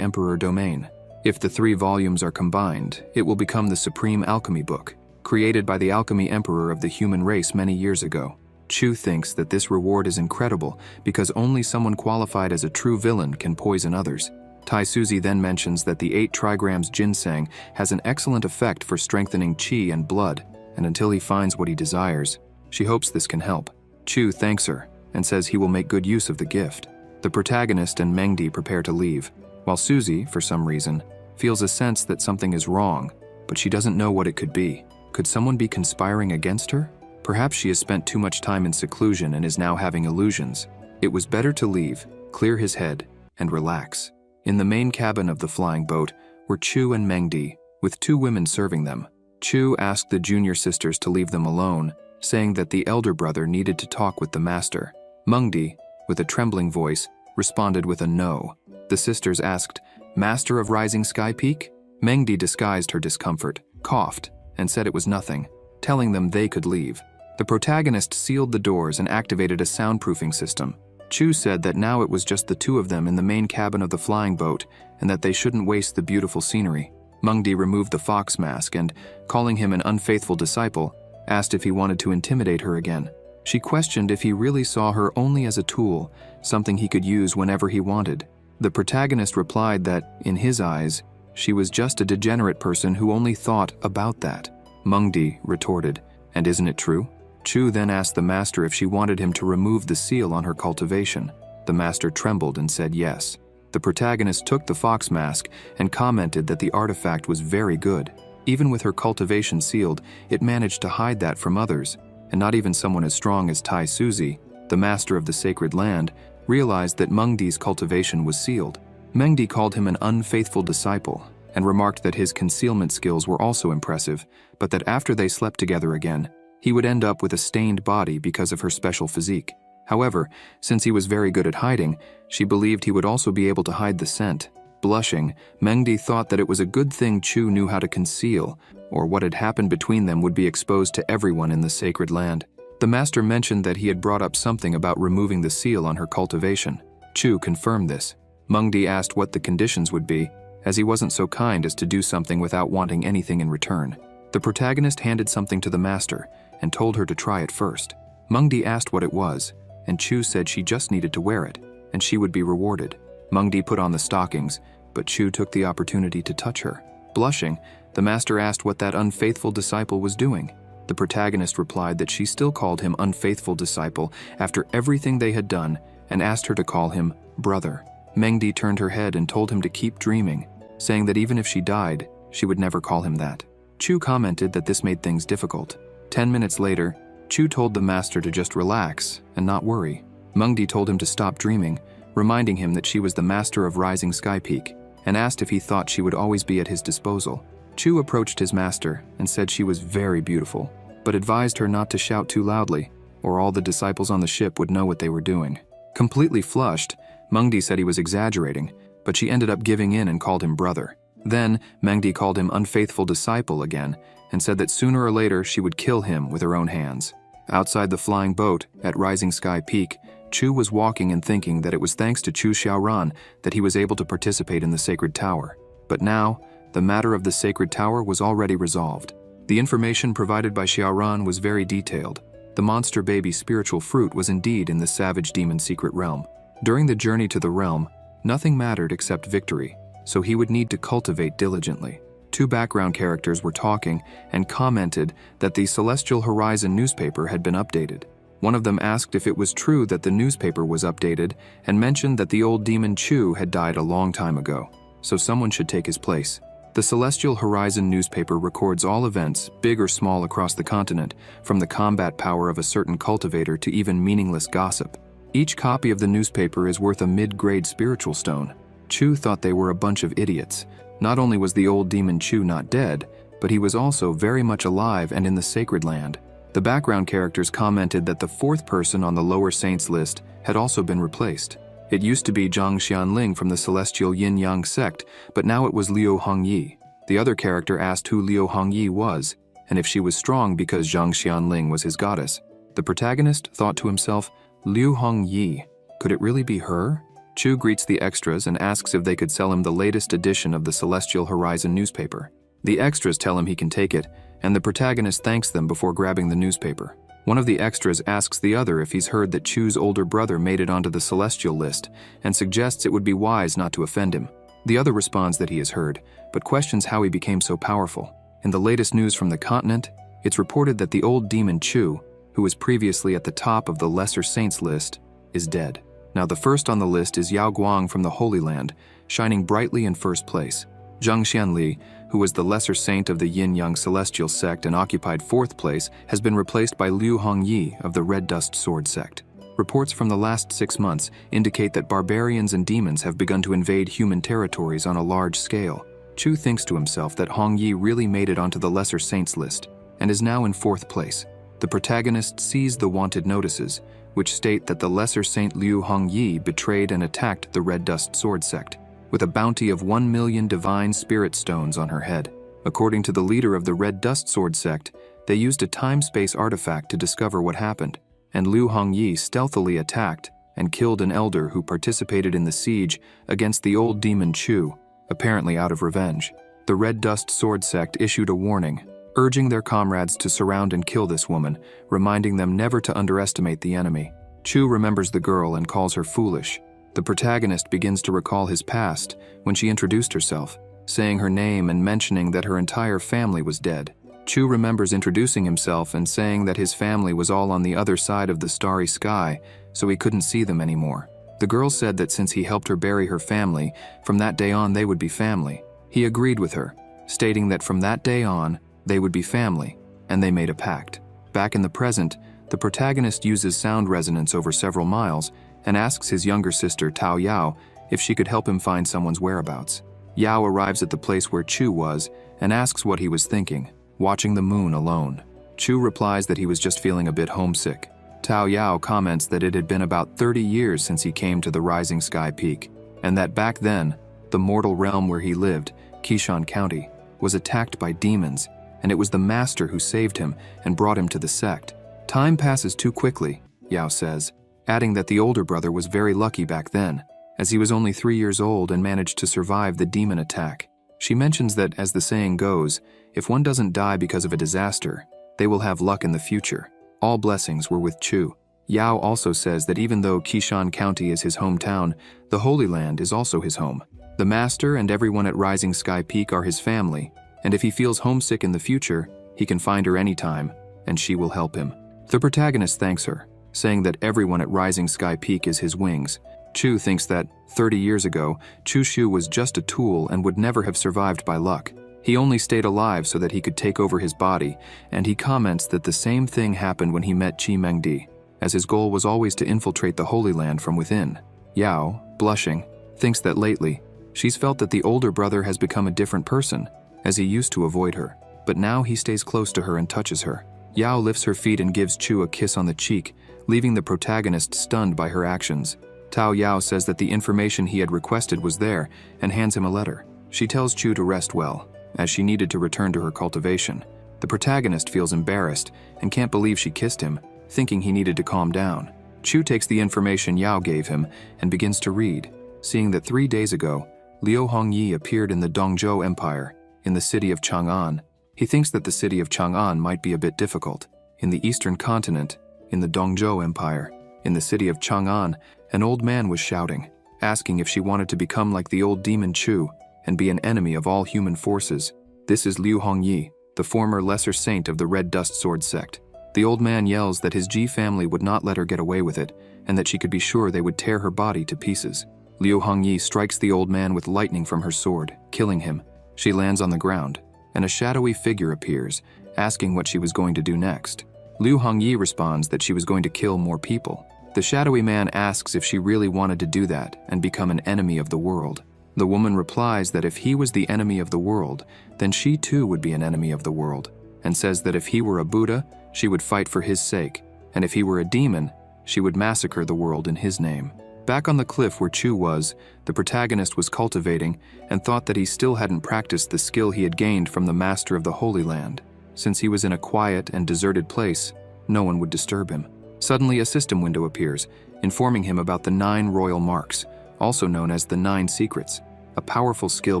Emperor domain. If the 3 volumes are combined, it will become the Supreme Alchemy Book, created by the Alchemy Emperor of the human race many years ago. Chu thinks that this reward is incredible because only someone qualified as a true villain can poison others. Tai Suzy then mentions that the 8 trigrams ginseng has an excellent effect for strengthening qi and blood, and until he finds what he desires, she hopes this can help. Chu thanks her and says he will make good use of the gift. The protagonist and Mengdi prepare to leave, while Suzy, for some reason, feels a sense that something is wrong, but she doesn't know what it could be. Could someone be conspiring against her? Perhaps she has spent too much time in seclusion and is now having illusions. It was better to leave, clear his head, and relax. In the main cabin of the flying boat were Chu and Mengdi, with 2 women serving them. Chu asked the junior sisters to leave them alone, saying that the elder brother needed to talk with the master. Mengdi, with a trembling voice, responded with a no. The sisters asked, "Master of Rising Sky Peak?" Mengdi disguised her discomfort, coughed, and said it was nothing, telling them they could leave. The protagonist sealed the doors and activated a soundproofing system. Chu said that now it was just the 2 of them in the main cabin of the flying boat and that they shouldn't waste the beautiful scenery. Mengdi removed the fox mask and, calling him an unfaithful disciple, asked if he wanted to intimidate her again. She questioned if he really saw her only as a tool, something he could use whenever he wanted. The protagonist replied that, in his eyes, she was just a degenerate person who only thought about that. Mengdi retorted, "And isn't it true?" Chu then asked the master if she wanted him to remove the seal on her cultivation. The master trembled and said yes. The protagonist took the fox mask and commented that the artifact was very good. Even with her cultivation sealed, it managed to hide that from others, and not even someone as strong as Tai Suzy, the master of the sacred land, realized that Mengdi's cultivation was sealed. Mengdi called him an unfaithful disciple and remarked that his concealment skills were also impressive, but that after they slept together again, he would end up with a stained body because of her special physique. However, since he was very good at hiding, she believed he would also be able to hide the scent. Blushing, Mengdi thought that it was a good thing Chu knew how to conceal, or what had happened between them would be exposed to everyone in the sacred land. The master mentioned that he had brought up something about removing the seal on her cultivation. Chu confirmed this. Mengdi asked what the conditions would be, as he wasn't so kind as to do something without wanting anything in return. The protagonist handed something to the master and told her to try it first. Mengdi asked what it was, and Chu said she just needed to wear it, and she would be rewarded. Mengdi put on the stockings, but Chu took the opportunity to touch her. Blushing, the master asked what that unfaithful disciple was doing. The protagonist replied that she still called him unfaithful disciple after everything they had done and asked her to call him brother. Mengdi turned her head and told him to keep dreaming, saying that even if she died, she would never call him that. Chu commented that this made things difficult. 10 minutes later, Chu told the master to just relax and not worry. Mengdi told him to stop dreaming, reminding him that she was the master of Rising Sky Peak, and asked if he thought she would always be at his disposal. Chu approached his master and said she was very beautiful, but advised her not to shout too loudly, or all the disciples on the ship would know what they were doing. Completely flushed, Mengdi said he was exaggerating, but she ended up giving in and called him brother. Then, Mengdi called him unfaithful disciple again, and said that sooner or later she would kill him with her own hands. Outside the flying boat, at Rising Sky Peak, Chu was walking and thinking that it was thanks to Chu Xiaoran that he was able to participate in the sacred tower. But now, the matter of the sacred tower was already resolved. The information provided by Xiaoran was very detailed. The monster baby spiritual fruit was indeed in the savage demon secret realm. During the journey to the realm, nothing mattered except victory, so he would need to cultivate diligently. 2 background characters were talking and commented that the Celestial Horizon newspaper had been updated. One of them asked if it was true that the newspaper was updated and mentioned that the old demon Chu had died a long time ago, so someone should take his place. The Celestial Horizon newspaper records all events, big or small, across the continent, from the combat power of a certain cultivator to even meaningless gossip. Each copy of the newspaper is worth a mid-grade spiritual stone. Chu thought they were a bunch of idiots. Not only was the old demon Chu not dead, but he was also very much alive and in the sacred land. The background characters commented that the 4th person on the lower saints list had also been replaced. It used to be Zhang Xianling from the celestial yin-yang sect, but now it was Liu Hongyi. The other character asked who Liu Hongyi was, and if she was strong because Zhang Xianling was his goddess. The protagonist thought to himself, Liu Hongyi, could it really be her? Chu greets the extras and asks if they could sell him the latest edition of the Celestial Horizon newspaper. The extras tell him he can take it, and the protagonist thanks them before grabbing the newspaper. One of the extras asks the other if he's heard that Chu's older brother made it onto the celestial list, and suggests it would be wise not to offend him. The other responds that he has heard, but questions how he became so powerful. In the latest news from the continent, it's reported that the old demon Chu, who was previously at the top of the Lesser Saints list, is dead. Now the first on the list is Yao Guang from the Holy Land, shining brightly in first place. Zhang Xianli, who was the lesser saint of the yin-yang celestial sect and occupied fourth place, has been replaced by Liu Hongyi of the Red Dust Sword sect. Reports from the last 6 months indicate that barbarians and demons have begun to invade human territories on a large scale. Chu thinks to himself that Hongyi really made it onto the lesser saints list and is now in fourth place. The protagonist sees the wanted notices, which state that the lesser saint Liu Hongyi betrayed and attacked the Red Dust Sword sect, with a bounty of 1 million divine spirit stones on her head. According to the leader of the Red Dust Sword sect, they used a time-space artifact to discover what happened, and Liu Hongyi stealthily attacked and killed an elder who participated in the siege against the old demon Chu, apparently out of revenge. The Red Dust Sword sect issued a warning, urging their comrades to surround and kill this woman, reminding them never to underestimate the enemy. Chu remembers the girl and calls her foolish. The protagonist begins to recall his past when she introduced herself, saying her name and mentioning that her entire family was dead. Chu remembers introducing himself and saying that his family was all on the other side of the starry sky, so he couldn't see them anymore. The girl said that since he helped her bury her family, from that day on they would be family. He agreed with her, stating that from that day on, they would be family, and they made a pact. Back in the present, the protagonist uses sound resonance over several miles and asks his younger sister, Tao Yao, if she could help him find someone's whereabouts. Yao arrives at the place where Chu was and asks what he was thinking, watching the moon alone. Chu replies that he was just feeling a bit homesick. Tao Yao comments that it had been about 30 years since he came to the Rising Sky Peak, and that back then, the mortal realm where he lived, Qishan County, was attacked by demons, and it was the master who saved him and brought him to the sect. Time passes too quickly, Yao says, adding that the older brother was very lucky back then, as he was only 3 years old and managed to survive the demon attack. She mentions that, as the saying goes, if one doesn't die because of a disaster, they will have luck in the future. All blessings were with Chu. Yao also says that even though Qishan County is his hometown, the Holy Land is also his home. The master and everyone at Rising Sky Peak are his family, and if he feels homesick in the future, he can find her anytime, and she will help him. The protagonist thanks her, saying that everyone at Rising Sky Peak is his wings. Chu thinks that, 30 years ago, Chu Shu was just a tool and would never have survived by luck. He only stayed alive so that he could take over his body, and he comments that the same thing happened when he met Qi Mengdi, as his goal was always to infiltrate the Holy Land from within. Yao, blushing, thinks that lately, she's felt that the older brother has become a different person, as he used to avoid her, but now he stays close to her and touches her. Yao lifts her feet and gives Chu a kiss on the cheek, leaving the protagonist stunned by her actions. Tao Yao says that the information he had requested was there and hands him a letter. She tells Chu to rest well, as she needed to return to her cultivation. The protagonist feels embarrassed and can't believe she kissed him, thinking he needed to calm down. Chu takes the information Yao gave him and begins to read, seeing that 3 days ago, Liu Hongyi appeared in the Dongzhou Empire, in the city of Chang'an. He thinks that the city of Chang'an might be a bit difficult. In the eastern continent, in the Dongzhou Empire, in the city of Chang'an, an old man was shouting, asking if she wanted to become like the old demon Chu and be an enemy of all human forces. This is Liu Hongyi, the former lesser saint of the Red Dust Sword sect. The old man yells that his Ji family would not let her get away with it, and that she could be sure they would tear her body to pieces. Liu Hongyi strikes the old man with lightning from her sword, killing him. She lands on the ground, and a shadowy figure appears, asking what she was going to do next. Liu Hongyi responds that she was going to kill more people. The shadowy man asks if she really wanted to do that and become an enemy of the world. The woman replies that if he was the enemy of the world, then she too would be an enemy of the world, and says that if he were a Buddha, she would fight for his sake, and if he were a demon, she would massacre the world in his name. Back on the cliff where Chu was, the protagonist was cultivating and thought that he still hadn't practiced the skill he had gained from the master of the Holy Land. Since he was in a quiet and deserted place, no one would disturb him. Suddenly a system window appears, informing him about the 9 royal marks, also known as the 9 secrets, a powerful skill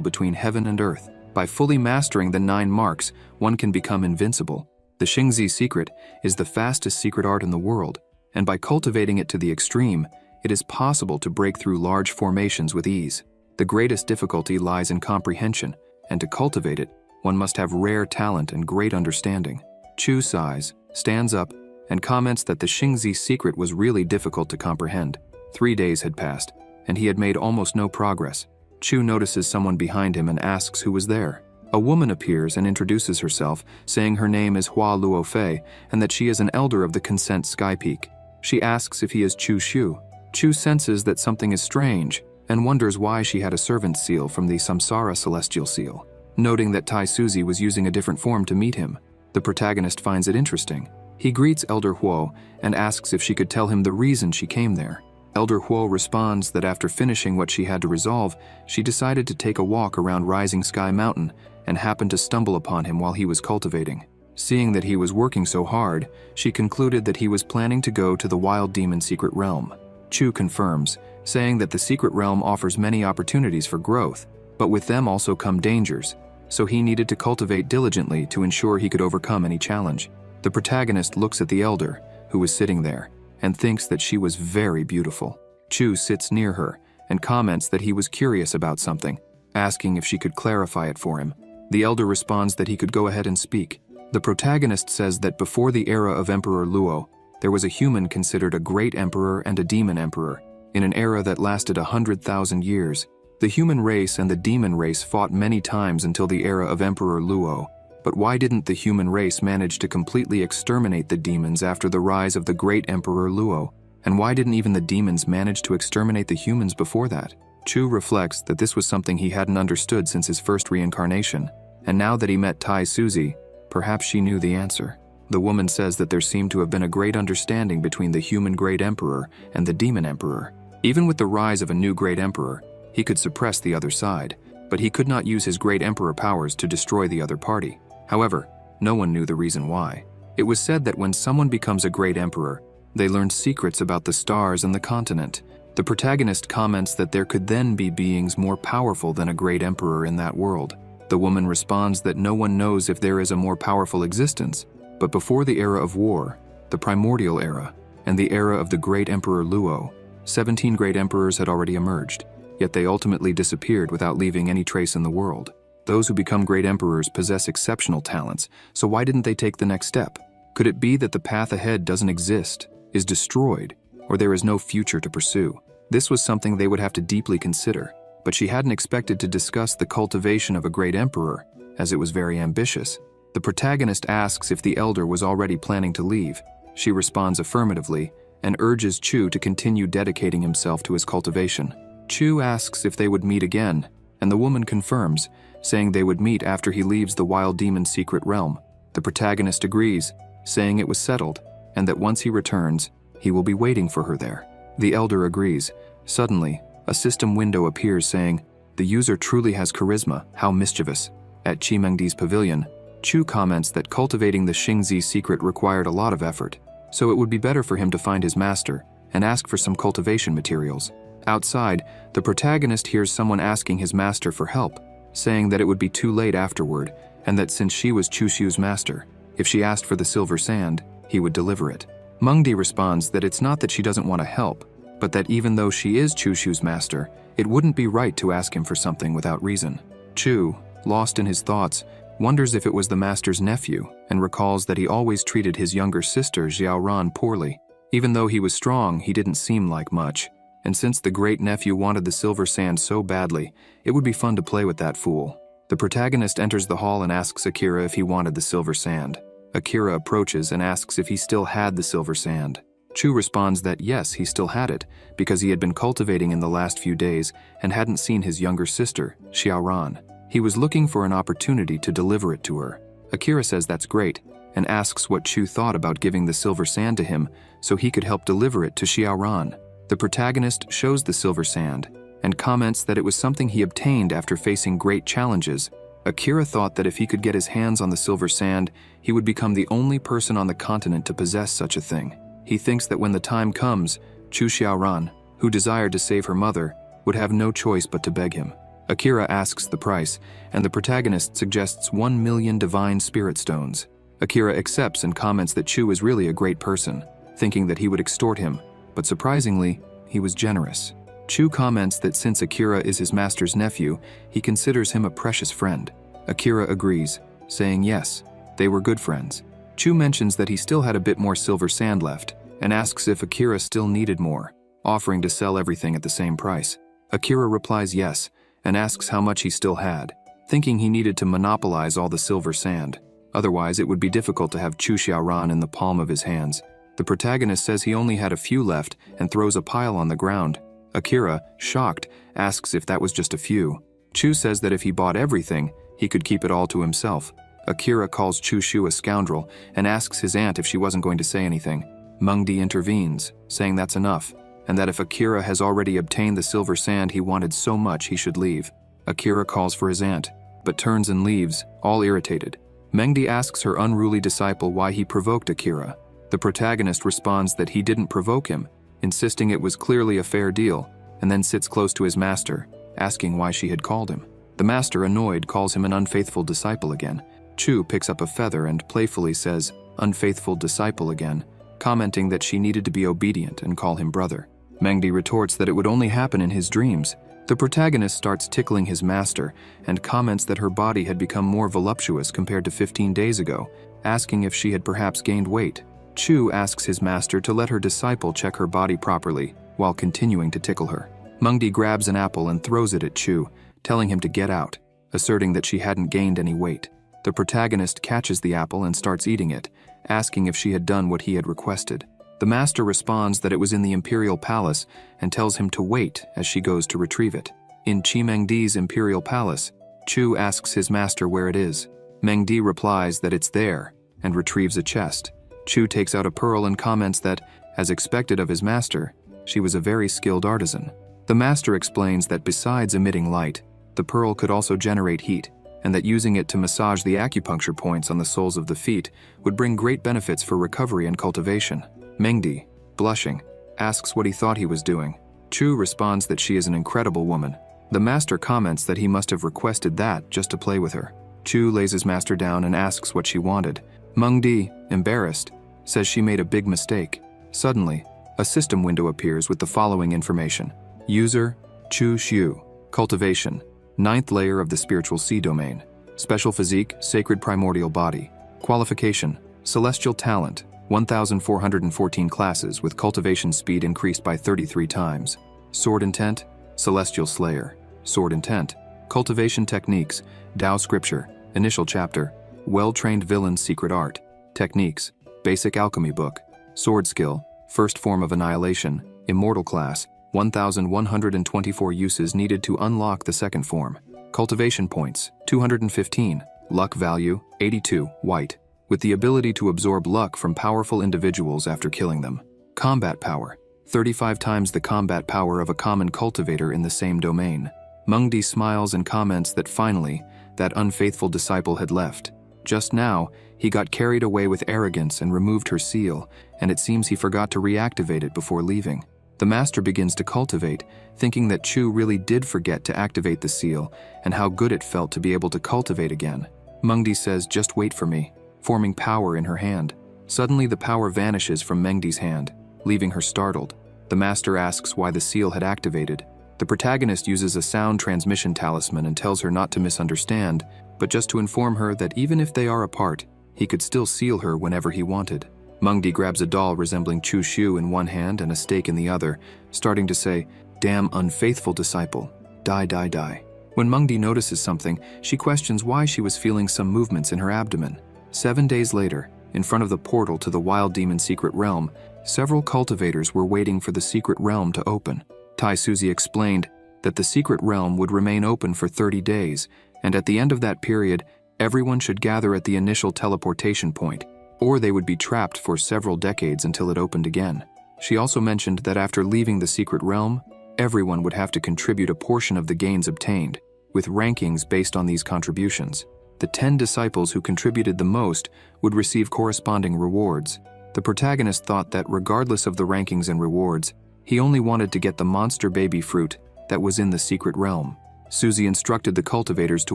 between heaven and earth. By fully mastering the 9 marks, one can become invincible. The Xingzi secret is the fastest secret art in the world, and by cultivating it to the extreme, it is possible to break through large formations with ease. The greatest difficulty lies in comprehension, and to cultivate it, one must have rare talent and great understanding. Chu sighs, stands up, and comments that the Xingzi secret was really difficult to comprehend. 3 days had passed, and he had made almost no progress. Chu notices someone behind him and asks who was there. A woman appears and introduces herself, saying her name is Hua Luofei and that she is an elder of the Consent Sky Peak. She asks if he is Chu Shu. Chu senses that something is strange and wonders why she had a servant's seal from the Samsara celestial seal. Noting that Tai Suzy was using a different form to meet him, the protagonist finds it interesting. He greets Elder Huo and asks if she could tell him the reason she came there. Elder Huo responds that after finishing what she had to resolve, she decided to take a walk around Rising Sky Mountain and happened to stumble upon him while he was cultivating. Seeing that he was working so hard, she concluded that he was planning to go to the Wild Demon Secret Realm. Chu confirms, saying that the Secret Realm offers many opportunities for growth, but with them also come dangers, so he needed to cultivate diligently to ensure he could overcome any challenge. The protagonist looks at the elder, who was sitting there, and thinks that she was very beautiful. Chu sits near her and comments that he was curious about something, asking if she could clarify it for him. The elder responds that he could go ahead and speak. The protagonist says that before the era of Emperor Luo, there was a human considered a great emperor and a demon emperor. In an era that lasted 100,000 years, the human race and the demon race fought many times until the era of Emperor Luo. But why didn't the human race manage to completely exterminate the demons after the rise of the great Emperor Luo? And why didn't even the demons manage to exterminate the humans before that? Chu reflects that this was something he hadn't understood since his first reincarnation, and now that he met Tai Suzy, perhaps she knew the answer. The woman says that there seemed to have been a great understanding between the human great emperor and the demon emperor. Even with the rise of a new great emperor, he could suppress the other side, but he could not use his great emperor powers to destroy the other party. However, no one knew the reason why. It was said that when someone becomes a great emperor, they learn secrets about the stars and the continent. The protagonist comments that there could then be beings more powerful than a great emperor in that world. The woman responds that no one knows if there is a more powerful existence, but before the era of war, the primordial era, and the era of the great Emperor Luo, 17 great emperors had already emerged, yet they ultimately disappeared without leaving any trace in the world. Those who become great emperors possess exceptional talents, so why didn't they take the next step? Could it be that the path ahead doesn't exist, is destroyed, or there is no future to pursue? This was something they would have to deeply consider, but she hadn't expected to discuss the cultivation of a great emperor, as it was very ambitious. The protagonist asks if the elder was already planning to leave. She responds affirmatively and urges Chu to continue dedicating himself to his cultivation. Chu asks if they would meet again, and the woman confirms, saying they would meet after he leaves the Wild Demon Secret Realm. The protagonist agrees, saying it was settled, and that once he returns, he will be waiting for her there. The elder agrees. Suddenly, a system window appears saying, "The user truly has charisma, how mischievous." At Chimengdi's pavilion, Chu comments that cultivating the Xingzi secret required a lot of effort, so it would be better for him to find his master and ask for some cultivation materials. Outside, the protagonist hears someone asking his master for help, saying that it would be too late afterward, and that since she was Chu Shu's master, if she asked for the silver sand, he would deliver it. Mengdi responds that it's not that she doesn't want to help, but that even though she is Chu Shu's master, it wouldn't be right to ask him for something without reason. Chu, lost in his thoughts, wonders if it was the master's nephew, and recalls that he always treated his younger sister Xiaoran poorly. Even though he was strong, he didn't seem like much, and since the great nephew wanted the silver sand so badly, it would be fun to play with that fool. The protagonist enters the hall and asks Akira if he wanted the silver sand. Akira approaches and asks if he still had the silver sand. Chu responds that yes, he still had it, because he had been cultivating in the last few days and hadn't seen his younger sister, Xiaoran. He was looking for an opportunity to deliver it to her. Akira says that's great, and asks what Chu thought about giving the silver sand to him so he could help deliver it to Xiaoran. The protagonist shows the silver sand and comments that it was something he obtained after facing great challenges. Akira thought that if he could get his hands on the silver sand, he would become the only person on the continent to possess such a thing. He thinks that when the time comes, Chu Xiaoran, who desired to save her mother, would have no choice but to beg him. Akira asks the price, and the protagonist suggests 1 million divine spirit stones. Akira accepts and comments that Chu is really a great person, thinking that he would extort him, but surprisingly, he was generous. Chu comments that since Akira is his master's nephew, he considers him a precious friend. Akira agrees, saying yes, they were good friends. Chu mentions that he still had a bit more silver sand left, and asks if Akira still needed more, offering to sell everything at the same price. Akira replies yes, and asks how much he still had, thinking he needed to monopolize all the silver sand. Otherwise, it would be difficult to have Chu Xiaoran in the palm of his hands. The protagonist says he only had a few left and throws a pile on the ground. Akira, shocked, asks if that was just a few. Chu says that if he bought everything, he could keep it all to himself. Akira calls Chu Shu a scoundrel and asks his aunt if she wasn't going to say anything. Mengdi intervenes, saying that's enough, and that if Akira has already obtained the silver sand he wanted so much he should leave. Akira calls for his aunt, but turns and leaves, all irritated. Mengdi asks her unruly disciple why he provoked Akira. The protagonist responds that he didn't provoke him, insisting it was clearly a fair deal, and then sits close to his master, asking why she had called him. The master, annoyed, calls him an unfaithful disciple again. Chu picks up a feather and playfully says, "Unfaithful disciple" again, commenting that she needed to be obedient and call him brother. Mengdi retorts that it would only happen in his dreams. The protagonist starts tickling his master and comments that her body had become more voluptuous compared to 15 days ago, asking if she had perhaps gained weight. Chu asks his master to let her disciple check her body properly while continuing to tickle her. Mengdi grabs an apple and throws it at Chu, telling him to get out, asserting that she hadn't gained any weight. The protagonist catches the apple and starts eating it, asking if she had done what he had requested. The master responds that it was in the imperial palace and tells him to wait as she goes to retrieve it. In Mengdi's imperial palace, Chu asks his master where it is. Mengdi replies that it's there and retrieves a chest. Chu takes out a pearl and comments that, as expected of his master, she was a very skilled artisan. The master explains that besides emitting light, the pearl could also generate heat, and that using it to massage the acupuncture points on the soles of the feet would bring great benefits for recovery and cultivation. Mengdi, blushing, asks what he thought he was doing. Chu responds that she is an incredible woman. The master comments that he must have requested that just to play with her. Chu lays his master down and asks what she wanted. Mengdi, embarrassed, says she made a big mistake. Suddenly, a system window appears with the following information. User, Chu Xiu. Cultivation, 9th layer of the spiritual sea domain. Special physique, sacred primordial body. Qualification, celestial talent, 1,414 classes with cultivation speed increased by 33 times. Sword intent, celestial slayer. Sword intent, cultivation techniques, Tao scripture, initial chapter, well-trained villain's secret art. Techniques, basic alchemy book. Sword skill, first form of annihilation, immortal class, 1,124 uses needed to unlock the second form. Cultivation points, 215. Luck value, 82, white, with the ability to absorb luck from powerful individuals after killing them. Combat power, 35 times the combat power of a common cultivator in the same domain. Mengdi smiles and comments that finally, that unfaithful disciple had left. Just now, he got carried away with arrogance and removed her seal, and it seems he forgot to reactivate it before leaving. The master begins to cultivate, thinking that Chu really did forget to activate the seal and how good it felt to be able to cultivate again. Mengdi says, "Just wait for me," forming power in her hand. Suddenly the power vanishes from Mengdi's hand, leaving her startled. The master asks why the seal had activated. The protagonist uses a sound transmission talisman and tells her not to misunderstand, but just to inform her that even if they are apart, he could still seal her whenever he wanted. Mengdi grabs a doll resembling Chu Xiu in one hand and a stake in the other, starting to say, "Damn unfaithful disciple. Die, die, die." When Mengdi notices something, she questions why she was feeling some movements in her abdomen. 7 days later, in front of the portal to the wild demon secret realm, several cultivators were waiting for the secret realm to open. Tai Suzy explained that the secret realm would remain open for 30 days, and at the end of that period, everyone should gather at the initial teleportation point, or they would be trapped for several decades until it opened again. She also mentioned that after leaving the secret realm, everyone would have to contribute a portion of the gains obtained, with rankings based on these contributions. The 10 disciples who contributed the most would receive corresponding rewards. The protagonist thought that regardless of the rankings and rewards, he only wanted to get the monster baby fruit that was in the secret realm. Suzy instructed the cultivators to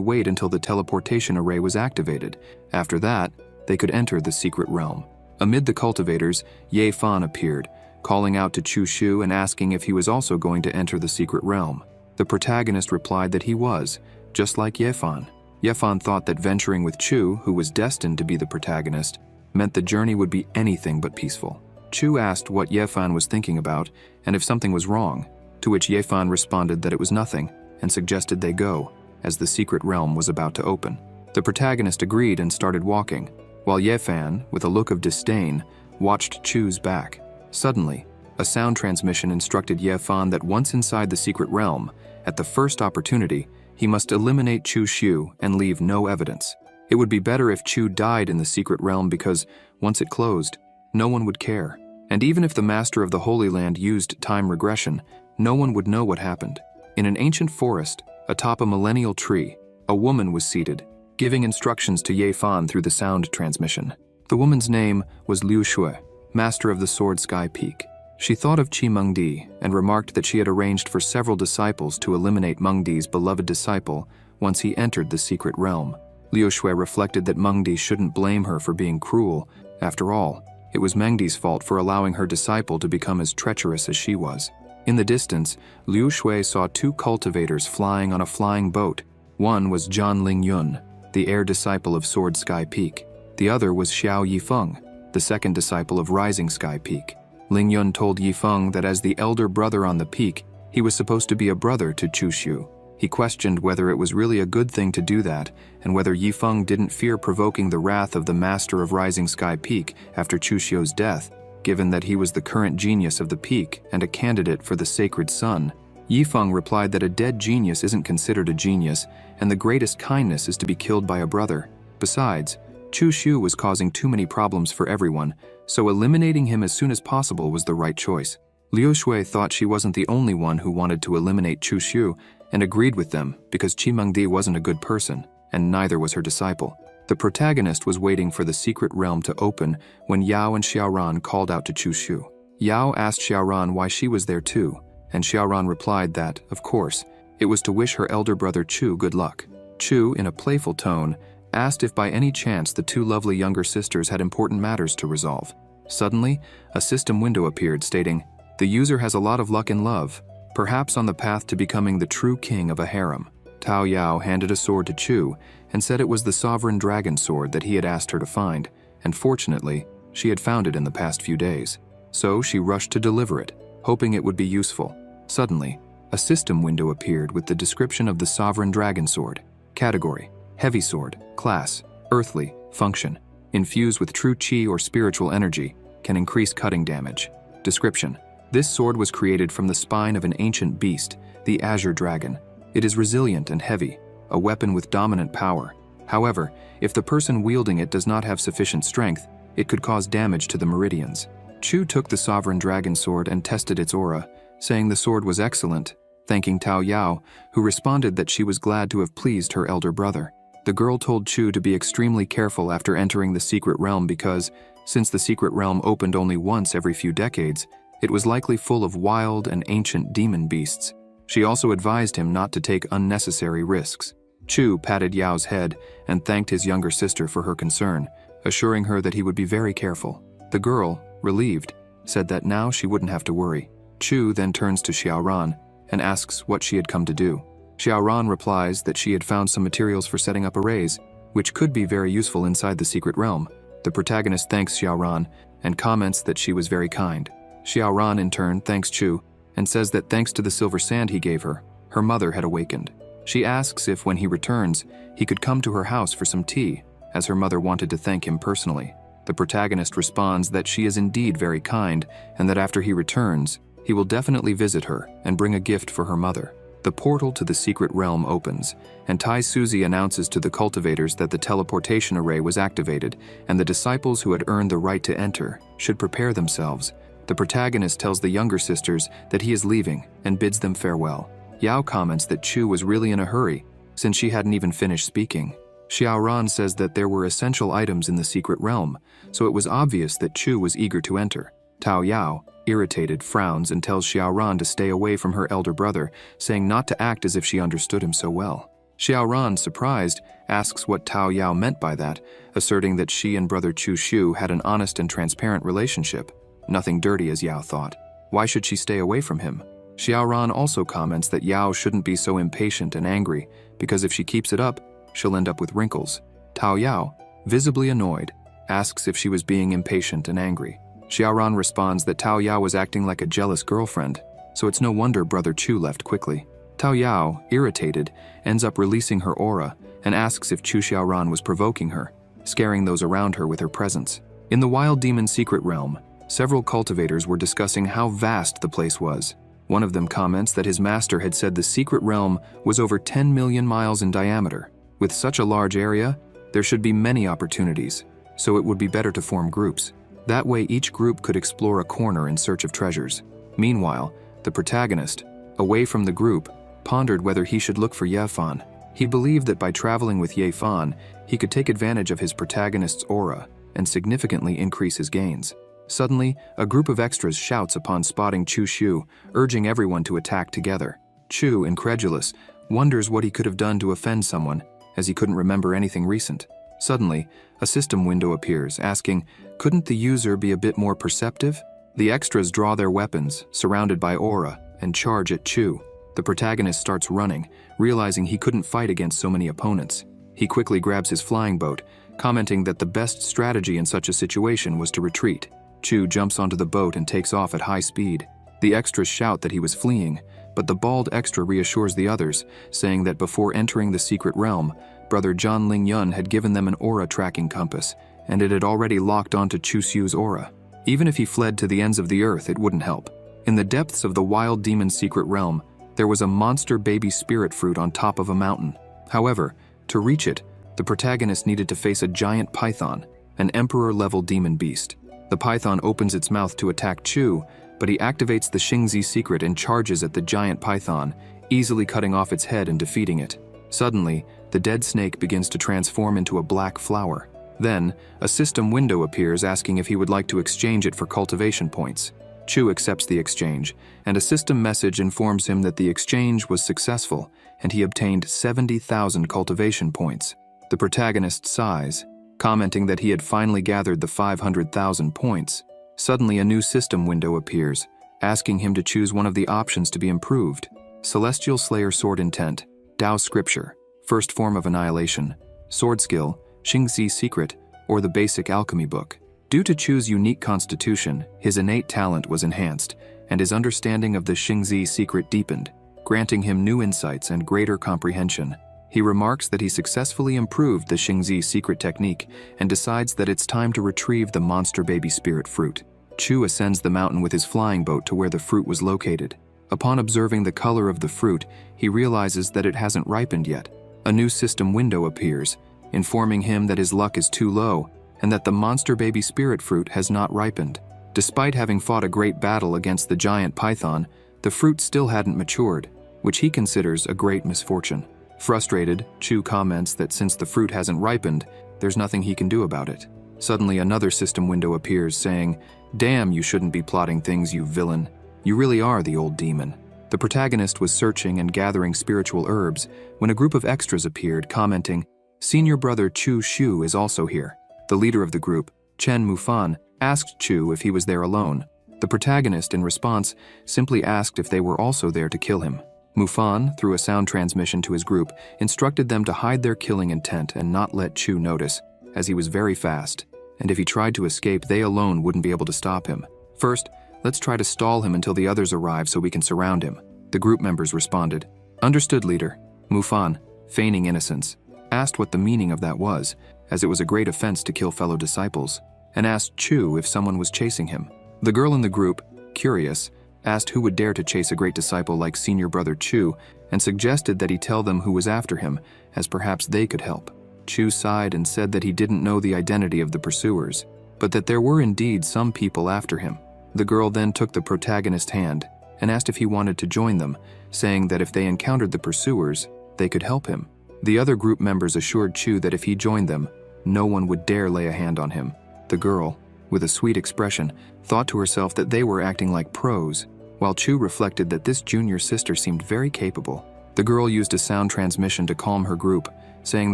wait until the teleportation array was activated. After that, they could enter the secret realm. Amid the cultivators, Ye Fan appeared, calling out to Chu Shu and asking if he was also going to enter the secret realm. The protagonist replied that he was, just like Ye Fan. Ye Fan thought that venturing with Chu, who was destined to be the protagonist, meant the journey would be anything but peaceful. Chu asked what Ye Fan was thinking about and if something was wrong, to which Ye Fan responded that it was nothing and suggested they go, as the secret realm was about to open. The protagonist agreed and started walking, while Ye Fan, with a look of disdain, watched Chu's back. Suddenly, a sound transmission instructed Ye Fan that once inside the secret realm, at the first opportunity, he must eliminate Chu Shu and leave no evidence. It would be better if Chu died in the secret realm because, once it closed, no one would care. And even if the master of the Holy Land used time regression, no one would know what happened. In an ancient forest, atop a millennial tree, a woman was seated, giving instructions to Ye Fan through the sound transmission. The woman's name was Liu Shui, master of the Sword Sky Peak. She thought of Qi Mengdi and remarked that she had arranged for several disciples to eliminate Mengdi's beloved disciple once he entered the secret realm. Liu Shui reflected that Mengdi shouldn't blame her for being cruel. After all, it was Mengdi's fault for allowing her disciple to become as treacherous as she was. In the distance, Liu Shui saw 2 cultivators flying on a flying boat. One was Zhan Lingyun, the heir disciple of Sword Sky Peak. The other was Xiao Yifeng, the second disciple of Rising Sky Peak. Lingyun told Yifeng that as the elder brother on the peak, he was supposed to be a brother to Chu Shu. He questioned whether it was really a good thing to do that, and whether Yifeng didn't fear provoking the wrath of the master of Rising Sky Peak after Chu Shu's death, given that he was the current genius of the peak and a candidate for the sacred sun. Yifeng replied that a dead genius isn't considered a genius, and the greatest kindness is to be killed by a brother. Besides, Chu Shu was causing too many problems for everyone, so eliminating him as soon as possible was the right choice. Liu Shui thought she wasn't the only one who wanted to eliminate Chu Shu, and agreed with them because Qi Mengdi wasn't a good person, and neither was her disciple. The protagonist was waiting for the secret realm to open when Yao and Xiaoran called out to Chu Shu. Yao asked Xiaoran why she was there too, and Xiaoran replied that, of course, it was to wish her elder brother Chu good luck. Chu, in a playful tone, asked if by any chance the 2 lovely younger sisters had important matters to resolve. Suddenly, a system window appeared stating, "The user has a lot of luck in love, perhaps on the path to becoming the true king of a harem." Tao Yao handed a sword to Chu and said it was the sovereign dragon sword that he had asked her to find, and fortunately, she had found it in the past few days. So she rushed to deliver it, hoping it would be useful. Suddenly, a system window appeared with the description of the sovereign dragon sword. Category: heavy sword. Class: earthly. Function: infused with true qi or spiritual energy, can increase cutting damage. Description: this sword was created from the spine of an ancient beast, the Azure Dragon. It is resilient and heavy, a weapon with dominant power. However, if the person wielding it does not have sufficient strength, it could cause damage to the meridians. Chu took the sovereign dragon sword and tested its aura, saying the sword was excellent, thanking Tao Yao, who responded that she was glad to have pleased her elder brother. The girl told Chu to be extremely careful after entering the secret realm because, since the secret realm opened only once every few decades, it was likely full of wild and ancient demon beasts. She also advised him not to take unnecessary risks. Chu patted Yao's head and thanked his younger sister for her concern, assuring her that he would be very careful. The girl, relieved, said that now she wouldn't have to worry. Chu then turns to Xiaoran and asks what she had come to do. Xiaoran replies that she had found some materials for setting up arrays, which could be very useful inside the secret realm. The protagonist thanks Xiaoran and comments that she was very kind. Xiaoran in turn thanks Chu and says that thanks to the silver sand he gave her, her mother had awakened. She asks if when he returns, he could come to her house for some tea, as her mother wanted to thank him personally. The protagonist responds that she is indeed very kind and that after he returns, he will definitely visit her and bring a gift for her mother. The portal to the secret realm opens, and Tai Suzy announces to the cultivators that the teleportation array was activated and the disciples who had earned the right to enter should prepare themselves, The protagonist tells the younger sisters that he is leaving and bids them farewell. Yao comments that Chu was really in a hurry, since she hadn't even finished speaking. Xiaoran says that there were essential items in the secret realm, so it was obvious that Chu was eager to enter. Tao Yao, irritated, frowns and tells Xiaoran to stay away from her elder brother, saying not to act as if she understood him so well. Xiaoran, surprised, asks what Tao Yao meant by that, asserting that she and brother Chu Shu had an honest and transparent relationship. Nothing dirty, as Yao thought. Why should she stay away from him? Xiaoran also comments that Yao shouldn't be so impatient and angry, because if she keeps it up, she'll end up with wrinkles. Tao Yao, visibly annoyed, asks if she was being impatient and angry. Xiaoran responds that Tao Yao was acting like a jealous girlfriend, so it's no wonder brother Chu left quickly. Tao Yao, irritated, ends up releasing her aura and asks if Chu Xiaoran was provoking her, scaring those around her with her presence. In the wild demon secret realm, several cultivators were discussing how vast the place was. One of them comments that his master had said the secret realm was over 10 million miles in diameter. With such a large area, there should be many opportunities, so it would be better to form groups. That way each group could explore a corner in search of treasures. Meanwhile, the protagonist, away from the group, pondered whether he should look for Ye Fan. He believed that by traveling with Ye Fan, he could take advantage of his protagonist's aura and significantly increase his gains. Suddenly, a group of extras shouts upon spotting Chu Shu, urging everyone to attack together. Chu, incredulous, wonders what he could have done to offend someone, as he couldn't remember anything recent. Suddenly, a system window appears, asking, couldn't the user be a bit more perceptive? The extras draw their weapons, surrounded by aura, and charge at Chu. The protagonist starts running, realizing he couldn't fight against so many opponents. He quickly grabs his flying boat, commenting that the best strategy in such a situation was to retreat. Chu jumps onto the boat and takes off at high speed. The extras shout that he was fleeing, but the bald extra reassures the others, saying that before entering the secret realm, brother Zhan Lingyun had given them an aura tracking compass, and it had already locked onto Chu Xiu's aura. Even if he fled to the ends of the earth, it wouldn't help. In the depths of the wild demon secret realm, there was a monster baby spirit fruit on top of a mountain. However, to reach it, the protagonist needed to face a giant python, an emperor-level demon beast. The python opens its mouth to attack Chu, but he activates the Xingzi secret and charges at the giant python, easily cutting off its head and defeating it. Suddenly, the dead snake begins to transform into a black flower. Then, a system window appears asking if he would like to exchange it for cultivation points. Chu accepts the exchange, and a system message informs him that the exchange was successful, and he obtained 70,000 cultivation points. The protagonist sighs, commenting that he had finally gathered the 500,000 points. Suddenly, a new system window appears, asking him to choose one of the options to be improved. Celestial Slayer Sword Intent, Dao Scripture, First Form of Annihilation, Sword Skill, Xingzi Secret, or the Basic Alchemy Book. Due to Chu's unique constitution, his innate talent was enhanced, and his understanding of the Xingzi Secret deepened, granting him new insights and greater comprehension. He remarks that he successfully improved the Xingzi Secret technique and decides that it's time to retrieve the monster baby spirit fruit. Chu ascends the mountain with his flying boat to where the fruit was located. Upon observing the color of the fruit, he realizes that it hasn't ripened yet. A new system window appears, informing him that his luck is too low and that the monster baby spirit fruit has not ripened. Despite having fought a great battle against the giant python, the fruit still hadn't matured, which he considers a great misfortune. Frustrated, Chu comments that since the fruit hasn't ripened, there's nothing he can do about it. Suddenly, another system window appears, saying, "Damn, you shouldn't be plotting things, you villain. You really are the old demon." The protagonist was searching and gathering spiritual herbs when a group of extras appeared, commenting, "Senior brother Chu Shu is also here." The leader of the group, Chen Mufan, asked Chu if he was there alone. The protagonist, in response, simply asked if they were also there to kill him. Mufan, through a sound transmission to his group, instructed them to hide their killing intent and not let Chu notice, as he was very fast, and if he tried to escape, they alone wouldn't be able to stop him. "First, let's try to stall him until the others arrive so we can surround him," the group members responded. "Understood, leader." Mufan, feigning innocence, asked what the meaning of that was, as it was a great offense to kill fellow disciples, and asked Chu if someone was chasing him. The girl in the group, curious, asked who would dare to chase a great disciple like senior brother Chu, and suggested that he tell them who was after him, as perhaps they could help. Chu sighed and said that he didn't know the identity of the pursuers, but that there were indeed some people after him. The girl then took the protagonist's hand and asked if he wanted to join them, saying that if they encountered the pursuers, they could help him. The other group members assured Chu that if he joined them, no one would dare lay a hand on him. The girl, with a sweet expression, thought to herself that they were acting like pros, while Chu reflected that this junior sister seemed very capable. The girl used a sound transmission to calm her group, saying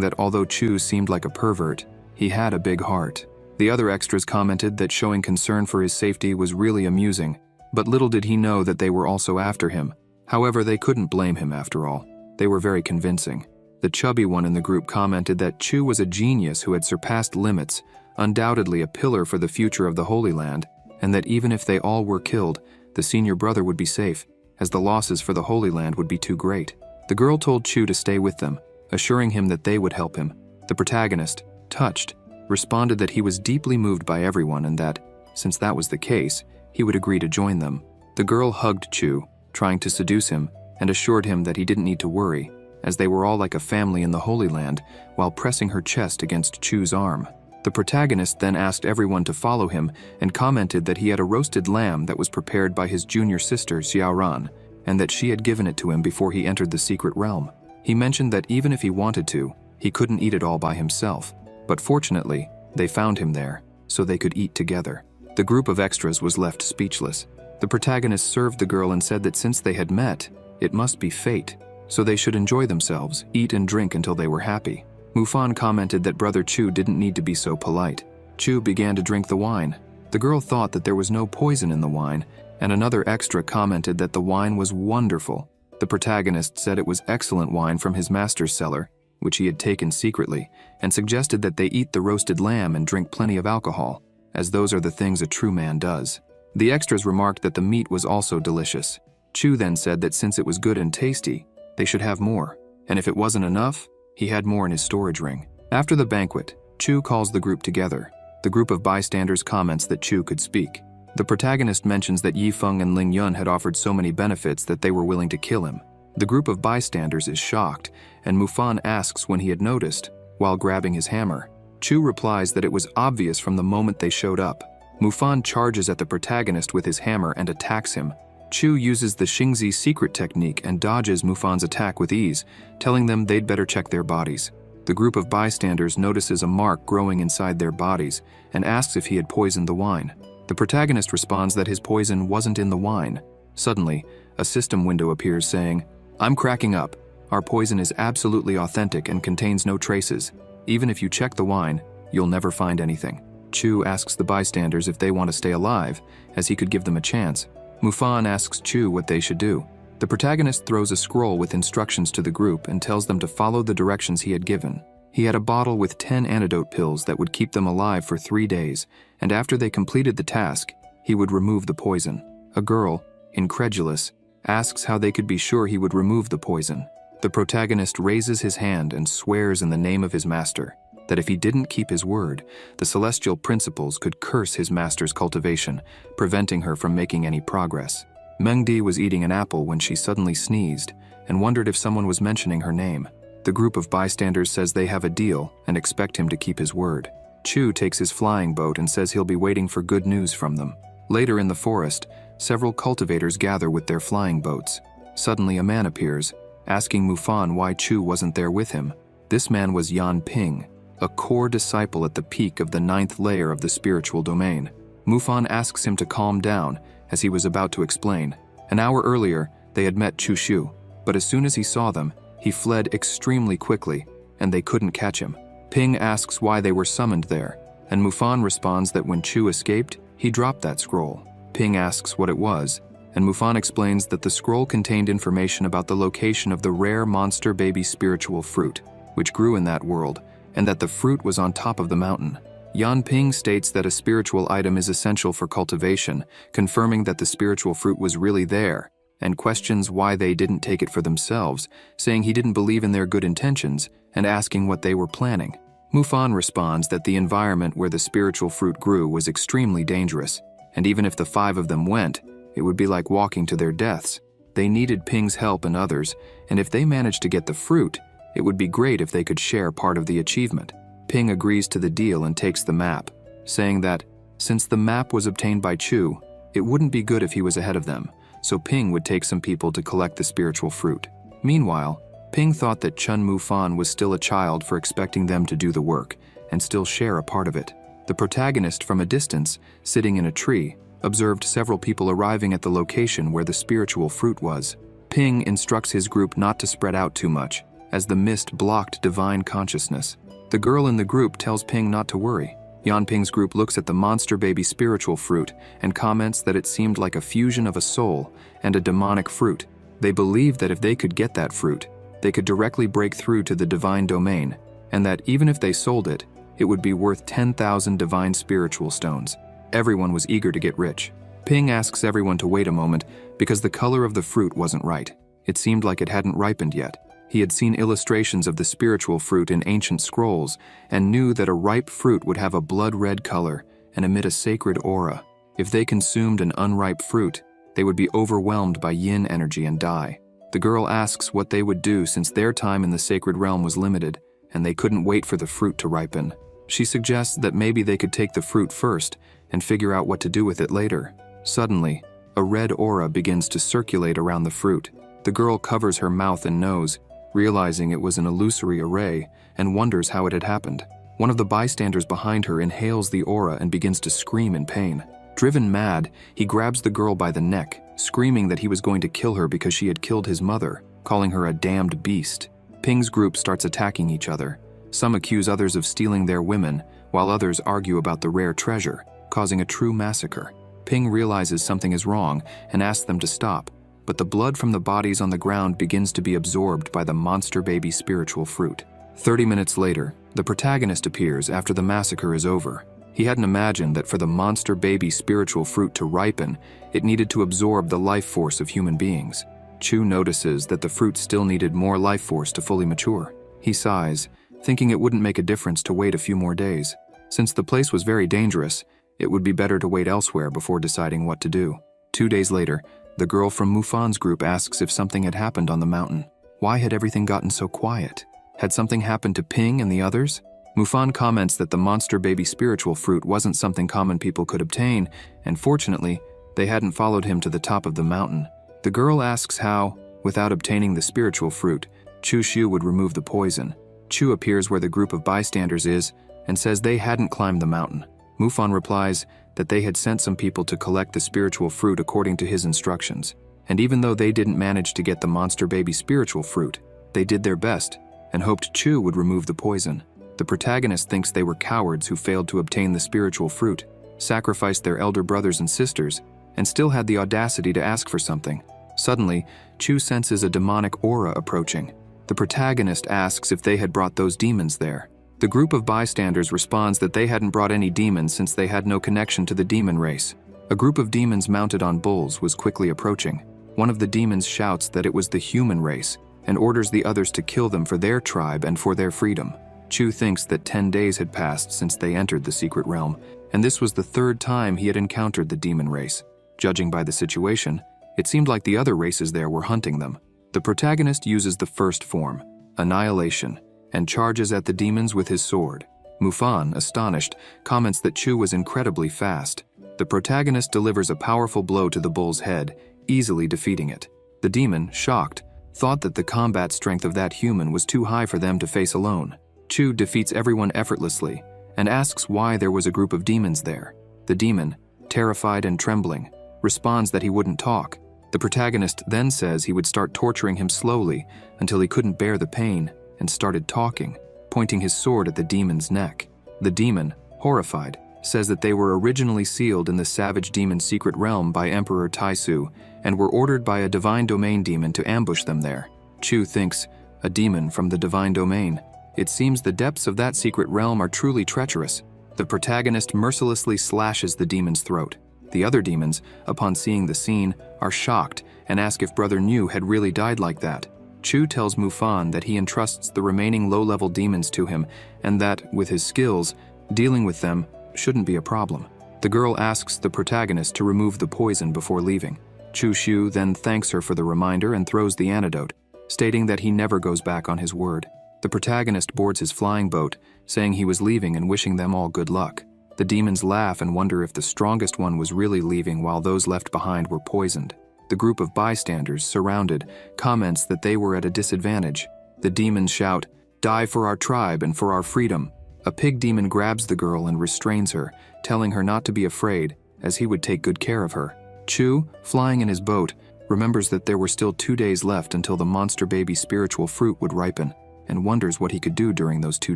that although Chu seemed like a pervert, he had a big heart. The other extras commented that showing concern for his safety was really amusing, but little did he know that they were also after him. However, they couldn't blame him after all. They were very convincing. The chubby one in the group commented that Chu was a genius who had surpassed limits, undoubtedly a pillar for the future of the Holy Land, and that even if they all were killed, the senior brother would be safe, as the losses for the Holy Land would be too great. The girl told Chu to stay with them, assuring him that they would help him. The protagonist, touched, responded that he was deeply moved by everyone and that, since that was the case, he would agree to join them. The girl hugged Chu, trying to seduce him, and assured him that he didn't need to worry, as they were all like a family in the Holy Land, while pressing her chest against Chu's arm. The protagonist then asked everyone to follow him and commented that he had a roasted lamb that was prepared by his junior sister Xiaoran, and that she had given it to him before he entered the secret realm. He mentioned that even if he wanted to, he couldn't eat it all by himself, but fortunately, they found him there, so they could eat together. The group of extras was left speechless. The protagonist served the girl and said that since they had met, it must be fate, so they should enjoy themselves, eat and drink until they were happy. Mufan commented that Brother Chu didn't need to be so polite. Chu began to drink the wine. The girl thought that there was no poison in the wine, and another extra commented that the wine was wonderful. The protagonist said it was excellent wine from his master's cellar, which he had taken secretly, and suggested that they eat the roasted lamb and drink plenty of alcohol, as those are the things a true man does. The extras remarked that the meat was also delicious. Chu then said that since it was good and tasty, they should have more, and if it wasn't enough, he had more in his storage ring. After the banquet, Chu calls the group together. The group of bystanders comments that Chu could speak. The protagonist mentions that Yi Feng and Ling Yun had offered so many benefits that they were willing to kill him. The group of bystanders is shocked, and Mufan asks when he had noticed, while grabbing his hammer. Chu replies that it was obvious from the moment they showed up. Mufan charges at the protagonist with his hammer and attacks him. Chu uses the Xingzi secret technique and dodges Mufan's attack with ease, telling them they'd better check their bodies. The group of bystanders notices a mark growing inside their bodies and asks if he had poisoned the wine. The protagonist responds that his poison wasn't in the wine. Suddenly, a system window appears saying, "I'm cracking up. Our poison is absolutely authentic and contains no traces. Even if you check the wine, you'll never find anything." Chu asks the bystanders if they want to stay alive, as he could give them a chance. Mufan asks Chu what they should do. The protagonist throws a scroll with instructions to the group and tells them to follow the directions he had given. He had a bottle with 10 antidote pills that would keep them alive for 3 days, and after they completed the task, he would remove the poison. A girl, incredulous, asks how they could be sure he would remove the poison. The protagonist raises his hand and swears in the name of his master that if he didn't keep his word, the celestial principles could curse his master's cultivation, preventing her from making any progress. Mengdi was eating an apple when she suddenly sneezed and wondered if someone was mentioning her name. The group of bystanders says they have a deal and expect him to keep his word. Chu takes his flying boat and says he'll be waiting for good news from them. Later in the forest, several cultivators gather with their flying boats. Suddenly a man appears, asking Mufan why Chu wasn't there with him. This man was Yan Ping, a core disciple at the peak of the 9th layer of the spiritual domain. Mufan asks him to calm down, as he was about to explain. An hour earlier, they had met Chu Shu, but as soon as he saw them, he fled extremely quickly, and they couldn't catch him. Ping asks why they were summoned there, and Mufan responds that when Chu escaped, he dropped that scroll. Ping asks what it was, and Mufan explains that the scroll contained information about the location of the rare monster baby spiritual fruit, which grew in that world, and that the fruit was on top of the mountain. Yan Ping states that a spiritual item is essential for cultivation, confirming that the spiritual fruit was really there, and questions why they didn't take it for themselves, saying he didn't believe in their good intentions, and asking what they were planning. Mufan responds that the environment where the spiritual fruit grew was extremely dangerous, and even if the 5 of them went, it would be like walking to their deaths. They needed Ping's help and others, and if they managed to get the fruit, it would be great if they could share part of the achievement. Ping agrees to the deal and takes the map, saying that, since the map was obtained by Chu, It wouldn't be good if he was ahead of them, so Ping would take some people to collect the spiritual fruit. Meanwhile, Ping thought that Chun Mufan was still a child for expecting them to do the work and still share a part of it. The protagonist from a distance, sitting in a tree, observed several people arriving at the location where the spiritual fruit was. Ping instructs his group not to spread out too much, as the mist blocked divine consciousness. The girl in the group tells Ping not to worry. Yan Ping's group looks at the monster baby spiritual fruit and comments that it seemed like a fusion of a soul and a demonic fruit. They believed that if they could get that fruit, they could directly break through to the divine domain, and that even if they sold it, it would be worth 10,000 divine spiritual stones. Everyone was eager to get rich. Ping asks everyone to wait a moment because the color of the fruit wasn't right. It seemed like it hadn't ripened yet. He had seen illustrations of the spiritual fruit in ancient scrolls and knew that a ripe fruit would have a blood-red color and emit a sacred aura. If they consumed an unripe fruit, they would be overwhelmed by yin energy and die. The girl asks what they would do since their time in the sacred realm was limited and they couldn't wait for the fruit to ripen. She suggests that maybe they could take the fruit first and figure out what to do with it later. Suddenly, a red aura begins to circulate around the fruit. The girl covers her mouth and nose, realizing it was an illusory array, and wonders how it had happened. One of the bystanders behind her inhales the aura and begins to scream in pain. Driven mad, he grabs the girl by the neck, screaming that he was going to kill her because she had killed his mother, calling her a damned beast. Ping's group starts attacking each other. Some accuse others of stealing their women, while others argue about the rare treasure, causing a true massacre. Ping realizes something is wrong and asks them to stop, but the blood from the bodies on the ground begins to be absorbed by the monster baby spiritual fruit. 30 minutes later, the protagonist appears after the massacre is over. He hadn't imagined that for the monster baby spiritual fruit to ripen, it needed to absorb the life force of human beings. Chu notices that the fruit still needed more life force to fully mature. He sighs, thinking it wouldn't make a difference to wait a few more days. Since the place was very dangerous, it would be better to wait elsewhere before deciding what to do. 2 days later, the girl from Mufan's group asks if something had happened on the mountain. Why had everything gotten so quiet? Had something happened to Ping and the others? Mufan comments that the monster baby spiritual fruit wasn't something common people could obtain, and fortunately, they hadn't followed him to the top of the mountain. The girl asks how, without obtaining the spiritual fruit, Chu Shu would remove the poison. Chu appears where the group of bystanders is and says they hadn't climbed the mountain. Mufan replies that they had sent some people to collect the spiritual fruit according to his instructions, and even though they didn't manage to get the monster baby spiritual fruit, they did their best and hoped Chu would remove the poison. The protagonist thinks they were cowards who failed to obtain the spiritual fruit, sacrificed their elder brothers and sisters, and still had the audacity to ask for something. Suddenly, Chu senses a demonic aura approaching. The protagonist asks if they had brought those demons there. The group of bystanders responds that they hadn't brought any demons since they had no connection to the demon race. A group of demons mounted on bulls was quickly approaching. One of the demons shouts that it was the human race and orders the others to kill them for their tribe and for their freedom. Chu thinks that 10 days had passed since they entered the secret realm, and this was the 3rd time he had encountered the demon race. Judging by the situation, it seemed like the other races there were hunting them. The protagonist uses the first form, annihilation, and charges at the demons with his sword. Mufan, astonished, comments that Chu was incredibly fast. The protagonist delivers a powerful blow to the bull's head, easily defeating it. The demon, shocked, thought that the combat strength of that human was too high for them to face alone. Chu defeats everyone effortlessly and asks why there was a group of demons there. The demon, terrified and trembling, responds that he wouldn't talk. The protagonist then says he would start torturing him slowly until he couldn't bear the pain and started talking, pointing his sword at the demon's neck. The demon, horrified, says that they were originally sealed in the savage demon's secret realm by Emperor Taisu and were ordered by a divine domain demon to ambush them there. Chu thinks, a demon from the divine domain. It seems the depths of that secret realm are truly treacherous. The protagonist mercilessly slashes the demon's throat. The other demons, upon seeing the scene, are shocked and ask if Brother Niu had really died like that. Chu tells Mufan that he entrusts the remaining low-level demons to him and that, with his skills, dealing with them shouldn't be a problem. The girl asks the protagonist to remove the poison before leaving. Chu Shu then thanks her for the reminder and throws the antidote, stating that he never goes back on his word. The protagonist boards his flying boat, saying he was leaving and wishing them all good luck. The demons laugh and wonder if the strongest one was really leaving while those left behind were poisoned. The group of bystanders, surrounded, comments that they were at a disadvantage. The demons shout, "Die for our tribe and for our freedom." A pig demon grabs the girl and restrains her, telling her not to be afraid, as he would take good care of her. Chu, flying in his boat, remembers that there were still 2 days left until the monster baby spiritual fruit would ripen, and wonders what he could do during those 2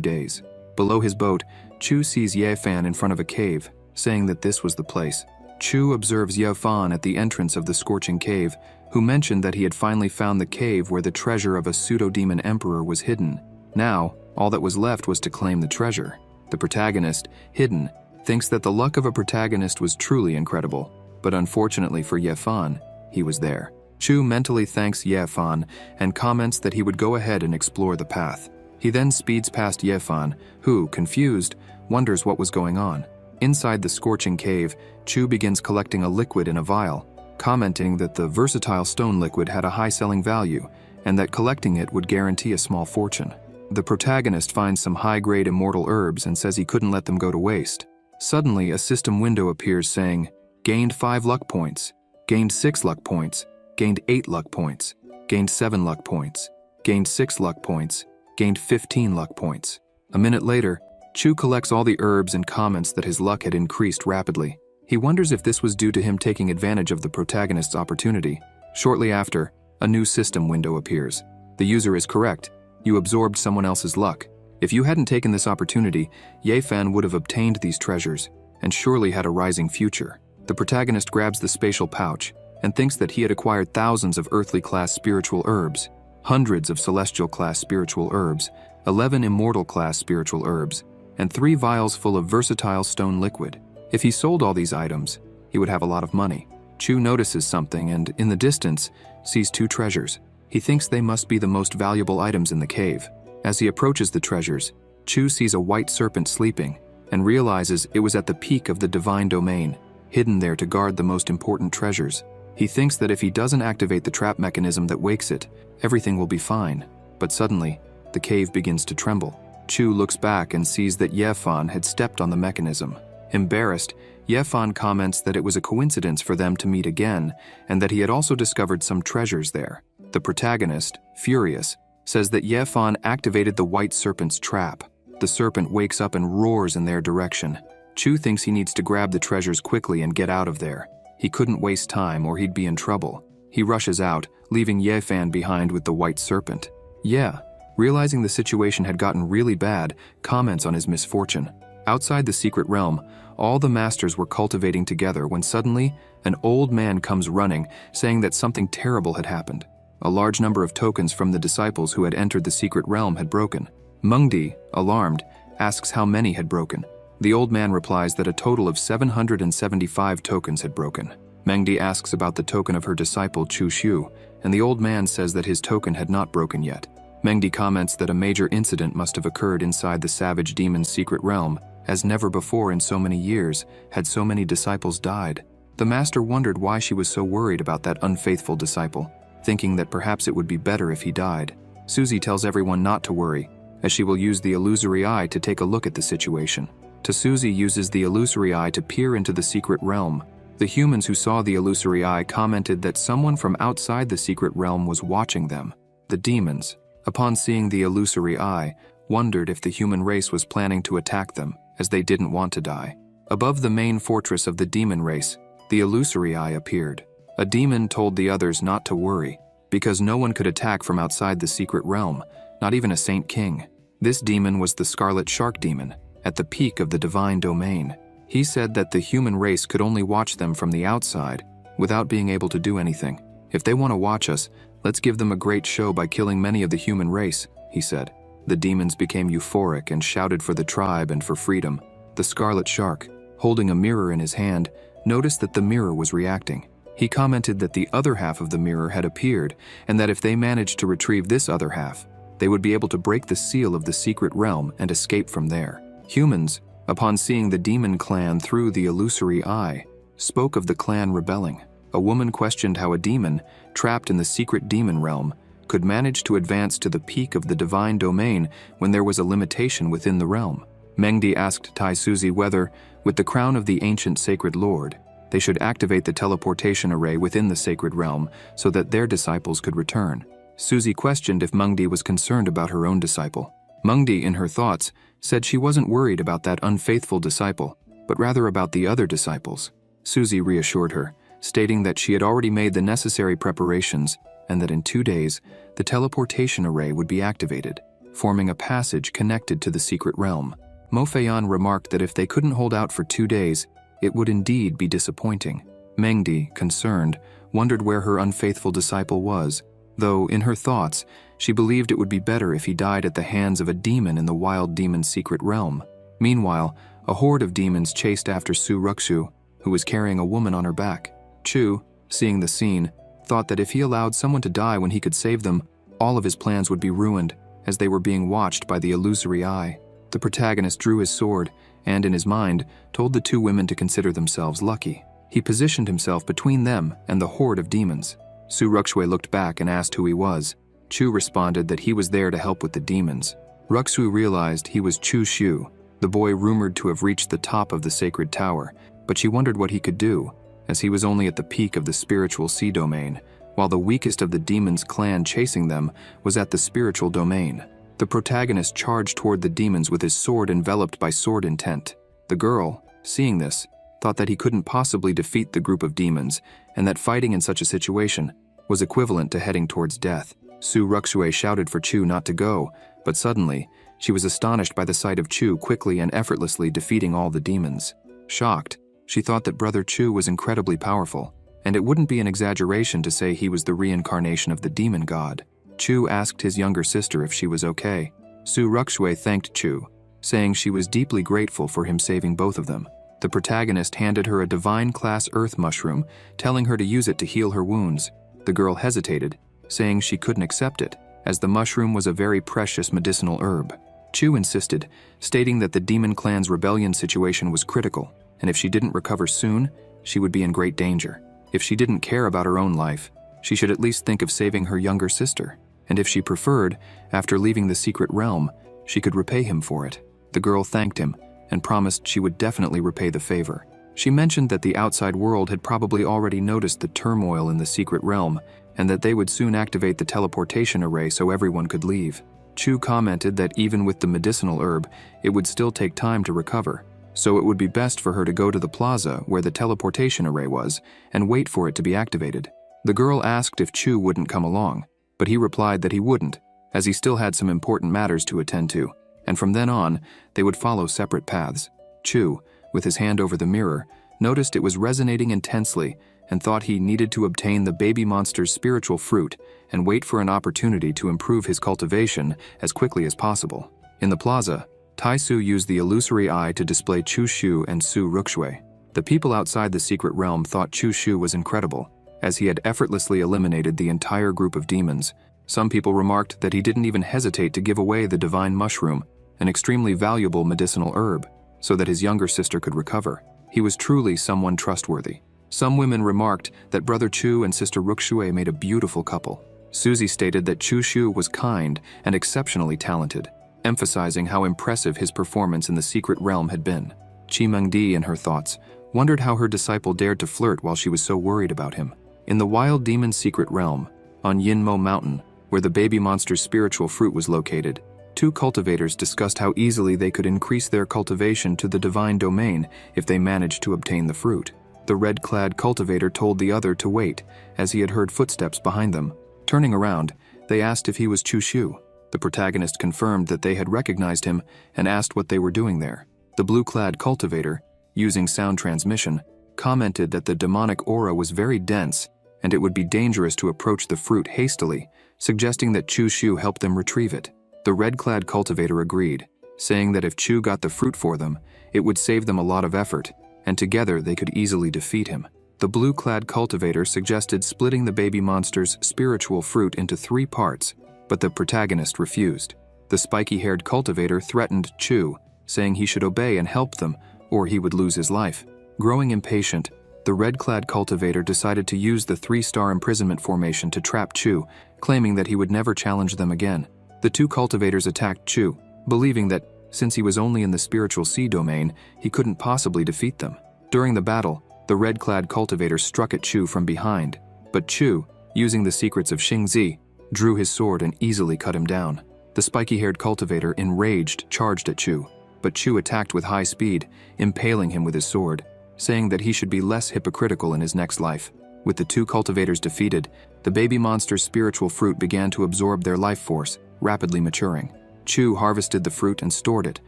days. Below his boat, Chu sees Ye Fan in front of a cave, saying that this was the place. Chu observes Ye Fan at the entrance of the scorching cave, who mentioned that he had finally found the cave where the treasure of a pseudo-demon emperor was hidden. Now, all that was left was to claim the treasure. The protagonist, Hidden, thinks that the luck of a protagonist was truly incredible, but unfortunately for Ye Fan, he was there. Chu mentally thanks Ye Fan and comments that he would go ahead and explore the path. He then speeds past Ye Fan, who, confused, wonders what was going on. Inside the scorching cave, Chu begins collecting a liquid in a vial, commenting that the versatile stone liquid had a high selling value and that collecting it would guarantee a small fortune. The protagonist finds some high-grade immortal herbs and says he couldn't let them go to waste. Suddenly, a system window appears saying, "Gained 5 luck points, gained 6 luck points, gained 8 luck points, gained 7 luck points, gained 6 luck points, gained 15 luck points." A minute later, Chu collects all the herbs and comments that his luck had increased rapidly. He wonders if this was due to him taking advantage of the protagonist's opportunity. Shortly after, a new system window appears. The user is correct. You absorbed someone else's luck. If you hadn't taken this opportunity, Ye Fan would have obtained these treasures, and surely had a rising future. The protagonist grabs the spatial pouch, and thinks that he had acquired thousands of earthly-class spiritual herbs, hundreds of celestial-class spiritual herbs, 11 immortal-class spiritual herbs, and 3 vials full of versatile stone liquid. If he sold all these items, he would have a lot of money. Chu notices something and, in the distance, sees 2 treasures. He thinks they must be the most valuable items in the cave. As he approaches the treasures, Chu sees a white serpent sleeping and realizes it was at the peak of the divine domain, hidden there to guard the most important treasures. He thinks that if he doesn't activate the trap mechanism that wakes it, everything will be fine. But suddenly, the cave begins to tremble. Chu looks back and sees that Ye Fan had stepped on the mechanism. Embarrassed, Ye Fan comments that it was a coincidence for them to meet again, and that he had also discovered some treasures there. The protagonist, furious, says that Ye Fan activated the white serpent's trap. The serpent wakes up and roars in their direction. Chu thinks he needs to grab the treasures quickly and get out of there. He couldn't waste time or he'd be in trouble. He rushes out, leaving Ye Fan behind with the white serpent. Ye, realizing the situation had gotten really bad, comments on his misfortune. Outside the secret realm, all the masters were cultivating together when suddenly, an old man comes running, saying that something terrible had happened. A large number of tokens from the disciples who had entered the secret realm had broken. Mengdi, alarmed, asks how many had broken. The old man replies that a total of 775 tokens had broken. Mengdi asks about the token of her disciple Chu Xiu, and the old man says that his token had not broken yet. Mengdi comments that a major incident must have occurred inside the savage demon's secret realm, as never before in so many years had so many disciples died. The master wondered why she was so worried about that unfaithful disciple, thinking that perhaps it would be better if he died. Susie tells everyone not to worry, as she will use the illusory eye to take a look at the situation. Susie uses the illusory eye to peer into the secret realm. The humans who saw the illusory eye commented that someone from outside the secret realm was watching them. The demons, upon seeing the illusory eye, wondered if the human race was planning to attack them, as they didn't want to die. Above the main fortress of the demon race, the illusory eye appeared. A demon told the others not to worry, because no one could attack from outside the secret realm, not even a Saint King. This demon was the Scarlet Shark Demon, at the peak of the divine domain. He said that the human race could only watch them from the outside, without being able to do anything. If they want to watch us, let's give them a great show by killing many of the human race, he said. The demons became euphoric and shouted for the tribe and for freedom. The Scarlet Shark, holding a mirror in his hand, noticed that the mirror was reacting. He commented that the other half of the mirror had appeared, and that if they managed to retrieve this other half, they would be able to break the seal of the secret realm and escape from there. Humans, upon seeing the demon clan through the illusory eye, spoke of the clan rebelling. A woman questioned how a demon, trapped in the secret demon realm, could manage to advance to the peak of the divine domain when there was a limitation within the realm. Mengdi asked Tai Suzy whether, with the crown of the ancient sacred lord, they should activate the teleportation array within the sacred realm so that their disciples could return. Suzy questioned if Mengdi was concerned about her own disciple. Mengdi, in her thoughts, said she wasn't worried about that unfaithful disciple, but rather about the other disciples. Suzy reassured her, stating that she had already made the necessary preparations and that in 2 days, the teleportation array would be activated, forming a passage connected to the secret realm. Mo Feiyan remarked that if they couldn't hold out for 2 days, it would indeed be disappointing. Mengdi, concerned, wondered where her unfaithful disciple was, though, in her thoughts, she believed it would be better if he died at the hands of a demon in the wild demon's secret realm. Meanwhile, a horde of demons chased after Su Rukshu, who was carrying a woman on her back. Chu, seeing the scene, thought that if he allowed someone to die when he could save them, all of his plans would be ruined, as they were being watched by the illusory eye. The protagonist drew his sword, and in his mind, told the 2 women to consider themselves lucky. He positioned himself between them and the horde of demons. Su Rukshui looked back and asked who he was. Chu responded that he was there to help with the demons. Rukshu realized he was Chu Shu, the boy rumored to have reached the top of the sacred tower, but she wondered what he could do, as he was only at the peak of the spiritual sea domain, while the weakest of the demons' clan chasing them was at the spiritual domain. The protagonist charged toward the demons with his sword enveloped by sword intent. The girl, seeing this, thought that he couldn't possibly defeat the group of demons, and that fighting in such a situation was equivalent to heading towards death. Su Rukshui shouted for Chu not to go, but suddenly, she was astonished by the sight of Chu quickly and effortlessly defeating all the demons. Shocked, she thought that Brother Chu was incredibly powerful, and it wouldn't be an exaggeration to say he was the reincarnation of the demon god. Chu asked his younger sister if she was okay. Su Rukshui thanked Chu, saying she was deeply grateful for him saving both of them. The protagonist handed her a divine-class earth mushroom, telling her to use it to heal her wounds. The girl hesitated, saying she couldn't accept it, as the mushroom was a very precious medicinal herb. Chu insisted, stating that the demon clan's rebellion situation was critical, and if she didn't recover soon, she would be in great danger. If she didn't care about her own life, she should at least think of saving her younger sister, and if she preferred, after leaving the secret realm, she could repay him for it. The girl thanked him, and promised she would definitely repay the favor. She mentioned that the outside world had probably already noticed the turmoil in the secret realm, and that they would soon activate the teleportation array so everyone could leave. Chu commented that even with the medicinal herb, it would still take time to recover, so it would be best for her to go to the plaza where the teleportation array was and wait for it to be activated. The girl asked if Chu wouldn't come along, but he replied that he wouldn't, as he still had some important matters to attend to, and from then on, they would follow separate paths. Chu, with his hand over the mirror, noticed it was resonating intensely and thought he needed to obtain the baby monster's spiritual fruit and wait for an opportunity to improve his cultivation as quickly as possible. In the plaza, Tai-Su used the illusory eye to display Chu Shu and Su Rukshui. The people outside the secret realm thought Chu Shu was incredible, as he had effortlessly eliminated the entire group of demons. Some people remarked that he didn't even hesitate to give away the divine mushroom, an extremely valuable medicinal herb, so that his younger sister could recover. He was truly someone trustworthy. Some women remarked that Brother Chu and Sister Rukshui made a beautiful couple. Suzy stated that Chu Shu was kind and exceptionally talented, emphasizing how impressive his performance in the secret realm had been. Chi Mengdi, in her thoughts, wondered how her disciple dared to flirt while she was so worried about him. In the wild demon's secret realm, on Yinmo Mountain, where the baby monster's spiritual fruit was located, two cultivators discussed how easily they could increase their cultivation to the divine domain if they managed to obtain the fruit. The red-clad cultivator told the other to wait, as he had heard footsteps behind them. Turning around, they asked if he was Chu Shu. The protagonist confirmed that they had recognized him and asked what they were doing there. The blue-clad cultivator, using sound transmission, commented that the demonic aura was very dense and it would be dangerous to approach the fruit hastily, suggesting that Chu Shu help them retrieve it. The red-clad cultivator agreed, saying that if Chu got the fruit for them, it would save them a lot of effort, and together they could easily defeat him. The blue-clad cultivator suggested splitting the baby monster's spiritual fruit into 3 parts, but the protagonist refused. The spiky-haired cultivator threatened Chu, saying he should obey and help them, or he would lose his life. Growing impatient, the red-clad cultivator decided to use the 3-star imprisonment formation to trap Chu, claiming that he would never challenge them again. The 2 cultivators attacked Chu, believing that Since he was only in the spiritual sea domain, he couldn't possibly defeat them. During the battle, the red-clad cultivator struck at Chu from behind, but Chu, using the secrets of Xingzi, drew his sword and easily cut him down. The spiky-haired cultivator, enraged, charged at Chu, but Chu attacked with high speed, impaling him with his sword, saying that he should be less hypocritical in his next life. With the two cultivators defeated, the baby monster's spiritual fruit began to absorb their life force, rapidly maturing. Chu harvested the fruit and stored it,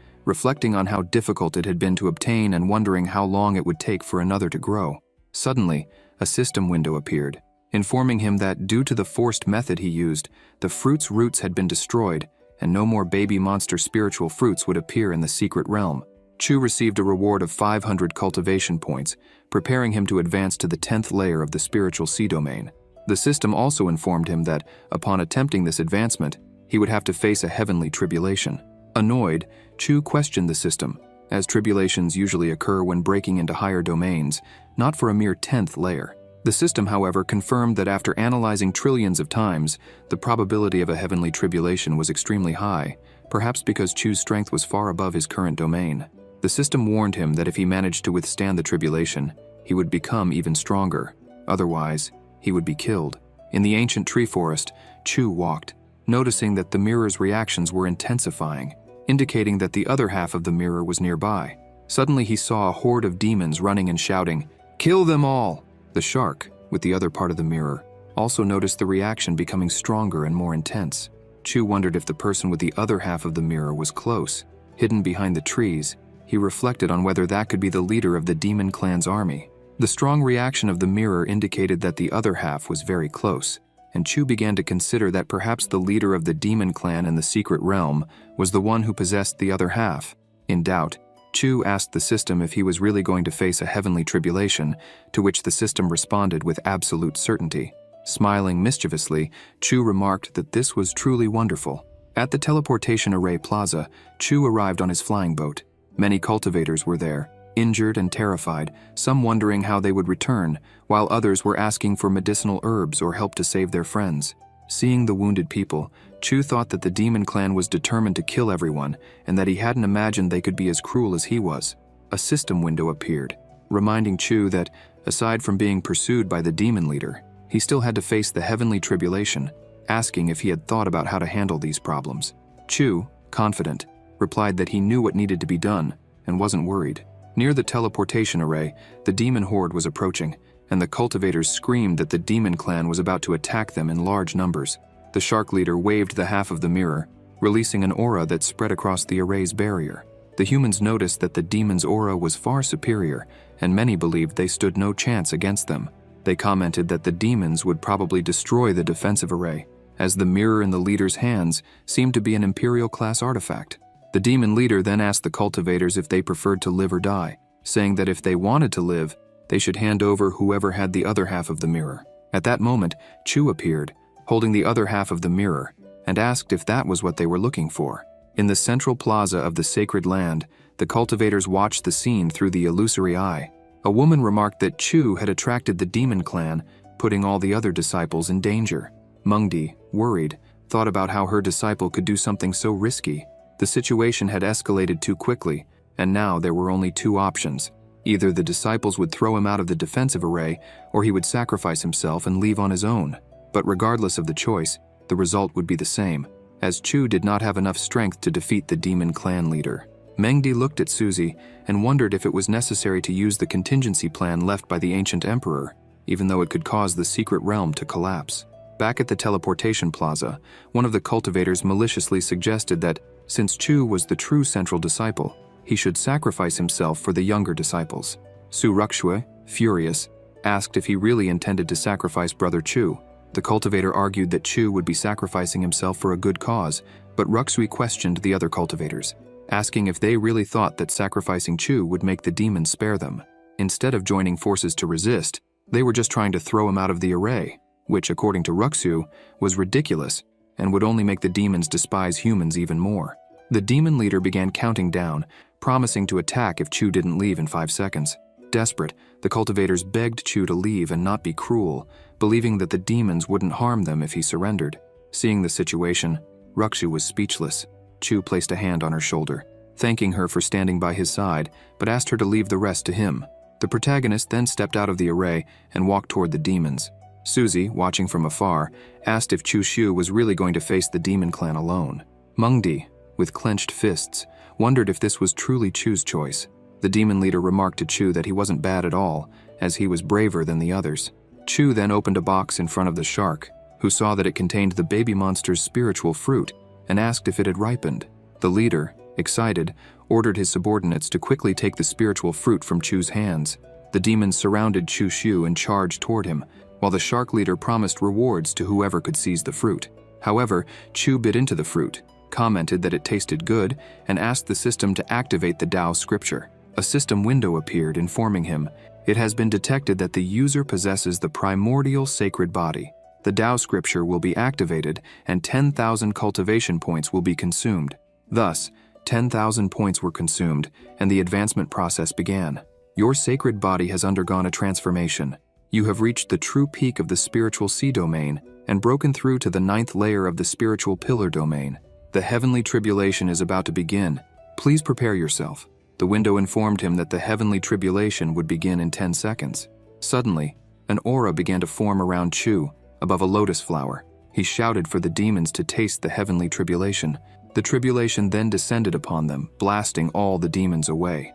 reflecting on how difficult it had been to obtain and wondering how long it would take for another to grow. Suddenly, a system window appeared, informing him that due to the forced method he used, the fruit's roots had been destroyed, and no more baby monster spiritual fruits would appear in the secret realm. Chu received a reward of 500 cultivation points, preparing him to advance to the 10th layer of the spiritual sea domain. The system also informed him that, upon attempting this advancement, he would have to face a heavenly tribulation. Annoyed, Chu questioned the system, as tribulations usually occur when breaking into higher domains, not for a mere 10th layer. The system, however, confirmed that after analyzing trillions of times, the probability of a heavenly tribulation was extremely high, perhaps because Chu's strength was far above his current domain. The system warned him that if he managed to withstand the tribulation, he would become even stronger. Otherwise, he would be killed. In the ancient tree forest, Chu walked, noticing that the mirror's reactions were intensifying, indicating that the other half of the mirror was nearby. Suddenly he saw a horde of demons running and shouting, "Kill them all!" The shark, with the other part of the mirror, also noticed the reaction becoming stronger and more intense. Chu wondered if the person with the other half of the mirror was close. Hidden behind the trees, he reflected on whether that could be the leader of the demon clan's army. The strong reaction of the mirror indicated that the other half was very close, and Chu began to consider that perhaps the leader of the demon clan in the secret realm was the one who possessed the other half. In doubt, Chu asked the system if he was really going to face a heavenly tribulation, to which the system responded with absolute certainty. Smiling mischievously, Chu remarked that this was truly wonderful. At the teleportation array plaza, Chu arrived on his flying boat. Many cultivators were there, injured and terrified, some wondering how they would return, while others were asking for medicinal herbs or help to save their friends. Seeing the wounded people, Chu thought that the demon clan was determined to kill everyone, and that he hadn't imagined they could be as cruel as he was. A system window appeared, reminding Chu that, aside from being pursued by the demon leader, he still had to face the heavenly tribulation, asking if he had thought about how to handle these problems. Chu, confident, replied that he knew what needed to be done, and wasn't worried. Near the teleportation array, the demon horde was approaching, and the cultivators screamed that the demon clan was about to attack them in large numbers. The shark leader waved the half of the mirror, releasing an aura that spread across the array's barrier. The humans noticed that the demon's aura was far superior, and many believed they stood no chance against them. They commented that the demons would probably destroy the defensive array, as the mirror in the leader's hands seemed to be an Imperial-class artifact. The demon leader then asked the cultivators if they preferred to live or die, saying that if they wanted to live, they should hand over whoever had the other half of the mirror. At that moment, Chu appeared, holding the other half of the mirror, and asked if that was what they were looking for. In the central plaza of the sacred land, the cultivators watched the scene through the illusory eye. A woman remarked that Chu had attracted the demon clan, putting all the other disciples in danger. Mengdi, worried, thought about how her disciple could do something so risky. The situation had escalated too quickly, and now there were only two options. Either the disciples would throw him out of the defensive array, or he would sacrifice himself and leave on his own. But regardless of the choice, the result would be the same, as Chu did not have enough strength to defeat the demon clan leader. Mengdi looked at Suzy and wondered if it was necessary to use the contingency plan left by the ancient emperor, even though it could cause the secret realm to collapse. Back at the teleportation plaza, one of the cultivators maliciously suggested that, since Chu was the true central disciple, he should sacrifice himself for the younger disciples. Su Ruxue, furious, asked if he really intended to sacrifice Brother Chu. The cultivator argued that Chu would be sacrificing himself for a good cause, but Ruxue questioned the other cultivators, asking if they really thought that sacrificing Chu would make the demons spare them. Instead of joining forces to resist, they were just trying to throw him out of the array, which, according to Ruxue, was ridiculous and would only make the demons despise humans even more. The demon leader began counting down, promising to attack if Chu didn't leave in 5 seconds. Desperate, the cultivators begged Chu to leave and not be cruel, believing that the demons wouldn't harm them if he surrendered. Seeing the situation, Ruxu was speechless. Chu placed a hand on her shoulder. thanking her for standing by his side, but asked her to leave the rest to him. The protagonist then stepped out of the array and walked toward the demons. Suzy, watching from afar, asked if Chu Xiu was really going to face the demon clan alone. Mengdi, with clenched fists, wondered if this was truly Chu's choice. The demon leader remarked to Chu that he wasn't bad at all, as he was braver than the others. Chu then opened a box in front of the shark, who saw that it contained the baby monster's spiritual fruit, and asked if it had ripened. The leader, excited, ordered his subordinates to quickly take the spiritual fruit from Chu's hands. The demons surrounded Chu Xiu and charged toward him, while the shark leader promised rewards to whoever could seize the fruit. However, Chu bit into the fruit, commented that it tasted good, and asked the system to activate the Tao scripture. A system window appeared, informing him, "It has been detected that the user possesses the primordial sacred body. The Tao scripture will be activated, and 10,000 cultivation points will be consumed." Thus, 10,000 points were consumed, and the advancement process began. Your sacred body has undergone a transformation. You have reached the true peak of the spiritual sea domain and broken through to the 9th layer of the spiritual pillar domain. The heavenly tribulation is about to begin. Please prepare yourself. The window informed him that the heavenly tribulation would begin in 10 seconds. Suddenly, an aura began to form around Chu, above a lotus flower. He shouted for the demons to taste the heavenly tribulation. The tribulation then descended upon them, blasting all the demons away.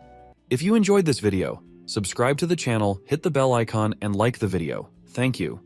If you enjoyed this video, subscribe to the channel, hit the bell icon, and like the video. Thank you.